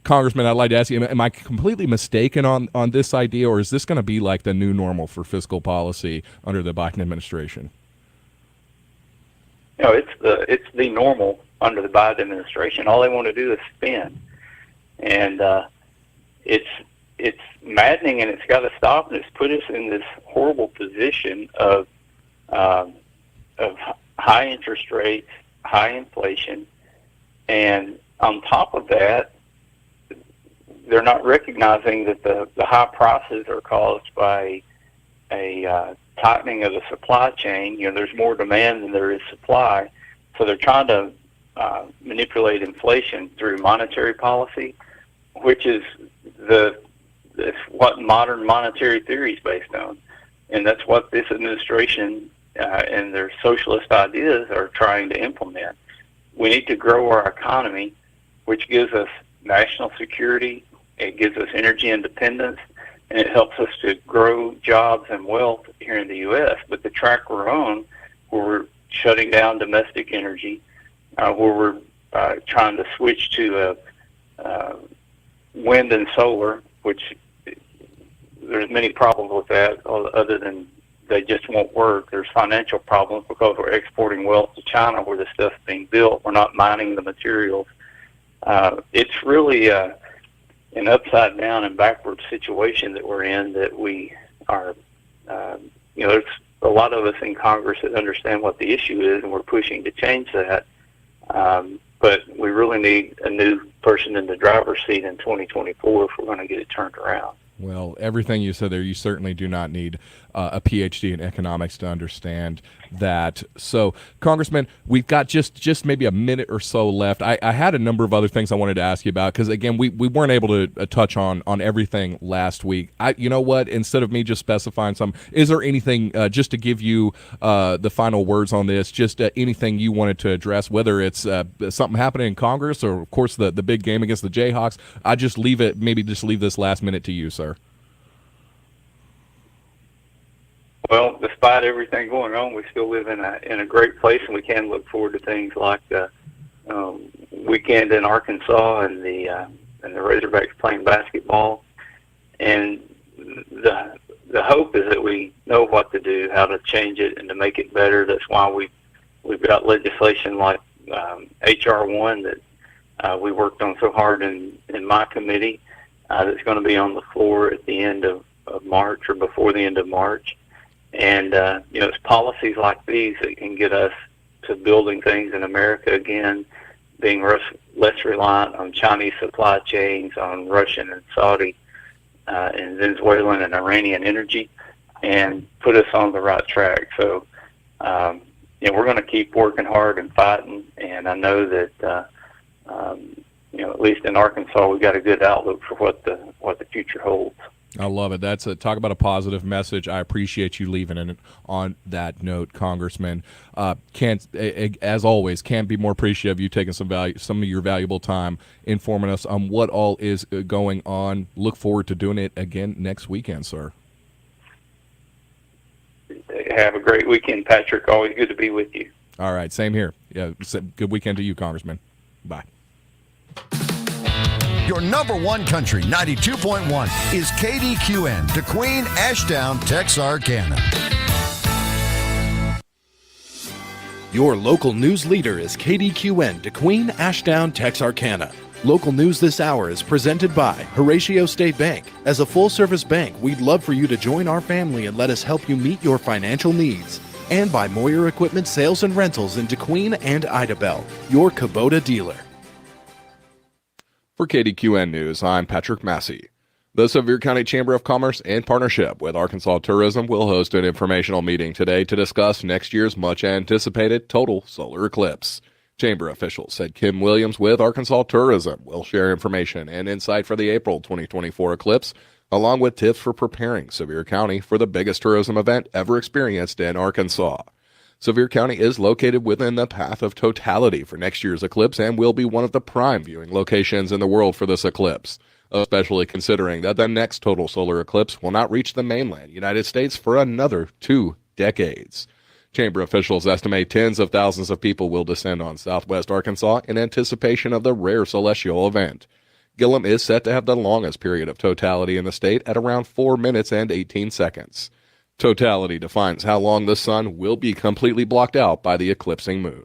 Congressman, I'd like to ask you, am I completely mistaken on this idea, or is this going to be like the new normal for fiscal policy under the Biden administration? It's the normal under the Biden administration. All they want to do is spend, and it's maddening, and it's got to stop. And it's put us in this horrible position of high interest rates, high inflation, and on top of that, they're not recognizing that the high prices are caused by a tightening of the supply chain. There's more demand than there is supply, so they're trying to manipulate inflation through monetary policy, which is what modern monetary theory is based on, and that's what this administration and their socialist ideas are trying to implement. We need to grow our economy, which gives us national security, it gives us energy independence, and it helps us to grow jobs and wealth here in the U.S. But the track we're on, where we're shutting down domestic energy, where we're trying to switch to wind and solar, which there's many problems with that, other than they just won't work. There's financial problems because we're exporting wealth to China where the stuff's being built. We're not mining the materials. It's really an upside down and backward situation that we're in, that we are, there's a lot of us in Congress that understand what the issue is, and we're pushing to change that. But we really need a new person in the driver's seat in 2024 if we're going to get it turned around. Well, everything you said there, you certainly do not need a PhD in economics to understand that. So, Congressman, we've got just maybe a minute or so left. I had a number of other things I wanted to ask you about, because, again, we weren't able to touch on everything last week. You know what? Instead of me just specifying some, is there anything, just to give you the final words on this, just anything you wanted to address, whether it's something happening in Congress or, of course, the big game against the Jayhawks? I just leave this last minute to you, sir. Well, despite everything going on, we still live in a great place, and we can look forward to things like the weekend in Arkansas and the Razorbacks playing basketball. And the hope is that we know what to do, how to change it, and to make it better. That's why we've got legislation like HR 1 that we worked on so hard in my committee. That's going to be on the floor at the end of March or before the end of March. And, it's policies like these that can get us to building things in America again, being less reliant on Chinese supply chains, on Russian and Saudi and Venezuelan and Iranian energy, and put us on the right track. So, we're going to keep working hard and fighting, and I know that, at least in Arkansas, we've got a good outlook for what the future holds. I love it. That's talk about a positive message. I appreciate you leaving it on that note, Congressman. As always, can't be more appreciative of you taking some of your valuable time informing us on what all is going on. Look forward to doing it again next weekend, sir. Have a great weekend, Patrick. Always good to be with you. All right, same here. Yeah, good weekend to you, Congressman. Bye. Your number one country, 92.1, is KDQN, Kdqn, Ashdown, Texarkana. Your local news leader is KDQN, Kdqn, Ashdown, Texarkana. Local news this hour is presented by Horatio State Bank. As a full-service bank, we'd love for you to join our family and let us help you meet your financial needs. And by Moyer Equipment Sales and Rentals in DeQueen and Idabel, your Kubota dealer. For KDQN News, I'm Patrick Massey. The Sevier County Chamber of Commerce, in partnership with Arkansas Tourism, will host an informational meeting today to discuss next year's much-anticipated total solar eclipse. Chamber officials said Kim Williams with Arkansas Tourism will share information and insight for the April 2024 eclipse, along with tips for preparing Sevier County for the biggest tourism event ever experienced in Arkansas. Sevier County is located within the path of totality for next year's eclipse and will be one of the prime viewing locations in the world for this eclipse, especially considering that the next total solar eclipse will not reach the mainland United States for another 2 decades. Chamber officials estimate tens of thousands of people will descend on southwest Arkansas in anticipation of the rare celestial event. Gillum is set to have the longest period of totality in the state at around 4 minutes and 18 seconds. Totality defines how long the sun will be completely blocked out by the eclipsing moon.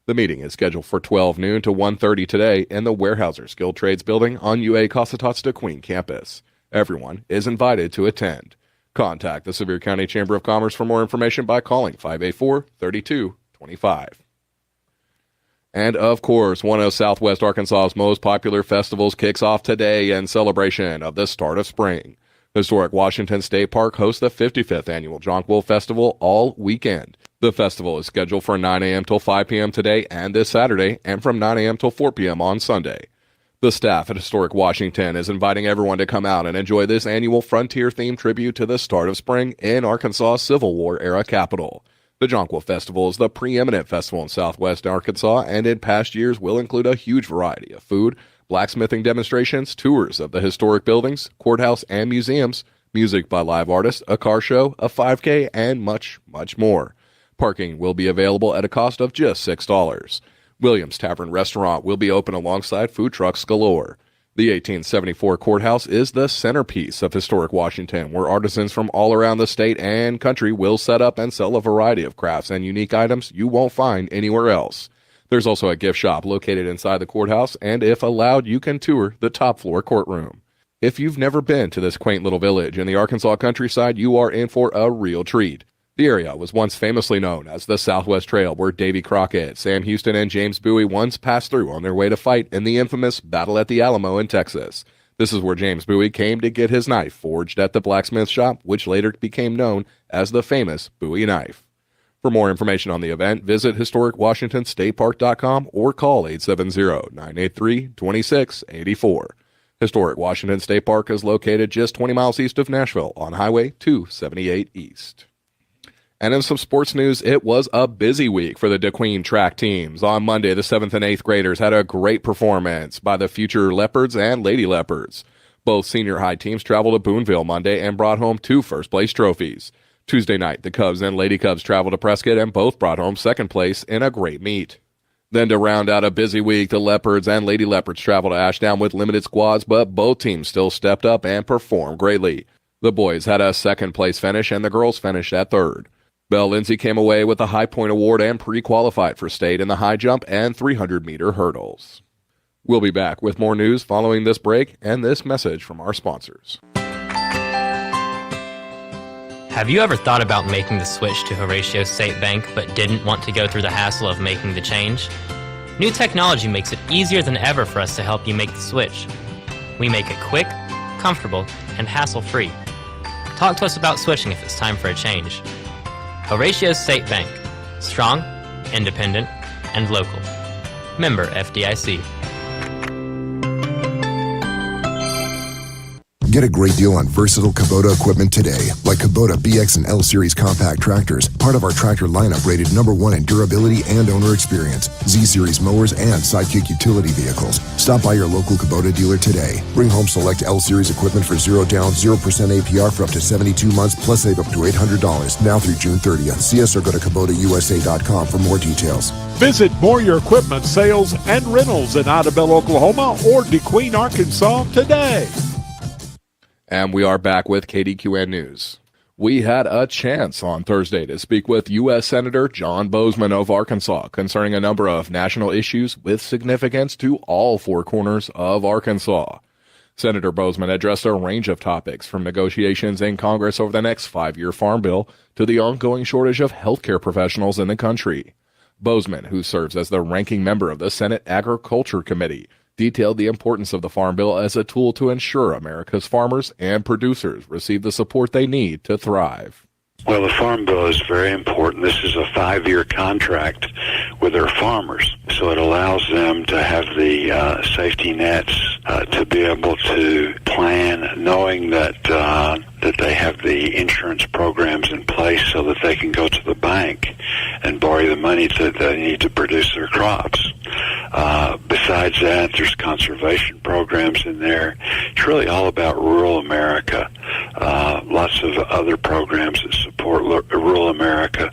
The meeting is scheduled for 12 noon to 1:30 today in the Weyerhaeuser Skilled Trades Building on UA Cossetot's DeQueen campus. Everyone is invited to attend. Contact the Sevier County Chamber of Commerce for more information by calling 584-3225. And of course, one of Southwest Arkansas's most popular festivals kicks off today in celebration of the start of spring. Historic Washington State Park hosts the 55th Annual Jonquil Festival all weekend. The festival is scheduled for 9 a.m. till 5 p.m. today and this Saturday, and from 9 a.m. till 4 p.m. on Sunday. The staff at Historic Washington is inviting everyone to come out and enjoy this annual frontier-themed tribute to the start of spring in Arkansas' Civil War-era capital. The Jonquil Festival is the preeminent festival in southwest Arkansas, and in past years will include a huge variety of food, blacksmithing demonstrations, tours of the historic buildings, courthouse, and museums, music by live artists, a car show, a 5K, and much, much more. Parking will be available at a cost of just $6. Williams Tavern Restaurant will be open alongside food trucks galore. The 1874 courthouse is the centerpiece of historic Washington, where artisans from all around the state and country will set up and sell a variety of crafts and unique items you won't find anywhere else. There's also a gift shop located inside the courthouse, and if allowed, you can tour the top floor courtroom. If you've never been to this quaint little village in the Arkansas countryside, you are in for a real treat. The area was once famously known as the Southwest Trail, where Davy Crockett, Sam Houston, and James Bowie once passed through on their way to fight in the infamous Battle at the Alamo in Texas. This is where James Bowie came to get his knife forged at the blacksmith shop, which later became known as the famous Bowie knife. For more information on the event, visit historicwashingtonstatepark.com or call 870-983-2684. Historic Washington State Park is located just 20 miles east of Nashville on Highway 278 East. And in some sports news, it was a busy week for the DeQueen track teams. On Monday, the 7th and 8th graders had a great performance by the future Leopards and Lady Leopards. Both senior high teams traveled to Boonville Monday and brought home 2 first-place trophies. Tuesday night, the Cubs and Lady Cubs traveled to Prescott and both brought home second place in a great meet. Then to round out a busy week, the Leopards and Lady Leopards traveled to Ashdown with limited squads, but both teams still stepped up and performed greatly. The boys had a second-place finish and the girls finished at third. Belle Lindsay came away with the High Point Award and pre-qualified for state in the high jump and 300-meter hurdles. We'll be back with more news following this break and this message from our sponsors. Have you ever thought about making the switch to Horatio State Bank but didn't want to go through the hassle of making the change? New technology makes it easier than ever for us to help you make the switch. We make it quick, comfortable, and hassle-free. Talk to us about switching if it's time for a change. Horatio State Bank. Strong, independent, and local. Member FDIC. Get a great deal on versatile Kubota equipment today, like Kubota BX and L Series compact tractors, part of our tractor lineup rated #1 in durability and owner experience, Z Series mowers, and Sidekick utility vehicles. Stop by your local Kubota dealer today. Bring home select L Series equipment for 0 down, 0% APR for up to 72 months, plus save up to $800 now through June 30th. See us or go to KubotaUSA.com for more details. Visit Moyer Equipment Sales and Rentals in Idabel, Oklahoma or Kdqn, Arkansas today. And we are back with KDQN News. We had a chance on Thursday to speak with U.S. Senator John Boozman of Arkansas concerning a number of national issues with significance to all four corners of Arkansas. Senator Boozman addressed a range of topics from negotiations in Congress over the next 5-year farm bill to the ongoing shortage of healthcare professionals in the country. Boozman, who serves as the ranking member of the Senate Agriculture Committee, detailed the importance of the Farm Bill as a tool to ensure America's farmers and producers receive the support they need to thrive. Well, the Farm Bill is very important. This is a 5-year contract with our farmers, so it allows them to have the safety nets to be able to plan, knowing that that they have the insurance programs in place so that they can go to the bank and borrow the money that they need to produce their crops. Besides that, there's conservation programs in there. It's really all about rural America. Lots of other programs that support rural America.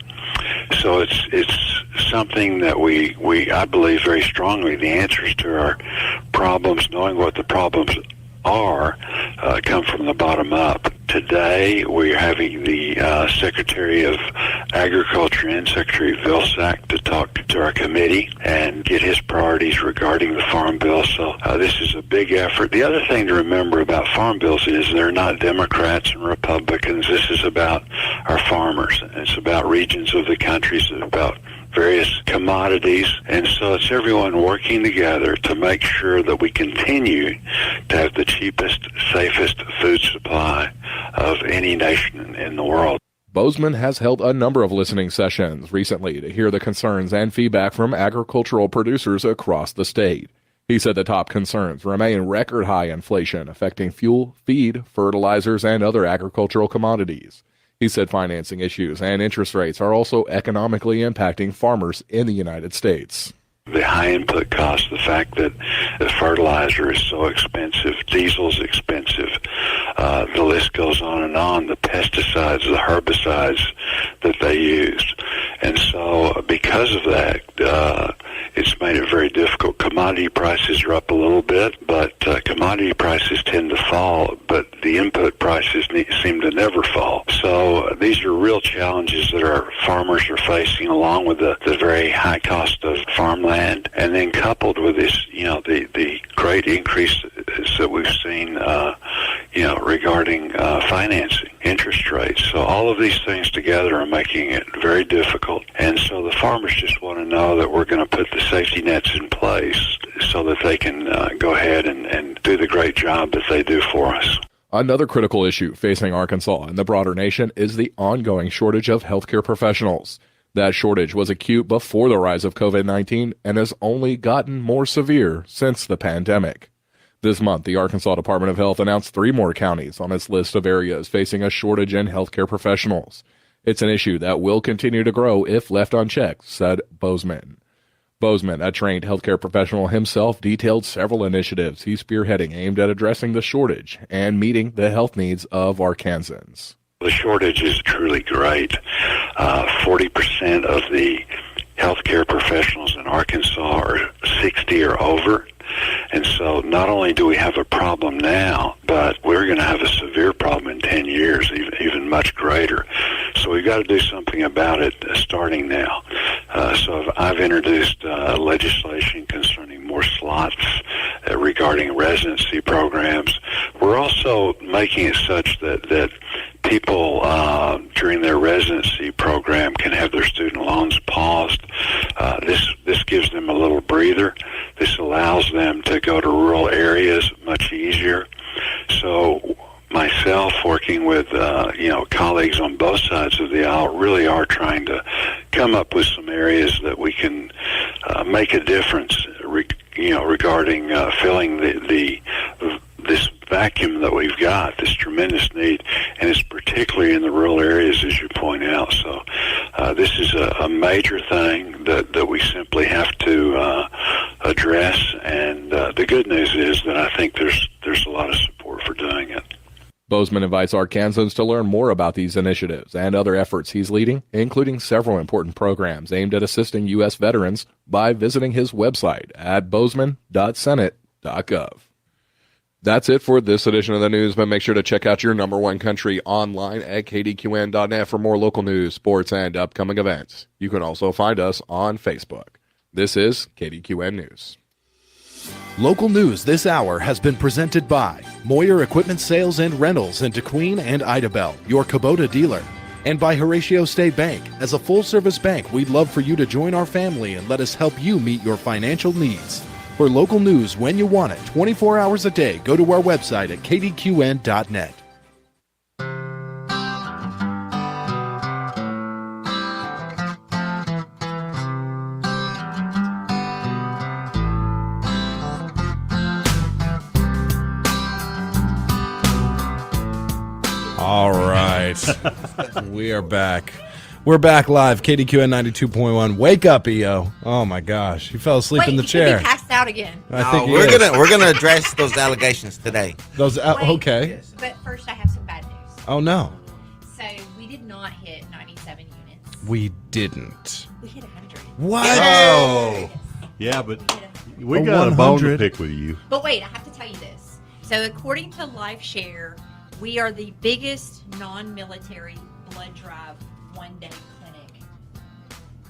So it's something that we I believe very strongly the answers to our problems, knowing what the problems are, come from the bottom up. Today, we're having the Secretary of Agriculture and Secretary Vilsack to talk to our committee and get his priorities regarding the Farm Bill. So this is a big effort. The other thing to remember about Farm Bills is they're not Democrats and Republicans. This is about our farmers. It's about regions of the country. It's about various commodities, and so it's everyone working together to make sure that we continue to have the cheapest, safest food supply of any nation in the world. Boozman has held a number of listening sessions recently to hear the concerns and feedback from agricultural producers across the state. He said the top concerns remain record high inflation affecting fuel, feed, fertilizers, and other agricultural commodities. He said financing issues and interest rates are also economically impacting farmers in the United States. The high input costs, the fact that the fertilizer is so expensive, diesel's expensive, the list goes on, the pesticides, the herbicides that they use. And so because of that, it's made it very difficult. Commodity prices are up a little bit, but commodity prices tend to fall, but the input prices seem to never fall. So these are real challenges that our farmers are facing, along with the very high cost of farmland, and then coupled with this, the great increase that we've seen, regarding financing, interest rates. So all of these things together are making it very difficult. And so the farmers just want to know that we're going to put the safety nets in place so that they can go ahead and do the great job that they do for us. Another critical issue facing Arkansas and the broader nation is the ongoing shortage of healthcare professionals. That shortage was acute before the rise of COVID-19 and has only gotten more severe since the pandemic. This month, the Arkansas Department of Health announced 3 more counties on its list of areas facing a shortage in healthcare professionals. It's an issue that will continue to grow if left unchecked, said Boozman. Boozman, a trained healthcare professional himself, detailed several initiatives he's spearheading aimed at addressing the shortage and meeting the health needs of Arkansans. The shortage is truly great. 40% of the healthcare professionals in Arkansas are 60 or over. And so not only do we have a problem now, but we're going to have a severe problem in 10 years, even much greater. So we've got to do something about it starting now. So I've introduced legislation concerning more slots regarding residency programs. We're also making it such that people during their residency program can have their student loans paused. This gives them a little breather. This allows them to go to rural areas much easier. So myself, working with colleagues on both sides of the aisle, really are trying to come up with some areas that we can make a difference regarding filling this vacuum that we've got, this tremendous need, and it's particularly in the rural areas, as you point out. So this is a major thing that we simply have to address, and the good news is that I think there's a lot of support for doing it. Bozeman invites Arkansans to learn more about these initiatives and other efforts he's leading, including several important programs aimed at assisting U.S. veterans, by visiting his website at bozeman.senate.gov. That's it for this edition of the news, but make sure to check out your number one country online at kdqn.net for more local news, sports, and upcoming events. You can also find us on Facebook. This is KDQN News. Local news this hour has been presented by Moyer Equipment Sales and Rentals in Kdqn and Idabel, your Kubota dealer, and by Horatio State Bank. As a full-service bank, we'd love for you to join our family and let us help you meet your financial needs. For local news when you want it, 24 hours a day, go to our website at kdqn.net. All right. We are back. We're back live, KDQN 92.1. Wake up, EO. Oh, my gosh. You fell asleep in the chair. He passed out again. I think we're gonna address those allegations today. Okay. But first, I have some bad news. Oh, no. So we did not hit 97 units. We didn't. We hit 100. What? Oh. Yeah, but we got a bone to pick with you. But wait, I have to tell you this. So according to LifeShare, we are the biggest non-military blood drive one-day clinic.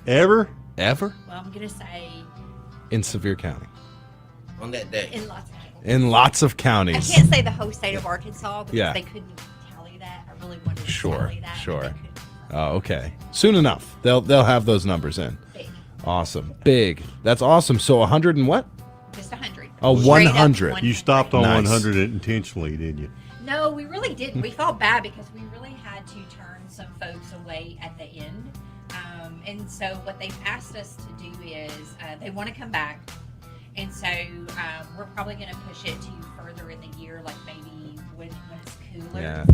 Ever? Ever? Well, I'm going to say In Sevier County. On that day. in lots of counties. In lots of I counties. can't say the whole state of Arkansas because Yeah. they couldn't tally that. I really wanted to Sure, tally that. sure. Oh, okay. Soon enough. They'll have those numbers in. Big. Awesome. Big. That's awesome. So 100 and what? Just 100. Oh, Straight up 100. You stopped on Nice. 100 intentionally, didn't you? No, we really didn't. We felt bad because we really had to turn some folks away at the end. And so what they've asked us to do is they want to come back. And so we're probably going to push it to further in the year, like maybe when it's cooler. Yeah.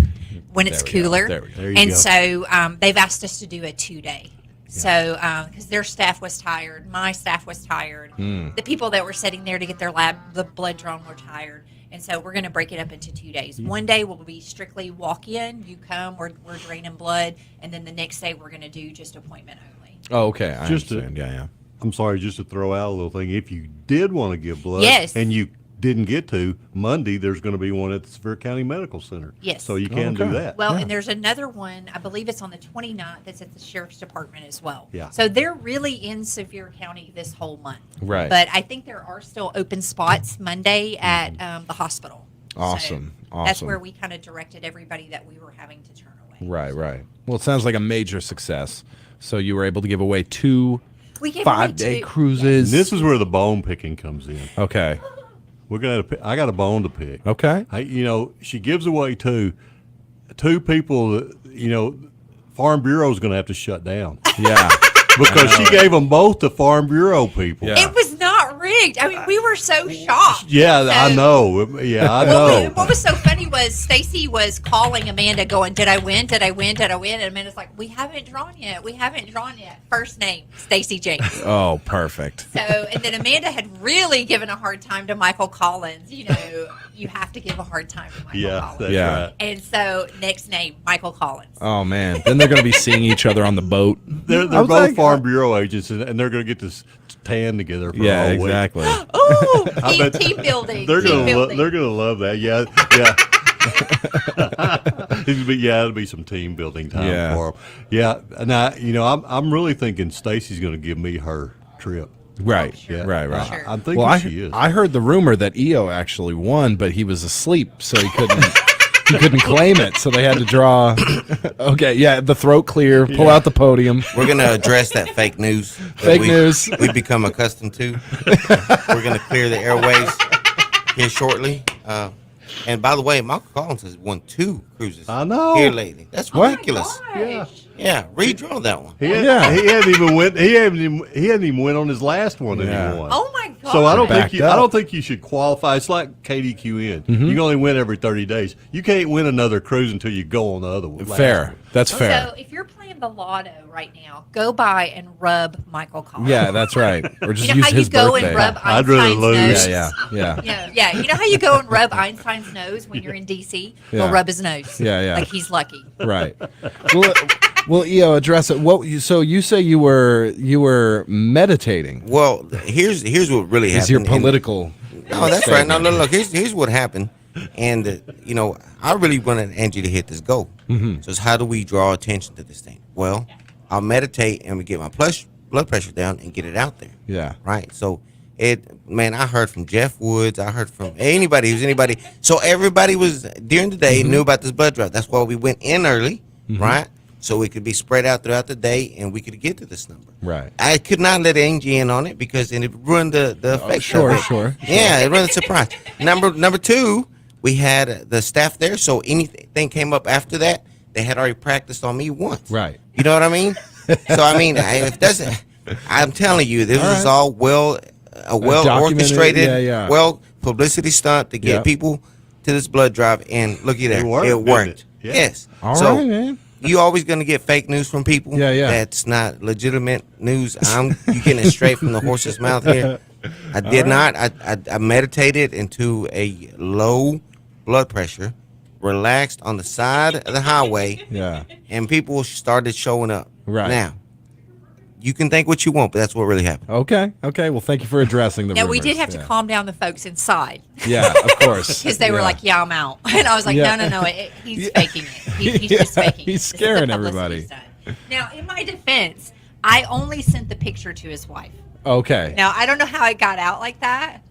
When it's There we go. cooler. There we go. There you And go. so they've asked us to do a 2-day. So, because their staff was tired, my staff was tired. The people that were sitting there to get the blood drawn were tired. And so we're going to break it up into 2 days. One day will be strictly walk-in. You come, we're draining blood. And then the next day we're going to do just appointment only. Oh, okay. I Just to- understand. Yeah. I'm sorry, just to throw out a little thing. If you did want to give blood Yes. and you didn't get to, Monday there's going to be one at the Sevier County Medical Center. Yes. So you can do that. Well, and there's another one, I believe it's on the 29th, that's at the Sheriff's Department as well. Yeah. So they're really in Sevier County this whole month. Right. But I think there are still open spots Monday at the hospital. Awesome. So that's Awesome. where we kind of directed everybody that we were having to turn away. Right. Well, it sounds like a major success. So you were able to give away 2 We gave away 5-day 2. cruises. And this is where the bone picking comes in. Okay. We're gonna. I got a bone to pick. Okay. She gives away two people that Farm Bureau's going to have to shut down. Yeah. Because she gave them both to Farm Bureau people. Yeah. It was not rigged. I mean, we were so shocked. Yeah, I So- know. Yeah, I know. What was so funny was Stacy was calling Amanda going, did I win? Did I win? Did I win? And Amanda's like, we haven't drawn yet. We haven't drawn yet. First name, Stacy James. Oh, perfect. So, and then Amanda had really given a hard time to Michael Collins. You have to give a hard time to Michael Collins. That's Yeah. right. And so, next name, Michael Collins. Oh, man. Then they're going to be seeing each other on the boat. They're I was both like, Farm Bureau agents, and they're going to get this tan together for Yeah, a whole exactly. Oh, I bet team building. They're team gonna building. they're gonna love that. Yeah. It'll be some team building time Yeah. for them. Yeah, and I'm really thinking Stacy's gonna give me her trip. Right. Yeah. Right. I'm thinking Well, she is. I heard the rumor that EO actually won, but he was asleep, so he couldn't. He couldn't claim it, so they had to draw. Okay, yeah, the throat clear, pull out the podium. We're going to address that fake news. that Fake news. We've become accustomed to. We're going to clear the airways here shortly. And by the way, Michael Collins has won 2 cruises. I know. Here lately. That's What? ridiculous. Yeah. Yeah, redraw that one. He hadn't even went on his last one that Yeah. he won. Oh my So I don't Backed think up. I don't think you should qualify. It's like KDQN. Mhm. You can only win every 30 days. You can't win another cruise until you go on the other one. Fair. That's fair. So if you're playing the lotto right now, go by and rub Michael Collins. Yeah, that's right. Or just You know use how you his go birthday. and rub I'd rather Einstein's lose. nose? Yeah. Yeah. You know how you go and rub Einstein's nose when you're in D.C.? Yeah. Go rub his nose. Yeah. Like he's lucky. Right. Well, EO, address it. So you say you were meditating. Well, here's what really happened. Is your And- political? No, that's right. No, look. Here's what happened, and I really wanted Angie to hit this goal. Mhm. So it's how do we draw attention to this thing? Well, I'll meditate and we get my blood pressure down and get it out there. Yeah. Right. So I heard from Jeff Woods. I heard from anybody. So everybody was during the day knew about this blood drive. That's why we went in early, right? So it could be spread out throughout the day and we could get to this number. Right. I could not let Angie in on it because it ruined the effect. sure, of it. sure. Yeah, it ruined the surprise. Number two, we had the staff there, so anything came up after that, they had already practiced on me once. Right. You know what I mean? So I mean, if that's, I'm telling you, this was all well documented, orchestrated, yeah. well publicity stunt to get Yep. people to this blood drive, and looky there, it worked. didn't it? Yeah. Yes. All so, right, man. You always gonna get fake news from people. Yeah. That's not legitimate news. You getting it straight from the horse's mouth here. I did not. I meditated into a low blood pressure, relaxed on the side of the highway. Yeah. And people started showing up. Right. Now, you can think what you want, but that's what really happened. Okay. Well, thank you for addressing the Now, we rumors. did have to Yeah. calm down the folks inside. Yeah, of course. Because they were Yeah. like, yeah, I'm out. And I was like, Yeah. no, he's faking it. He's just faking it. He's This is the scaring publicity everybody. stunt. Now, in my defense, I only sent the picture to his wife. Okay. Now, I don't know how it got out like that.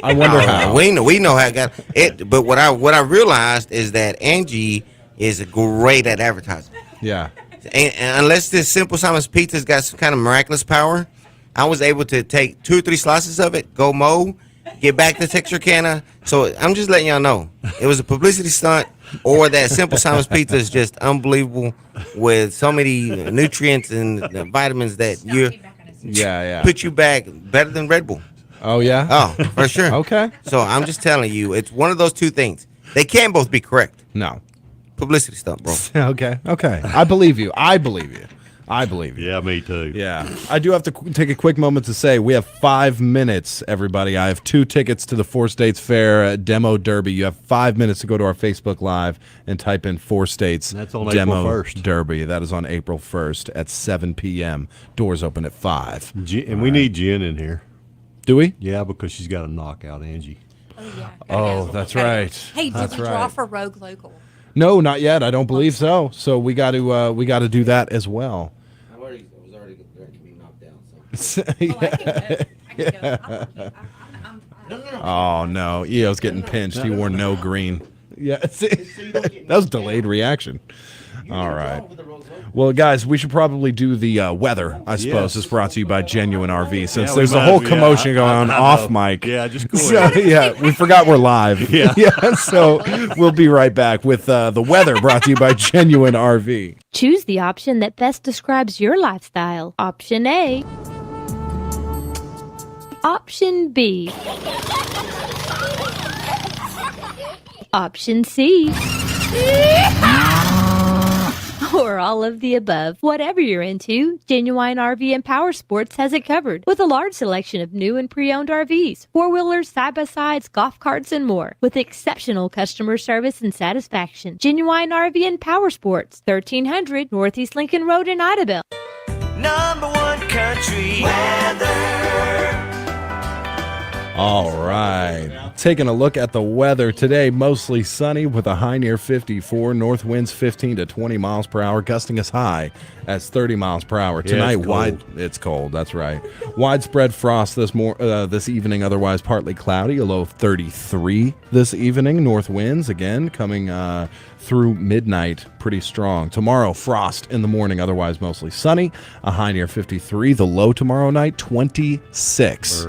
I wonder how. We know how it got it. But what I realized is that Angie is great at advertising. Yeah. And unless this Simple Simon's Pizza's got some kind of miraculous power, I was able to take 2 or 3 slices of it, go mow, get back to Texarkana. So I'm just letting y'all know it was a publicity stunt, or that Simple Simon's Pizza is just unbelievable with so many nutrients and vitamins that put you back better than Red Bull. Oh yeah. Oh, for sure. Okay. So I'm just telling you, it's one of those two things. They can't both be correct. No. Publicity stunt, bro. Okay. I believe you. Yeah, me too. Yeah. I do have to take a quick moment to say we have 5 minutes, everybody. I have 2 tickets to the 4 States Fair Demo Derby. You have 5 minutes to go to our Facebook Live and type in 4 States That's on Demo April 1st. Derby. That is on April 1st at 7 p.m. Doors open at 5. And we need Jen in here. Do we? Yeah, because she's got to knock out Angie. Oh, that's right. Hey, did That's we draw right. for Rogue Local? No, not yet. I don't believe so. So we got to do that as well. I was already going to be knocked down. Oh no, EO's getting pinched. He wore no green. Yeah, see, that was delayed reaction. All right. Well, guys, we should probably do the weather. I suppose it's brought to you by Genuine RV, since Yeah, there's we a might- whole yeah, commotion going on I off know. mic. Yeah, just go So, ahead. yeah, we forgot we're live. Yeah. So we'll be right back with the weather brought to you by Genuine RV. Choose the option that best describes your lifestyle. Option A. Option B. Option C. Or all of the above. Whatever you're into, Genuine RV and Power Sports has it covered with a large selection of new and pre-owned RVs, four-wheelers, side-by-sides, golf carts, and more with exceptional customer service and satisfaction. Genuine RV and Power Sports, 1300 Northeast Lincoln Road in Idabel. #1 country weather. All right. Taking a look at the weather today, mostly sunny with a high near 54, north winds 15 to 20 miles per hour, gusting as high as 30 miles per hour. Yeah, Tonight, it's cold. it's cold, that's right. Widespread frost this evening, otherwise partly cloudy, a low of 33 this evening. North winds, again, coming through midnight, pretty strong. Tomorrow, frost in the morning, otherwise mostly sunny, a high near 53. The low tomorrow night, 26.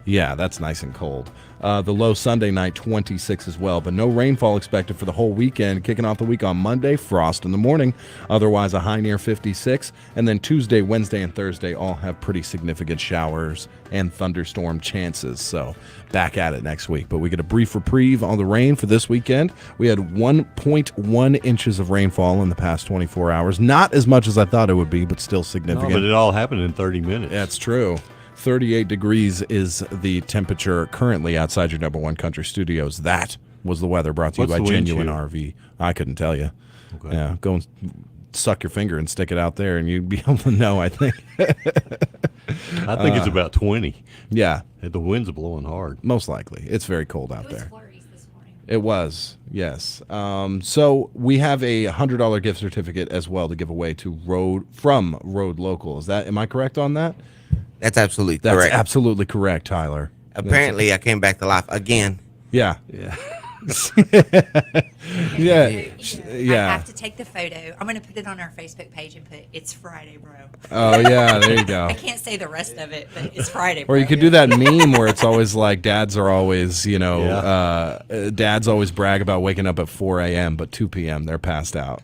Yeah, that's nice and cold. The low Sunday night, 26 as well. But no rainfall expected for the whole weekend. Kicking off the week on Monday, frost in the morning. Otherwise, a high near 56. And then Tuesday, Wednesday, and Thursday all have pretty significant showers and thunderstorm chances. So back at it next week. But we get a brief reprieve on the rain for this weekend. We had 1.1 inches of rainfall in the past 24 hours. Not as much as I thought it would be, but still significant. No, but it all happened in 30 minutes. That's true. 38 degrees is the temperature currently outside your number one country studios. That was the weather brought to you What's by the wind Genuine chill? RV. I couldn't tell you. Okay. Yeah, go and suck your finger and stick it out there, and you'd be able to know, I think. I think it's about 20. Yeah. The wind's blowing hard. Most likely. It's very cold out there. It was, yes. So we have a $100 gift certificate as well to give away to Road Local. Am I correct on that? That's absolutely That's correct. absolutely correct, Tyler. Apparently, I came back to life again. Yeah. Yeah. Yeah. I have to take the photo. I'm going to put it on our Facebook page and put, "It's Friday, bro." Oh, yeah, there you go. I can't say the rest of it, but it's Friday, bro. Or you could do that meme where it's always like dads are always, dads always brag about waking up at 4 a.m., but 2 p.m. they're passed out,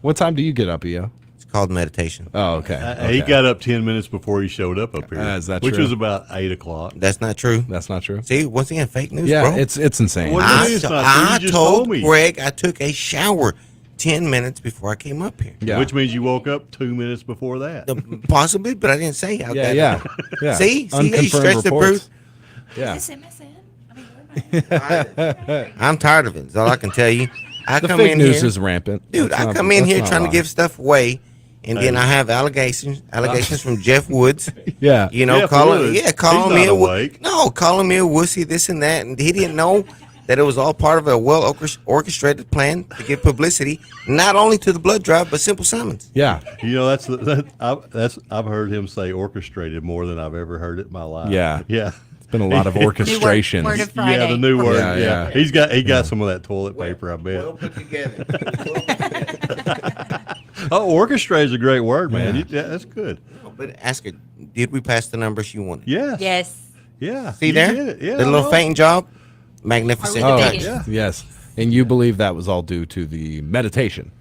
What time do you get up, Eo? It's called meditation. Oh, okay. He got up 10 minutes before he showed up here. Is that which true? was about 8 o'clock. That's not true. That's not true. See, once again, fake news, Yeah, bro. it's insane. What do you mean it's not true? You I just told told me. Greg I took a shower 10 minutes before I came up here. Yeah. Which means you woke up 2 minutes before that. Possibly, but I didn't say how that. Yeah. See, he Unconfirmed stretched the reports. proof. Yeah. Is this MSN? I'm tired of it. That's all I can tell you. I The come fake in news here, is rampant. dude. That's I not- come in that's here not trying to wrong. give stuff away, and then I have allegations from Jeff Woods. Yeah. Calling Woods. me He's calling not awake. calling me a wussy, this and that, and he didn't know that it was all part of a well orchestrated plan to get publicity, not only to the blood drive, but Simple Simons. Yeah. I've heard him say orchestrated more than I've ever heard it in my life. Yeah. Yeah. It's been a lot of orchestration. Word of Friday. Yeah, the new word. Yeah, Yeah, yeah. He got some of that toilet paper, I bet. Well put together. Oh, orchestrate is a great word, man. Yeah, that's good. But ask her, did we pass the numbers you wanted? Yes. Yes. Yeah. See you there? did it. Yeah. The I little know. fainting job? Magnificent. Are we touch. debating? Yeah. Yes. And you believe that was all due to the meditation.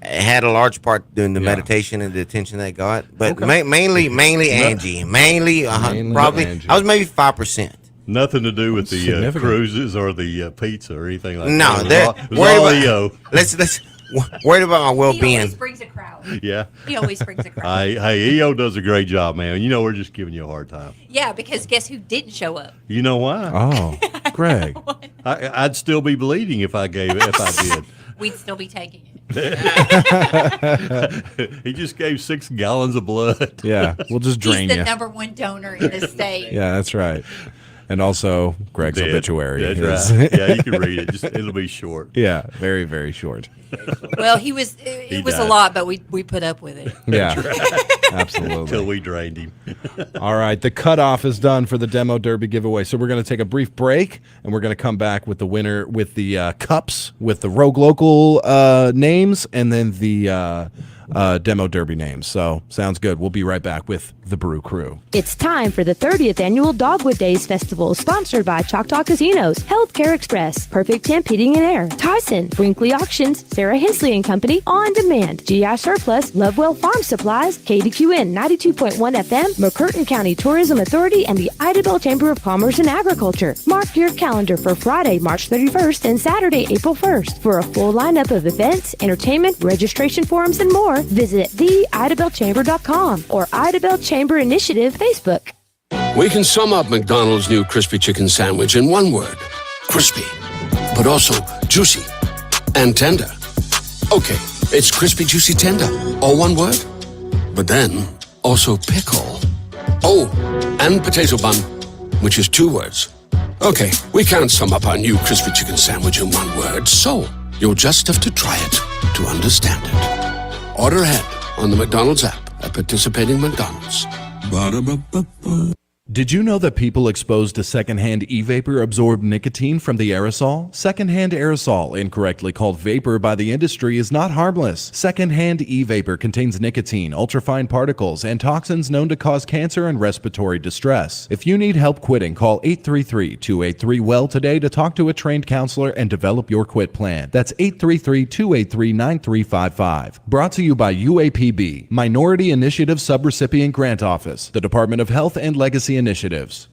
It had a large part doing the Yeah. meditation and the attention they got, but Okay. mainly Angie. Mainly probably. Angie. I was maybe 5%. Nothing to do with the Significant. cruises or the pizza or anything like No, that. that It was worried all about, EO. let's worried about my He always well-being. brings a crowd. Yeah. He always brings a crowd. Hey, EO does a great job, man. You know, we're just giving you a hard time. Yeah, because guess who didn't show up? You know why? Oh, Greg. I'd still be bleeding if I did. We'd still be taking it. He just gave 6 gallons of blood. Yeah. We'll just He's drain the you. number one donor in the state. Yeah, that's right. And also Greg's Dead. obituary. That's is- right. Yeah, you can read it. It'll be short. Yeah, very, very short. Well, it was a died. lot, but we put up with it. Yeah, Till absolutely. we drained him. All right, the cutoff is done for the Demo Derby giveaway. So we're going to take a brief break, and we're going to come back with the winner, with the cups, with the Rogue Local names, and then the Demo Derby names. So sounds good. We'll be right back with the Brew Crew. It's time for the 30th Annual Dogwood Days Festival, sponsored by Choctaw Casinos, Healthcare Express, Perfect Temp Heating and Air, Tyson, Brinkley Auctions, Sarah Hensley and Company, On Demand, GI Surplus, Lovewell Farm Supplies, Kdqn 92.1 FM, McCurtain County Tourism Authority, and the Idabel Chamber of Commerce and Agriculture. Mark your calendar for Friday, March 31st and Saturday, April 1st. For a full lineup of events, entertainment, registration forms, and more, visit theidabelchamber.com or Idabel Chamber Initiative Facebook. We can sum up McDonald's new crispy chicken sandwich in one word: crispy, but also juicy and tender. Okay, it's crispy, juicy, tender, all one word. But then also pickle. Oh, and potato bun, which is 2 words. Okay, we can't sum up our new crispy chicken sandwich in one word, so you'll just have to try it to understand it. Order ahead on the McDonald's app at participating McDonald's. Ba-da-ba-ba-ba. Did you know that people exposed to secondhand e-vapor absorb nicotine from the aerosol? Secondhand aerosol, incorrectly called vapor by the industry, is not harmless. Secondhand e-vapor contains nicotine, ultrafine particles, and toxins known to cause cancer and respiratory distress. If you need help quitting, call 833-283-WELL today to talk to a trained counselor and develop your quit plan. That's 833-283-9355. Brought to you by UAPB, Minority Initiative Subrecipient Grant Office, the Department of Health and Legacy Initiatives.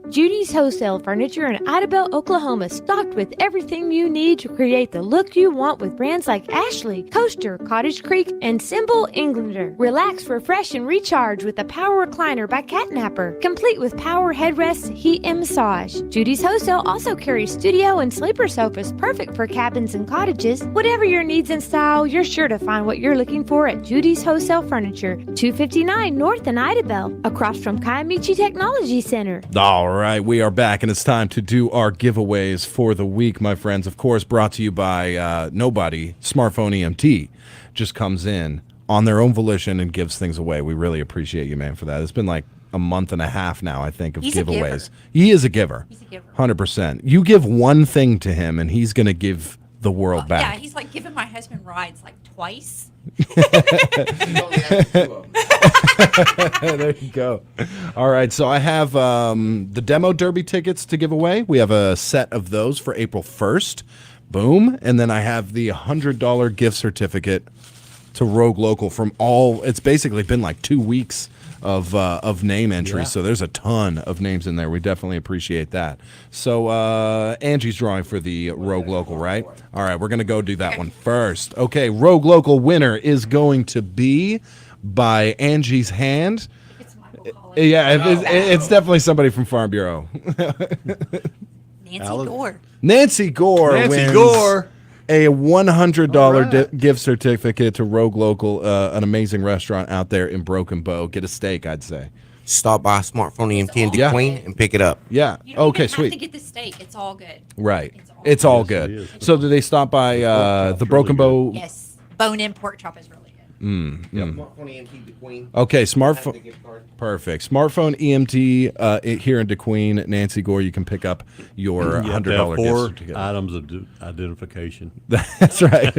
Judy's Wholesale Furniture in Idabel, Oklahoma, stocked with everything you need to create the look you want with brands like Ashley, Coaster, Cottage Creek, and Symbol Englander. Relax, refresh, and recharge with the Power Recliner by Catnapper, complete with power headrests, heat, and massage. Judy's Wholesale also carries studio and sleeper sofas, perfect for cabins and cottages. Whatever your needs and style, you're sure to find what you're looking for at Judy's Wholesale Furniture, 259 North in Idabel, across from Kiamichi Technology Center. All right, we are back, and it's time to do our giveaways for the week, my friends. Of course, brought to you by nobody. Smartphone EMT just comes in on their own volition and gives things away. We really appreciate you, man, for that. It's been like a month and a half now, I think, of He's a giveaways. giver. He is a giver. He's a giver. 100%. You give one thing to him, and he's going to give the world Yeah, back. he's like giving my husband rides like twice. There you go. All right, so I have the demo derby tickets to give away. We have a set of those for April 1st. Boom. And then I have the $100 gift certificate to Rogue Local from all. It's basically been like 2 weeks of name entries, Yeah. so there's a ton of names in there. We definitely appreciate that. So Angie's drawing for the Rogue Local, right? All right, we're going to go do that one first. Okay, Rogue Local winner is going to be by Angie's hand. Yeah, it's definitely somebody from Farm Bureau. Nancy Gore. Nancy Gore wins a $100 gift certificate to Rogue Local, an amazing restaurant out there in Broken Bow. Get a steak, I'd say. Stop by Smartphone EMT in Kdqn and pick it up. Yeah. You don't Okay, even sweet. have to get the steak. It's all good. Right. It's all good. So do they stop by the Broken Bow? Yes. Bone-in pork chop is really good. Mm, mm. Smartphone EMT Kdqn. Okay, smartphone. Perfect. Smartphone EMT here in Kdqn. Nancy Gore, you can pick up your You have to $100 have gift 4 certificate. items of identification. That's right.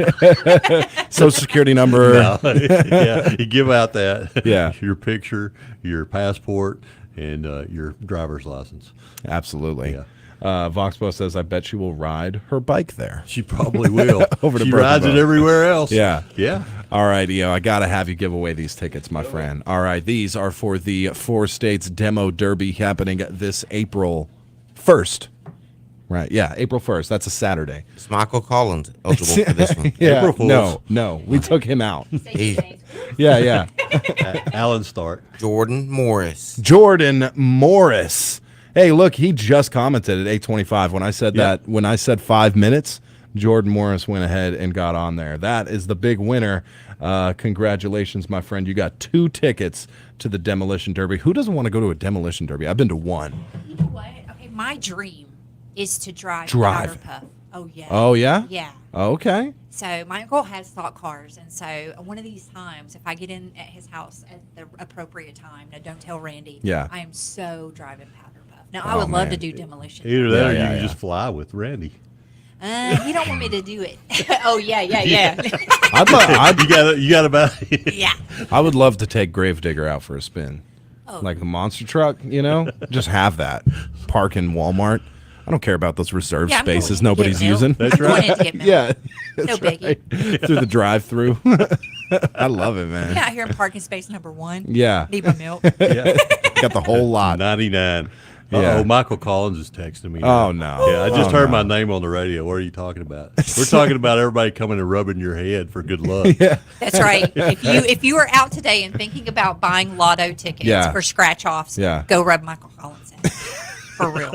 Social security number. No, yeah, you give out that. Yeah. Your picture, your passport, and your driver's license. Absolutely. Yeah. Voxpo says, I bet she will ride her bike there. She probably will. Over to She Broken rides it Bow. everywhere else. Yeah. Yeah. All right, I got to have you give away these tickets, my friend. All right, these are for the 4 states demo derby happening this April 1st. Right, yeah, April 1st. That's a Saturday. It's Michael Collins eligible for this one. Yeah, April Fools. no, we took him out. He- Yeah. Alan Stark. Jordan Morris. Jordan Morris. Hey, look, he just commented at 8:25 when I said that. When I said 5 minutes, Jordan Morris went ahead and got on there. That is the big winner. Congratulations, my friend. You got 2 tickets to the Demolition Derby. Who doesn't want to go to a Demolition Derby? I've been to one. You know what? Okay, my dream is to drive. Drive. Powder Puff. Oh yeah. Oh, yeah? Yeah. Okay. So my uncle has stock cars, and so one of these times, if I get in at his house at the appropriate time, now don't tell Randy. Yeah. I am so driving Powder Puff. Now I Oh, would love man. to do demolition. Either that or you Yeah, can yeah. just fly with Randy. You don't want me to do it. Oh yeah. You got about Yeah. I would love to take Gravedigger out for a spin. Oh. Like the monster truck, just have that. Park in Walmart. I don't care about those reserve Yeah, I'm going spaces in to nobody's get milk. using. That's I'm going right. in to get milk. Yeah. No that's biggie. right. Through the drive-through. I love it, man. Yeah, out here in parking space number 1. Yeah. Need my milk. Yeah. Got the whole lot. 99. Yeah. Oh, Michael Collins is texting me. Oh, no. Yeah, I just Oh, heard no. my name on the radio. What are you talking about? We're talking about everybody coming and rubbing your head for good luck. Yeah. That's right. If you are out today and thinking about buying lotto tickets Yeah. or scratch offs, Yeah. go rub Michael Collins in. For real.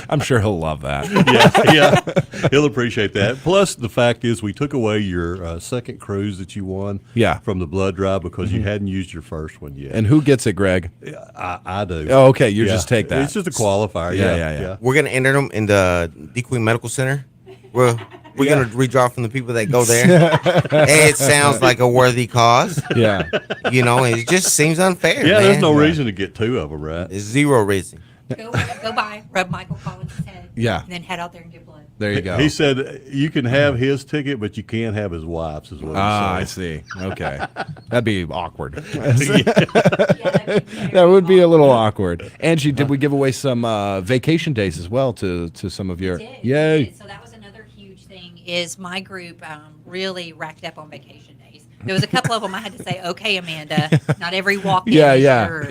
I'm sure he'll love that. Yeah, he'll appreciate that. Plus, the fact is, we took away your second cruise that you won from the blood drive because you hadn't used your first one yet. And who gets it, Greg? I do. Oh, okay. You Yeah. just take that. It's just a qualifier. Yeah. We're gonna enter them in the Kdqn Medical Center. We're We're gonna redraw from the people that go there. It sounds like a worthy cause. Yeah. You know, it just seems unfair. Yeah, man. there's no reason to get two of them, right? There's zero reason. Go by, rub Michael Collins' head. Yeah. And then head out there and get blood. There you go. He said you can have his ticket, but you can't have his wife's. Is what he I said. see. Okay. That'd be awkward. That would be a little awkward. Angie, did we give away some vacation days as well to some of your? Yay. So that was another huge thing. Is my group really racked up on vacation days? There was a couple of them I had to say, "Okay, Amanda, not every walk-in is yours."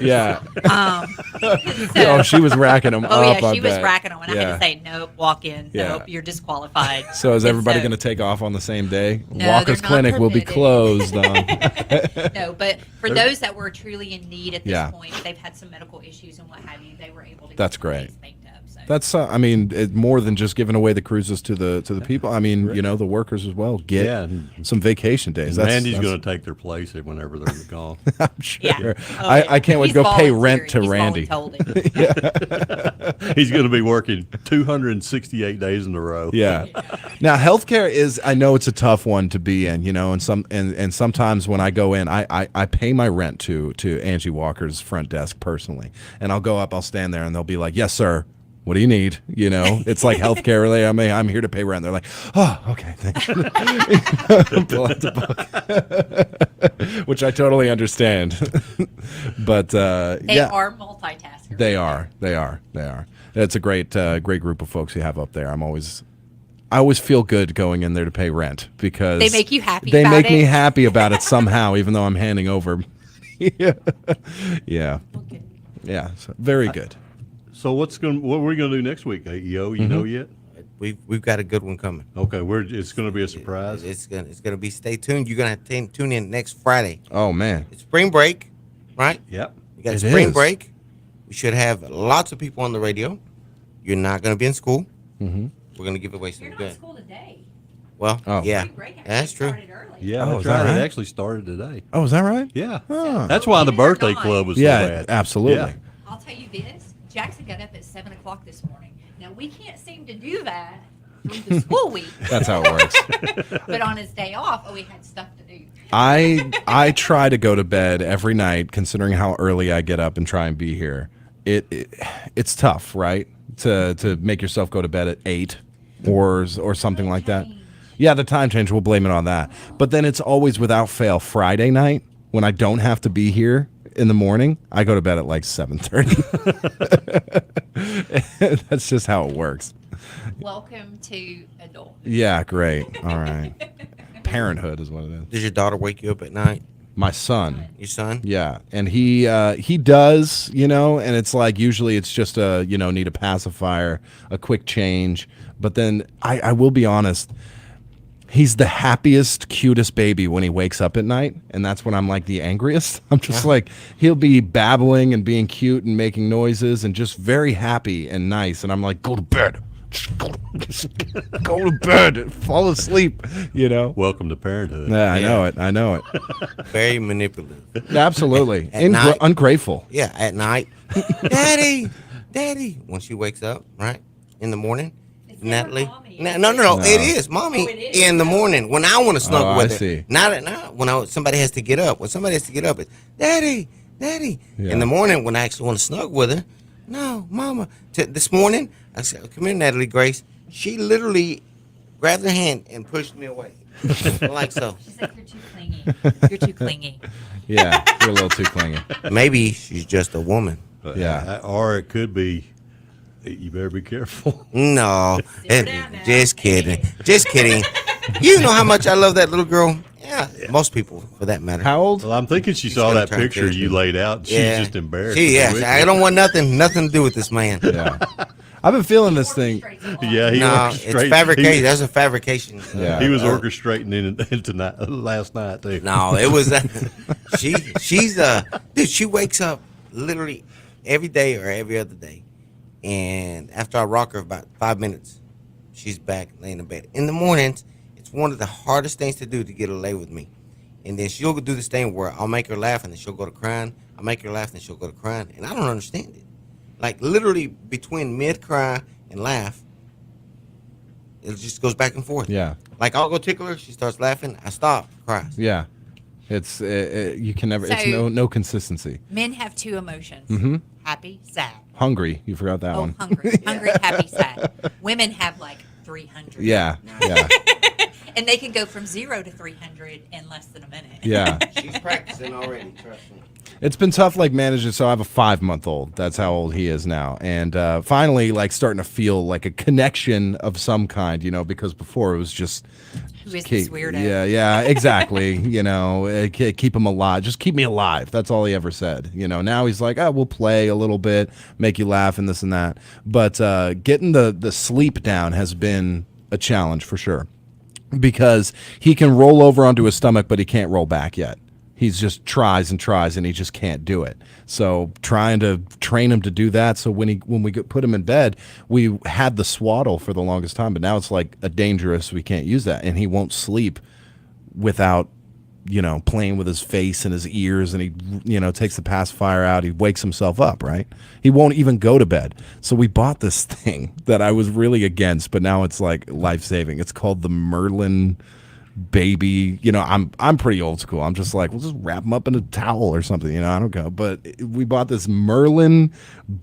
Oh, she was racking them up. Oh yeah, I she was bet. racking them, and I had to say, "Nope, walk in. Yeah. Nope, you're disqualified." So is And everybody so- going to take off on the same day? No, Walker's they're not Clinic will be permitted. closed. No, but for those that were truly in need at this Yeah. point, they've had some medical issues and what have you. They were able to. That's great. That's I mean, more than just giving away the cruises to the people. I mean, you know, the workers as well get some vacation days. Randy's going to take their place whenever they're gone. I'm sure. Yeah. Oh, I can't wait to He's go pay rent to volunteering. Randy. He's He's going to be working 268 days in a row. Yeah. Now, healthcare is, I know it's a tough one to be in, you know, and sometimes when I go in, I pay my rent to Angie Walker's front desk personally, and I'll go up, I'll stand there, and they'll be like, "Yes, sir. What do you need?" You know, it's like healthcare related. I'm here to pay rent. They're like, "Oh, okay." Thanks. Pull out the book. Which I totally understand. But They yeah, are multitaskers. They are. It's a great group of folks you have up there. I always feel good going in there to pay rent because They make you happy They about make me it? happy about it somehow, even though I'm handing over. Yeah. So very good. So what are we going to do next week, AEO? You know yet? We've got a good one coming. Okay, it's going to be a surprise. It's gonna be. Stay tuned. You're gonna have to tune in next Friday. Oh man, it's spring break, right? Yep. You got It spring is. break. We should have lots of people on the radio. You're not gonna be in school. Mm-hmm. We're gonna give away some You're not good. in school today. Well, Oh. yeah, that's true. Yeah, Oh, that's is that right. right? It actually started today. Oh, is that right? Yeah. Oh. That's why the birthday club was so Yeah, bad. absolutely. Yeah. I'll tell you this: Jackson got up at 7:00 this morning. Now we can't seem to do that through the school week. That's how it works. But on his day off, we had stuff to do. I try to go to bed every night, considering how early I get up and try and be here. It's tough, right? To make yourself go to bed at 8 or something like that. Yeah, the time change. We'll blame it on that. But then it's always without fail Friday night when I don't have to be here in the morning. I go to bed at like 7:30. That's just how it works. Welcome to adult. Yeah, great. All right. Parenthood is what it is. Does your daughter wake you up at night? My son. Your son? Yeah, and he does, you know, and it's like usually it's just need a pacifier, a quick change. But then I will be honest, he's the happiest, cutest baby when he wakes up at night, and that's when I'm like the angriest. I'm just like, he'll be babbling and being cute and making noises and just very happy and nice, and I'm like, go to bed. Just go to bed. Fall asleep, you know. Welcome to parenthood. Yeah, I know it. Very manipulative. Absolutely. At night- Ungrateful. Yeah, at night. Daddy. When she wakes up, right? In the morning. Natalie. No. It is mommy in the morning when I want to snuggle Oh, with I her. see. Not at night when somebody has to get up. When somebody has to get up, it's Daddy. Yeah. In the morning when I actually want to snuggle with her, no, Mama. This morning I said, "Come here, Natalie Grace." She literally grabbed her hand and pushed me away, like so. She's like, "You're too clingy. You're too clingy." Yeah, you're a little too clingy. Maybe she's just a woman. Yeah. Or it could be, you better be careful. No, just kidding. Just kidding. You know how much I love that little girl. Yeah, most people for that matter. How old? Well, I'm thinking she saw gonna that try and picture kill you me. laid out. And she's just embarrassed. I don't want nothing to do with this man. Yeah. I've been feeling this thing. Yeah, he No, orchestrated. it's fabrication. That's a fabrication. Yeah. He was orchestrating it tonight, last night too. No, it was she's dude. She wakes up literally every day or every other day, and after I rock her about 5 minutes, she's back laying in bed. In the mornings, it's one of the hardest things to do to get her to lay with me, and then she'll do this thing where I'll make her laugh and then she'll go to crying. I'll make her laugh and then she'll go to crying, and I don't understand it. Like literally between mid cry and laugh, It just goes back and forth. Yeah. Like I'll go tickle her, she starts laughing, I stop, cries. Yeah. It's you can never. It's So- no consistency. Men have two emotions: Mm-hmm. happy, sad. Hungry. You forgot that one. Hungry, happy, sad. Women have like 300. Yeah. Yeah. And they can go from 0 to 300 in less than a minute. Yeah. She's practicing already, trust me. It's been tough, like managing. So I have a 5-month-old. That's how old he is now, and finally, like starting to feel like a connection of some kind, because before it was just Who is this weirdo? Yeah, exactly. Keep him alive. Just keep me alive. That's all he ever said. Now he's like, we'll play a little bit, make you laugh, and this and that. But getting the sleep down has been a challenge for sure, because he can roll over onto his stomach, but he can't roll back yet. He's just tries and tries, and he just can't do it. So trying to train him to do that. So when we put him in bed, we had the swaddle for the longest time, but now it's like a dangerous. We can't use that, and he won't sleep without playing with his face and his ears, and he takes the pacifier out. He wakes himself up. Right? He won't even go to bed. So we bought this thing that I was really against, but now it's like life saving. It's called the Merlin baby. I'm pretty old school. I'm just like, we'll just wrap them up in a towel or something. I don't know. But we bought this Merlin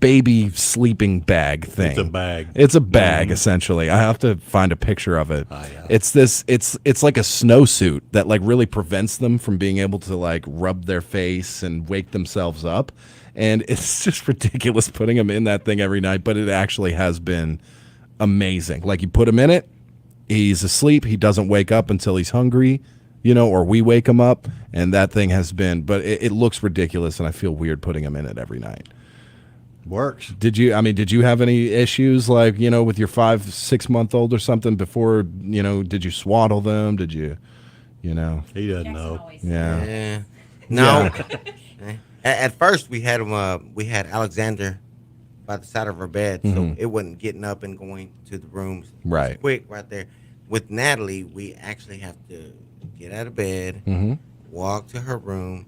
baby sleeping bag thing. It's a bag. It's a bag, essentially. I have to find a picture of it. It's like a snowsuit that like really prevents them from being able to like rub their face and wake themselves up. And it's just ridiculous putting them in that thing every night, but it actually has been amazing. Like you put him in it, he's asleep. He doesn't wake up until he's hungry, or we wake him up. And that thing has been, but it looks ridiculous, and I feel weird putting him in it every night. Works. Did you have any issues like, with your 5-6 month old or something before, did you swaddle them? Did you, He doesn't know. Yeah. No. Yeah. At first we had him. We had Alexander by the side of her bed, so it wasn't getting up and going to the rooms. Right. Quick, right there. With Natalie, we actually have to get out of bed, walk to her room,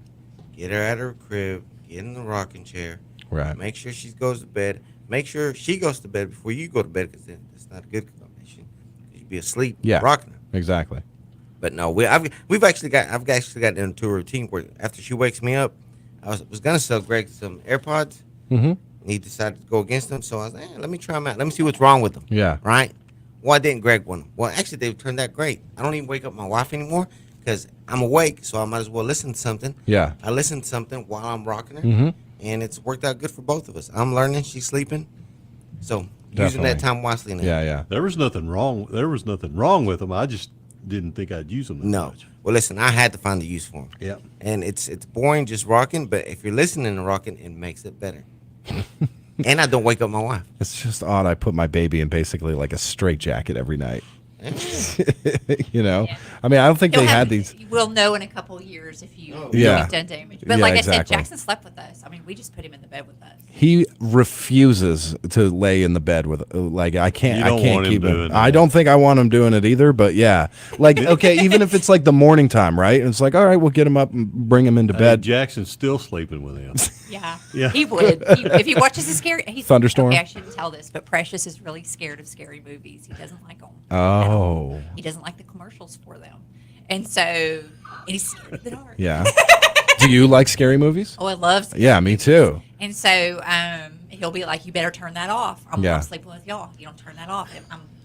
get her out of her crib, get in the rocking chair, right. Make sure she goes to bed. Make sure she goes to bed before you go to bed, because it's not a good combination. You'd be asleep, rocking her. Exactly. But no, I've actually got into a routine where after she wakes me up, I was gonna sell Greg some AirPods. Mm-hmm. He decided to go against them, so I was like, let me try them out. Let me see what's wrong with them. Yeah. Right? Why didn't Greg want them? Well, actually, they turned out great. I don't even wake up my wife anymore because I'm awake, so I might as well listen to something. Yeah. I listen to something while I'm rocking her, Mhm. and it's worked out good for both of us. I'm learning, she's sleeping, so using Definitely. that time wisely now. Yeah. There was nothing wrong with them. I just didn't think I'd use them that much. Well, listen, I had to find the use for them. Yeah. And it's boring just rocking, but if you're listening to rocking, it makes it better. And I don't wake up my wife. It's just odd. I put my baby in basically like a straitjacket every night. I mean, I don't think they had these. We'll know in a couple of years if you've done damage. But Yeah, like I exactly. said, Jackson slept with us. I mean, we just put him in the bed with us. He refuses to lay in the bed with I can't. You I don't can't want him keep him. doing I that. don't think I want him doing it either. But yeah, like okay, even if it's like the morning time, right? And it's like, all right, we'll get him up and bring him into bed. Jackson's still sleeping with him. Yeah. Yeah. He would. If he watches a scary Thunderstorm? Okay, I shouldn't tell this, but Precious is really scared of scary movies. He doesn't like them. Oh. He doesn't like the commercials for them. And so, and he's scared of the dark. Yeah. Do you like scary movies? Oh, I love scary Yeah, me too. And so he'll be like, "You better turn that off. I'm Yeah. sleeping with y'all. You don't turn that off.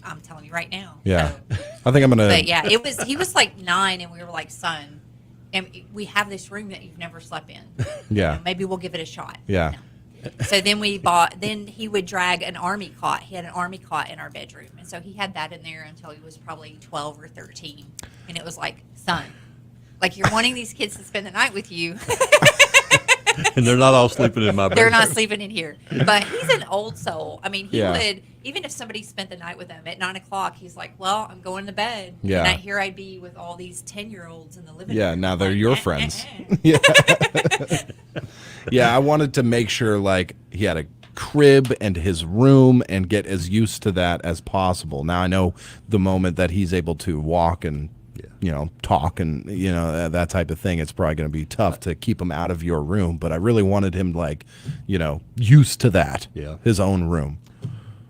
I'm telling you right now." Yeah. I think I'm gonna. But yeah, he was like 9, and we were like, "Son, and we have this room that you've never slept in. Yeah. Maybe we'll give it a shot." Yeah. So then then he would drag an army cot. He had an army cot in our bedroom. And so he had that in there until he was probably 12 or 13. And it was like, "Son, like you're wanting these kids to spend the night with you." And they're not all sleeping in my bed. They're not sleeping in here. But he's an old soul. I mean, he Yeah. would, even if somebody spent the night with him at 9 o'clock, he's like, "Well, I'm going to bed." Yeah. And here I'd be with all these 10-year-olds in the living Yeah, room. now they're Like, your friends. Yeah. Yeah, I wanted to make sure like he had a crib and his room and get as used to that as possible. Now I know the moment that he's able to walk and talk and that type of thing, it's probably going to be tough to keep him out of your room, but I really wanted him like, used to that. Yeah. His own room.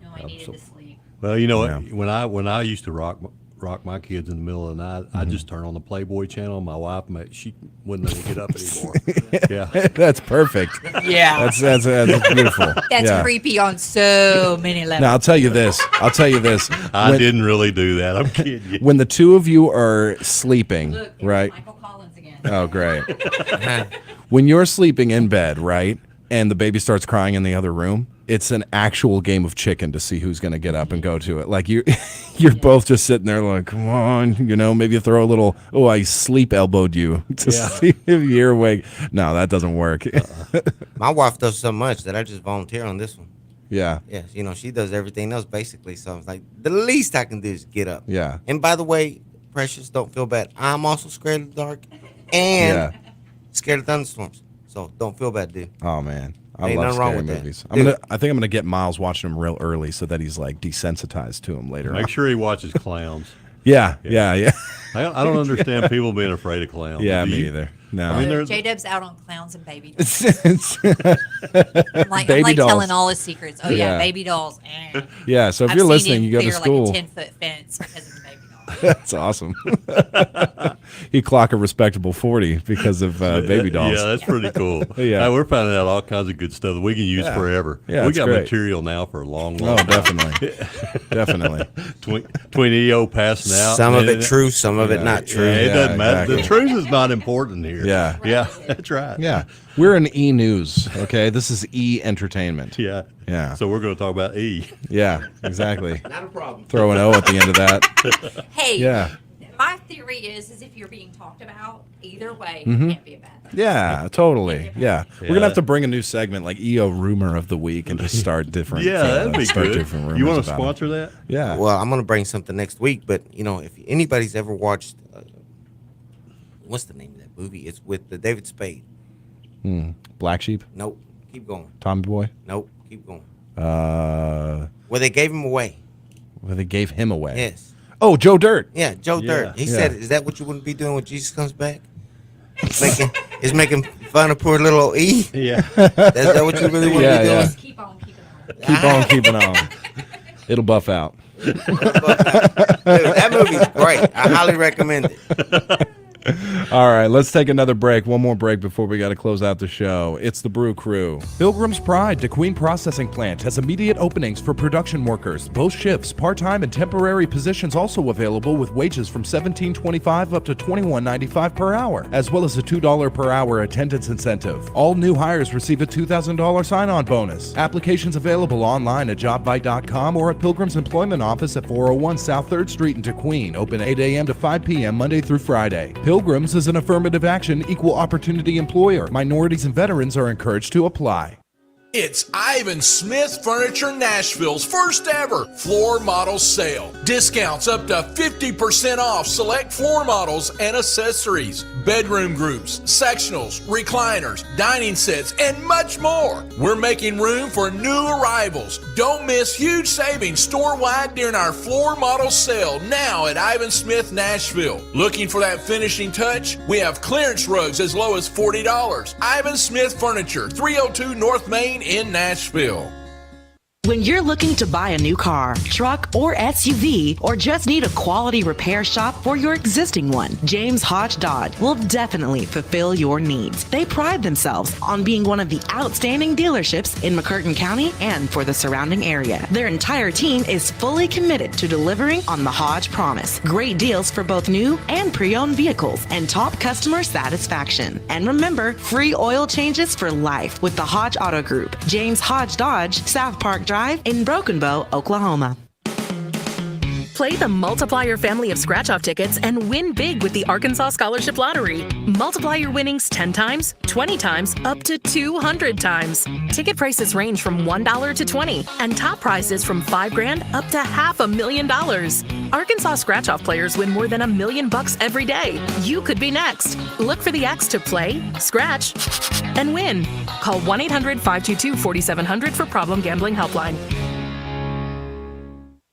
No, I needed to sleep. Well, you know what? When I used to rock my kids in the middle of the night, I'd just turn on the Playboy channel. My wife, she wouldn't let me get up anymore. Yeah, That's perfect. Yeah. That's beautiful. That's Yeah. creepy on so many levels. Now I'll tell you this. I didn't really do that. I'm kidding you. When the two of you are sleeping, right? Oh, great. When you're sleeping in bed, right, and the baby starts crying in the other room, it's an actual game of chicken to see who's going to get up and go to it. Like you're both just sitting there like, come on, maybe throw a little, I sleep elbowed you to see if you're awake. No, that doesn't work. My wife does so much that I just volunteer on this one. Yeah. Yeah, she does everything else basically. So it's like the least I can do is get up. Yeah. And by the way, Precious, don't feel bad. I'm also scared of the dark and scared of thunderstorms. So don't feel bad, dude. Oh man. I Ain't love nothing wrong scary with movies. that. I think I'm gonna get Miles watching them real early so that he's like desensitized to them later. Make on. sure he watches clowns. Yeah. I don't understand people being afraid of clowns. Yeah, Do me you? either. No. I mean, J-Dub's out on clowns and baby dolls. I'm like Baby dolls. telling all his secrets. Oh, yeah, Yeah. baby dolls. Yeah, so if I've you're seen listening, him you go to clear school. like a 10-foot fence because of the baby doll. That's awesome. He clock a respectable 40 because of baby dolls. Yeah, that's pretty cool. Yeah. We're finding out all kinds of good stuff that we can use forever. Yeah, we it's got great. material now for a long Oh, time. definitely. Definitely. Between EO passing out. Some of it true, some of it not true. Yeah, it Yeah, doesn't matter. exactly. The truth is not important here. Yeah. Yeah, that's right. Yeah. We're in E! News, okay? This is E! Entertainment. Yeah. Yeah. So we're going to talk about E. Yeah, exactly. Not a problem. Throw an O at the end of that. Hey, Yeah. my theory is if you're being talked about, either way, Mhm. it can't be a bad thing. Yeah, totally. Yeah. We're going Yeah. to have to bring a new segment like EO Rumor of the Week and just start different. Yeah, that'd be start good. different rumors You want to about 'em. sponsor that? Yeah. Well, I'm going to bring something next week, but, if anybody's ever watched, what's the name of that movie? It's with the David Spade. Black Sheep? Nope. Keep going. Tommy Boy? Nope. Keep going. Well, Well, they gave him away. they gave him away. Yes. Oh, Joe Dirt. Yeah, Joe Dirt. He Yeah. said, "Is that what you wouldn't be doing when Jesus comes back? Making fun of poor little old E? Yeah. Is that what you really want to be doing? Keep on keeping on. Keep on keeping on. It'll buff out. Dude, that movie's great. I highly recommend it. All right, let's take another break. One more break before we got to close out the show. It's the Brew Crew. Pilgrim's Pride Kdqn Processing Plant has immediate openings for production workers. Both shifts, part-time and temporary positions also available with wages from $17.25 up to $21.95 per hour, as well as a $2 per hour attendance incentive. All new hires receive a $2,000 sign-on bonus. Applications available online at jobbite.com or at Pilgrim's Employment Office at 401 South 3rd Street in Kdqn. Open 8 a.m. to 5 p.m. Monday through Friday. Pilgrims is an affirmative action, equal opportunity employer. Minorities and veterans are encouraged to apply. It's Ivan Smith Furniture Nashville's first ever floor model sale. Discounts up to 50% off select floor models and accessories, bedroom groups, sectionals, recliners, dining sets, and much more. We're making room for new arrivals. Don't miss huge savings store-wide during our floor model sale now at Ivan Smith Nashville. Looking for that finishing touch? We have clearance rugs as low as $40. Ivan Smith Furniture, 302 North Main in Nashville. When you're looking to buy a new car, truck, or SUV, or just need a quality repair shop for your existing one, James Hodge Dodge will definitely fulfill your needs. They pride themselves on being one of the outstanding dealerships in McCurtain County and for the surrounding area. Their entire team is fully committed to delivering on the Hodge promise. Great deals for both new and pre-owned vehicles and top customer satisfaction. And remember, free oil changes for life with the Hodge Auto Group. James Hodge Dodge, South Park Drive in Broken Bow, Oklahoma. Play the Multiplier family of scratch-off tickets and win big with the Arkansas Scholarship Lottery. Multiply your winnings 10 times, 20 times, up to 200 times. Ticket prices range from $1 to $20, and top prizes from $5,000 up to $500,000. Arkansas scratch-off players win more than $1 million every day. You could be next. Look for the X to play, scratch, and win. Call 1-800-522-4700 for Problem Gambling Helpline.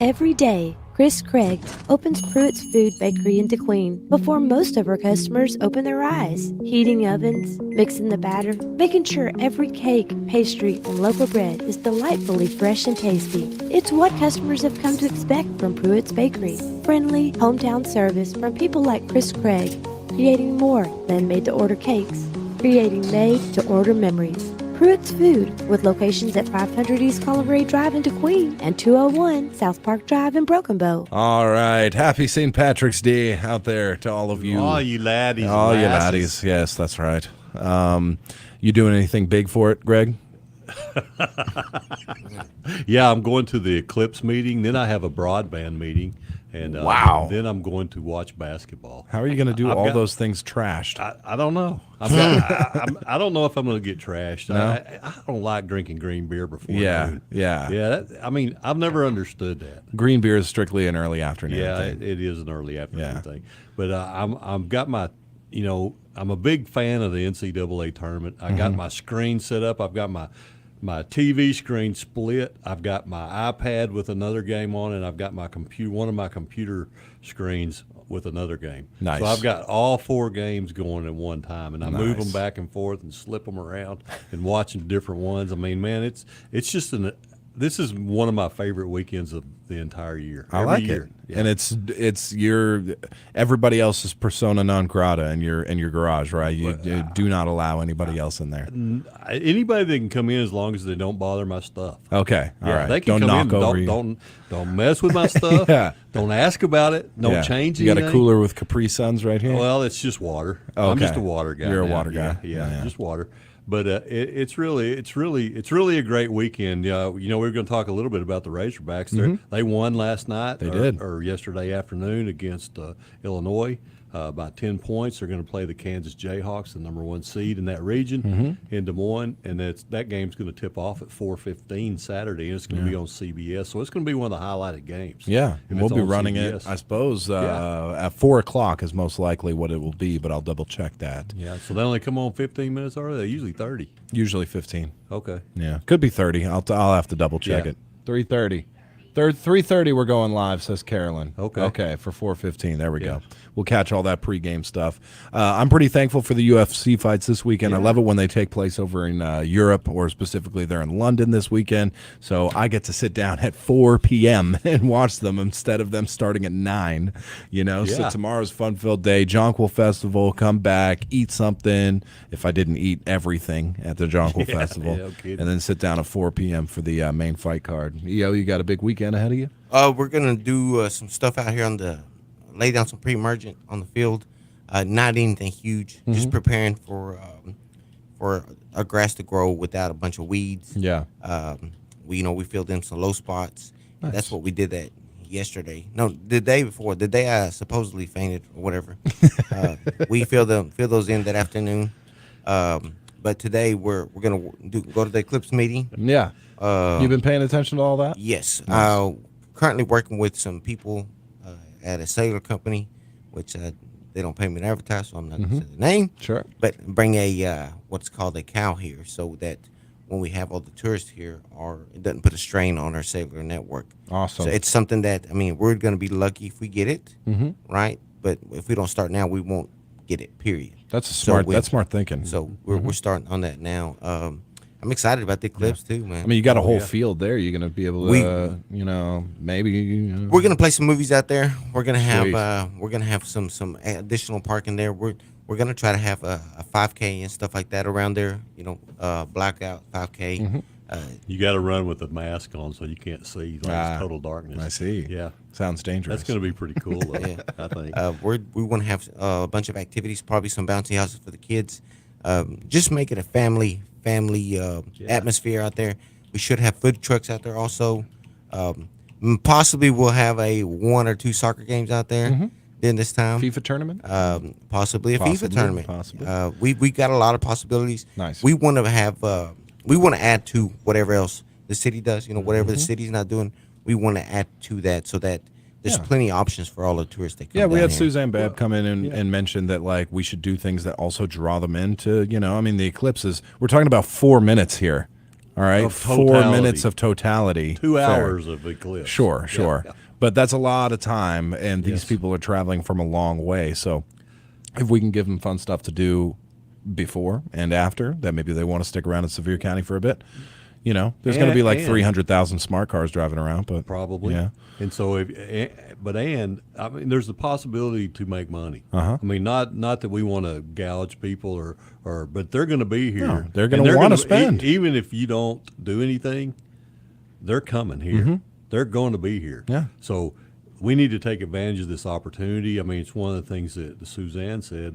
Every day, Chris Craig opens Pruitt's Food Bakery in Kdqn before most of her customers open their eyes. Heating ovens, mixing the batter, making sure every cake, pastry, and loaf of bread is delightfully fresh and tasty. It's what customers have come to expect from Pruitt's Bakery. Friendly, hometown service from people like Chris Craig, creating more than made-to-order cakes, creating made-to-order memories. Pruitt's Food, with locations at 500 East Colorado Drive in Kdqn and 201 South Park Drive in Broken Bow. All right. Happy St. Patrick's Day out there to all of you. All you laddies. All and you lasses. laddies. Yes, that's right. You doing anything big for it, Greg? Yeah, I'm going to the Eclipse meeting. Then I have a broadband meeting. And Wow. Then I'm going to watch basketball. How are you going to do I've all got- those things trashed? I don't know. I don't know if I'm going to get trashed. No? I don't like drinking green beer before Yeah, noon. yeah. Yeah. I mean, I've never understood that. Green beer is strictly an early afternoon Yeah, thing. it is an early afternoon thing. But I'm got my, I'm a big fan of the NCAA tournament. I got my screen set up. I've got my TV screen split. I've got my iPad with another game on, and I've got my one of my computer screens with another game. Nice. So I've got all 4 games going at one time, and I move Nice. them back and forth and slip them around and watching different ones. I mean, man, it's just this is one of my favorite weekends of the entire year. I Every like year. it, and it's your everybody else's persona non grata in your garage, right? You do not allow anybody else in there. Anybody that can come in as long as they don't bother my stuff. Okay, all Yeah, right. they can Don't come knock in. over you. Don't mess with my stuff. Yeah. Don't ask about it. Don't Yeah. change You anything. got a cooler with Capri Suns right here. Well, it's just water. Oh, I'm just okay. a water guy. You're a now. water guy. Yeah, just water. But it's really a great weekend. We were going to talk a little bit about the Razorbacks. They won last night. They did. or yesterday afternoon against Illinois. By 10 points. They're going to play the Kansas Jayhawks, the number 1 seed in that region, in Des Moines, and that game's going to tip off at 4:15 Saturday, and it's going to be on CBS. So it's going to be one of the highlighted games. Yeah, if we'll it's be on running CBS. it. I suppose at 4:00 is most likely what it will be, but I'll double check that. Yeah, so they only come on 15 minutes early. They're usually 30. Usually 15. Okay. Yeah, could be 30. I'll have to double check Yeah. it. 3:30. 3:30 we're going live, says Carolyn. Okay. Okay, for 4:15. There we go. We'll catch all that pregame stuff. I'm pretty thankful for the UFC fights this weekend. I love it when they take place over in Europe, or specifically they're in London this weekend. So I get to sit down at 4 p.m. and watch them instead of them starting at 9. So Yeah. tomorrow's fun-filled day. Jonquil Festival, come back, eat something. If I didn't eat everything at the Jonquil Festival. no kidding. And then sit down at 4 p.m. for the main fight card. EO, you got a big weekend ahead of you? We're gonna do some stuff out here lay down some pre-emergent on the field. Not anything huge. Just preparing for our grass to grow without a bunch of weeds. Yeah. We filled in some low spots. Nice. That's what we did that yesterday. No, the day before. The day I supposedly fainted or whatever. We filled those in that afternoon. But today we're gonna go to the Eclipse meeting. Yeah. You've been paying attention to all that? Yes. Nice. Currently working with some people at a cellular company, which they don't pay me to advertise, so I'm not going to say the name. Sure. But bring a what's called a cow here, so that when we have all the tourists here, it doesn't put a strain on our cellular network. Awesome. So it's something that, we're going to be lucky if we get it, right? But if we don't start now, we won't get it, period. That's So smart thinking. So we're starting on that now. I'm excited about the Eclipse too, man. You got a whole field there. You're going to be able to, maybe. We're gonna play some movies out there. We're gonna Sweet. have some additional parking there. We're gonna try to have a 5K and stuff like that around there. Blackout 5K. You got to run with a mask on so you can't see. It's total darkness. I see. Yeah. Sounds dangerous. That's going to be pretty cool, though, Yeah. I think. We want to have a bunch of activities, probably some bouncy houses for the kids. Just make it a family atmosphere out there. We should have food trucks out there also. Possibly we'll have 1 or 2 soccer games out there during this time. FIFA tournament? Possibly a FIFA tournament. Possibly. We got a lot of possibilities. Nice. We want to have we want to add to whatever else the city does. Whatever the city's not doing, we want to add to that so that there's plenty of options for all the tourists that come. Yeah, we down had here. Suzanne Babb come in and mention that we should do things that also draw them into, the eclipses. We're talking about 4 minutes here. All right, Of 4 totality. minutes of totality. 2 Fair. hours of eclipse. Sure. Yeah. But that's a lot of time, and these people are traveling from a long way. So if we can give them fun stuff to do before and after, that maybe they want to stick around in Sevier County for a bit. You know, there's going to be like 300,000 smart cars driving around, but probably. Yeah. And so, I mean, there's the possibility to make money. Uh-huh. I mean, not that we want to gouge people but they're going to be here. No, they're And going to want to gonna- spend. even if you don't do anything, they're coming here. Mhm. They're going to be here. Yeah. So we need to take advantage of this opportunity. I mean, it's one of the things that Suzanne said.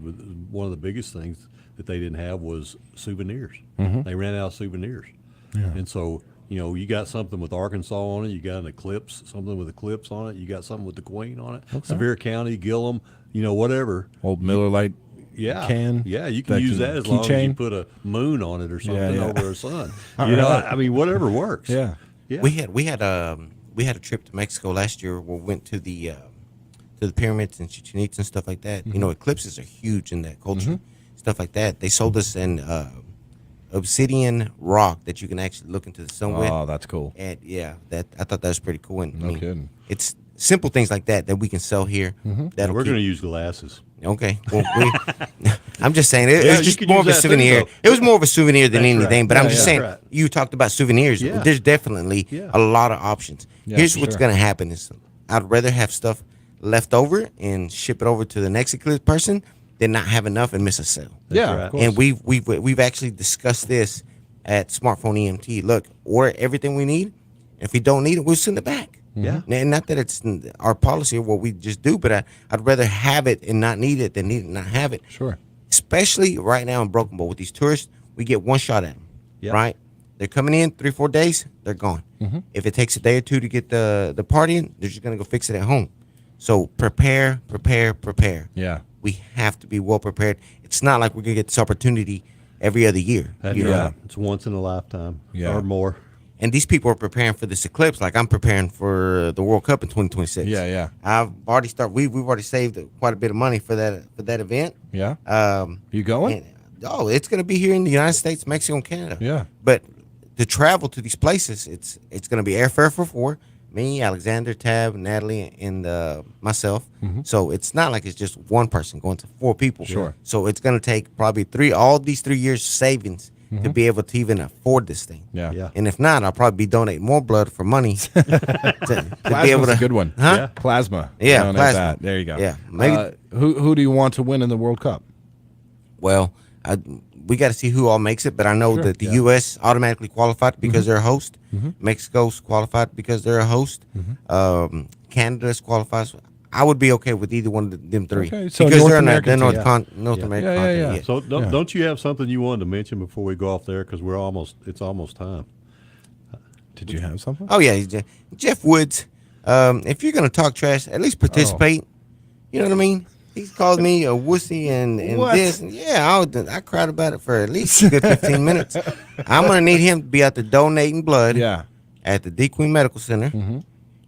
One of the biggest things that they didn't have was souvenirs. Mhm. They ran out of souvenirs. Yeah. And so, you got something with Arkansas on it. You got an eclipse, something with eclipse on it. You got something with the Queen on it. Okay. Sevier County, Gillum, whatever. Old Miller Lite Yeah. can. Yeah, you can use that as long as you put a moon on it or something yeah. over a sun. All You know, right. I mean, whatever works. Yeah. Yeah. We had a trip to Mexico last year where we went to the pyramids and Chichen Itza and stuff like that. Mhm. You know, eclipses are huge in that culture, stuff like that. They sold us an obsidian rock that you can actually look into the sun with. Oh, that's cool. And that I thought that was pretty cool. And No kidding. It's simple things like that we can sell here. That'll We're keep- going to use glasses. Okay. Well, I'm just saying it Yeah, was you just could more use of a that too, souvenir. though. It was more of a souvenir than That's anything. right. But I'm Yeah, just yeah. saying, Right. you talked about souvenirs. Yeah. There's definitely Yeah. a lot of options. Yeah, Here's for what's sure. going to happen is I'd rather have stuff left over and ship it over to the next eclipse person than not have enough and miss a sale. Yeah, of course. And we've actually discussed this at Smartphone EMT. Look, order everything we need. If we don't need it, we'll send it back. Yeah. And not that it's our policy or what we just do, but I'd rather have it and not need it than need it and not have it. Sure. Especially right now in Broken Bow with these tourists, we get one shot at them. Yep. Right? They're coming in 3-4 days, they're gone. If it takes a day or two to get the party in, they're just gonna go fix it at home. So prepare. Yeah. We have to be well prepared. It's not like we're gonna get this opportunity every other year. That's you know? right. It's once in a lifetime or more. And these people are preparing for this eclipse like I'm preparing for the World Cup in 2026. Yeah. I've already started. We've already saved quite a bit of money for that event. Yeah. Um, You going? it's going to be here in the United States, Mexico, and Canada. Yeah. But to travel to these places, it's going to be airfare for 4. Me, Alexander, Tab, Natalie, and myself. So it's not like it's just one person going to 4 people. Sure. So it's going to take probably all these 3 years savings to be able to even afford this thing. Yeah. And if not, I'll probably be donating more blood for money to be able Plasma's to. a good one. Huh? Yeah. Plasma. Yeah, Donate plasma. that. There you go. Yeah, maybe- Who do you want to win in the World Cup? Well, we got to see who all makes it, but I know Sure, that the U.S. automatically qualified because they're a host. Mexico's qualified because they're a host. Canada's qualified. So I would be okay with either one of them 3 Okay, so because North they're American North, team. North Yeah. American. Yeah. continent, So don't you have something you wanted to mention before we go off there? Because it's almost time. Did you have something? Oh yeah, Jeff Woods. If you're gonna talk trash, at least participate. You know what I mean? He called me a wussy and What? this. And yeah, I cried about it for at least a good 15 minutes. I'm gonna need him to be out there donating blood. Yeah. At the Kdqn Medical Center,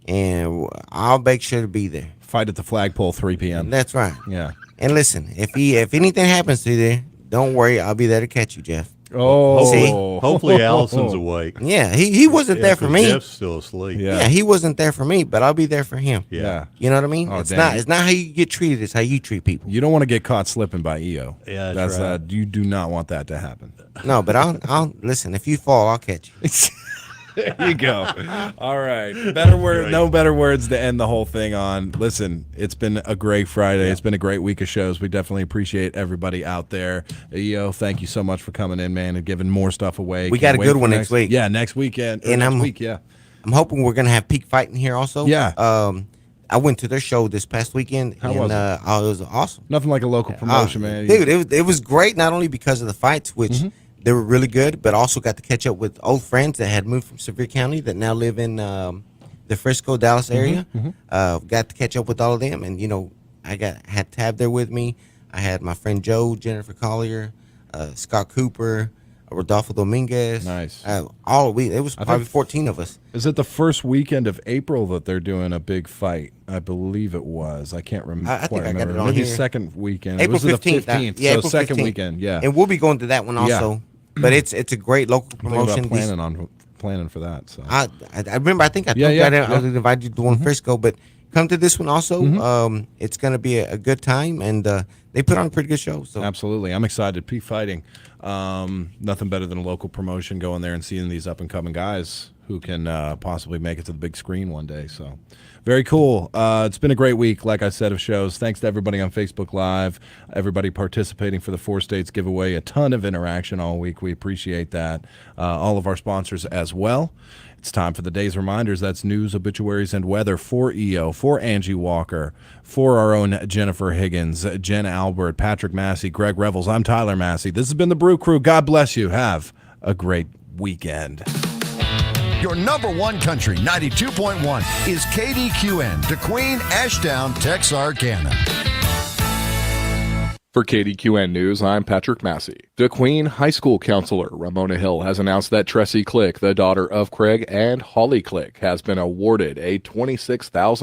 and I'll make sure to be there. Fight at the flagpole, 3 p.m. That's right. Yeah. And listen, if anything happens to you there, don't worry, I'll be there to catch you, Jeff. Oh. See? Hopefully Allison's awake. Yeah, he wasn't there for 'cause me. Jeff's still asleep. Yeah, he wasn't there for me, but I'll be there for him. Yeah. You know what I mean? Oh, it's dang. not how you get treated, it's how you treat people. You don't want to get caught slipping by EO. Yeah, that's right. You do not want that to happen. No, but I'll listen, if you fall, I'll catch you. There you go. All right. No better words to end the whole thing on. Listen, it's been a great Friday. It's been a great week of shows. We definitely appreciate everybody out there. EO, thank you so much for coming in, man, and giving more stuff away. We Can't got a wait good for one next week. Yeah, next weekend. And next week, yeah. I'm hoping we're gonna have Peak Fighting here also. Yeah. I went to their show this past weekend. How and, was it? it was awesome. Nothing like a local promotion, man. Dude, it was great not only because of the fights, which they were really good, but also got to catch up with old friends that had moved from Sevier County that now live in the Frisco, Dallas area. Got to catch up with all of them, and I had Tab there with me. I had my friend Joe, Jennifer Collier, Scott Cooper, Rodolfo Dominguez. Nice. It was I probably think- 14 of us. Is it the first weekend of April that they're doing a big fight? I believe it was. I can't remember. I think I got it on Maybe here. second weekend. April it was 15th. The 15th. Yeah, so April second 15th. weekend. Yeah. And we'll be going to that one also. but it's a great local I'm thinking promotion. about planning for that. So I remember. I think I told Yeah, you yeah, I yeah. was invited you to the one in Frisco, but come to this one also. It's going to be a good time, and they put on a pretty good show. So absolutely, I'm excited. P Fighting, nothing better than a local promotion. Going there and seeing these up and coming guys who can possibly make it to the big screen one day. So very cool. It's been a great week, like I said, of shows. Thanks to everybody on Facebook Live, everybody participating for the 4 states giveaway. A ton of interaction all week. We appreciate that. All of our sponsors as well. It's time for the day's reminders. That's news, obituaries, and weather for EO, for Angie Walker, for our own Jennifer Higgins, Jen Albert, Patrick Massey, Greg Revels. I'm Tyler Massey. This has been the Brew Crew. God bless you. Have a great weekend. Your number one country, 92.1, is KDQN, Kdqn, Ashdown, Texarkana. For KDQN News, I'm Patrick Massey. Kdqn High School counselor Ramona Hill has announced that Tressie Click, the daughter of Craig and Holly Click, has been awarded a $26,000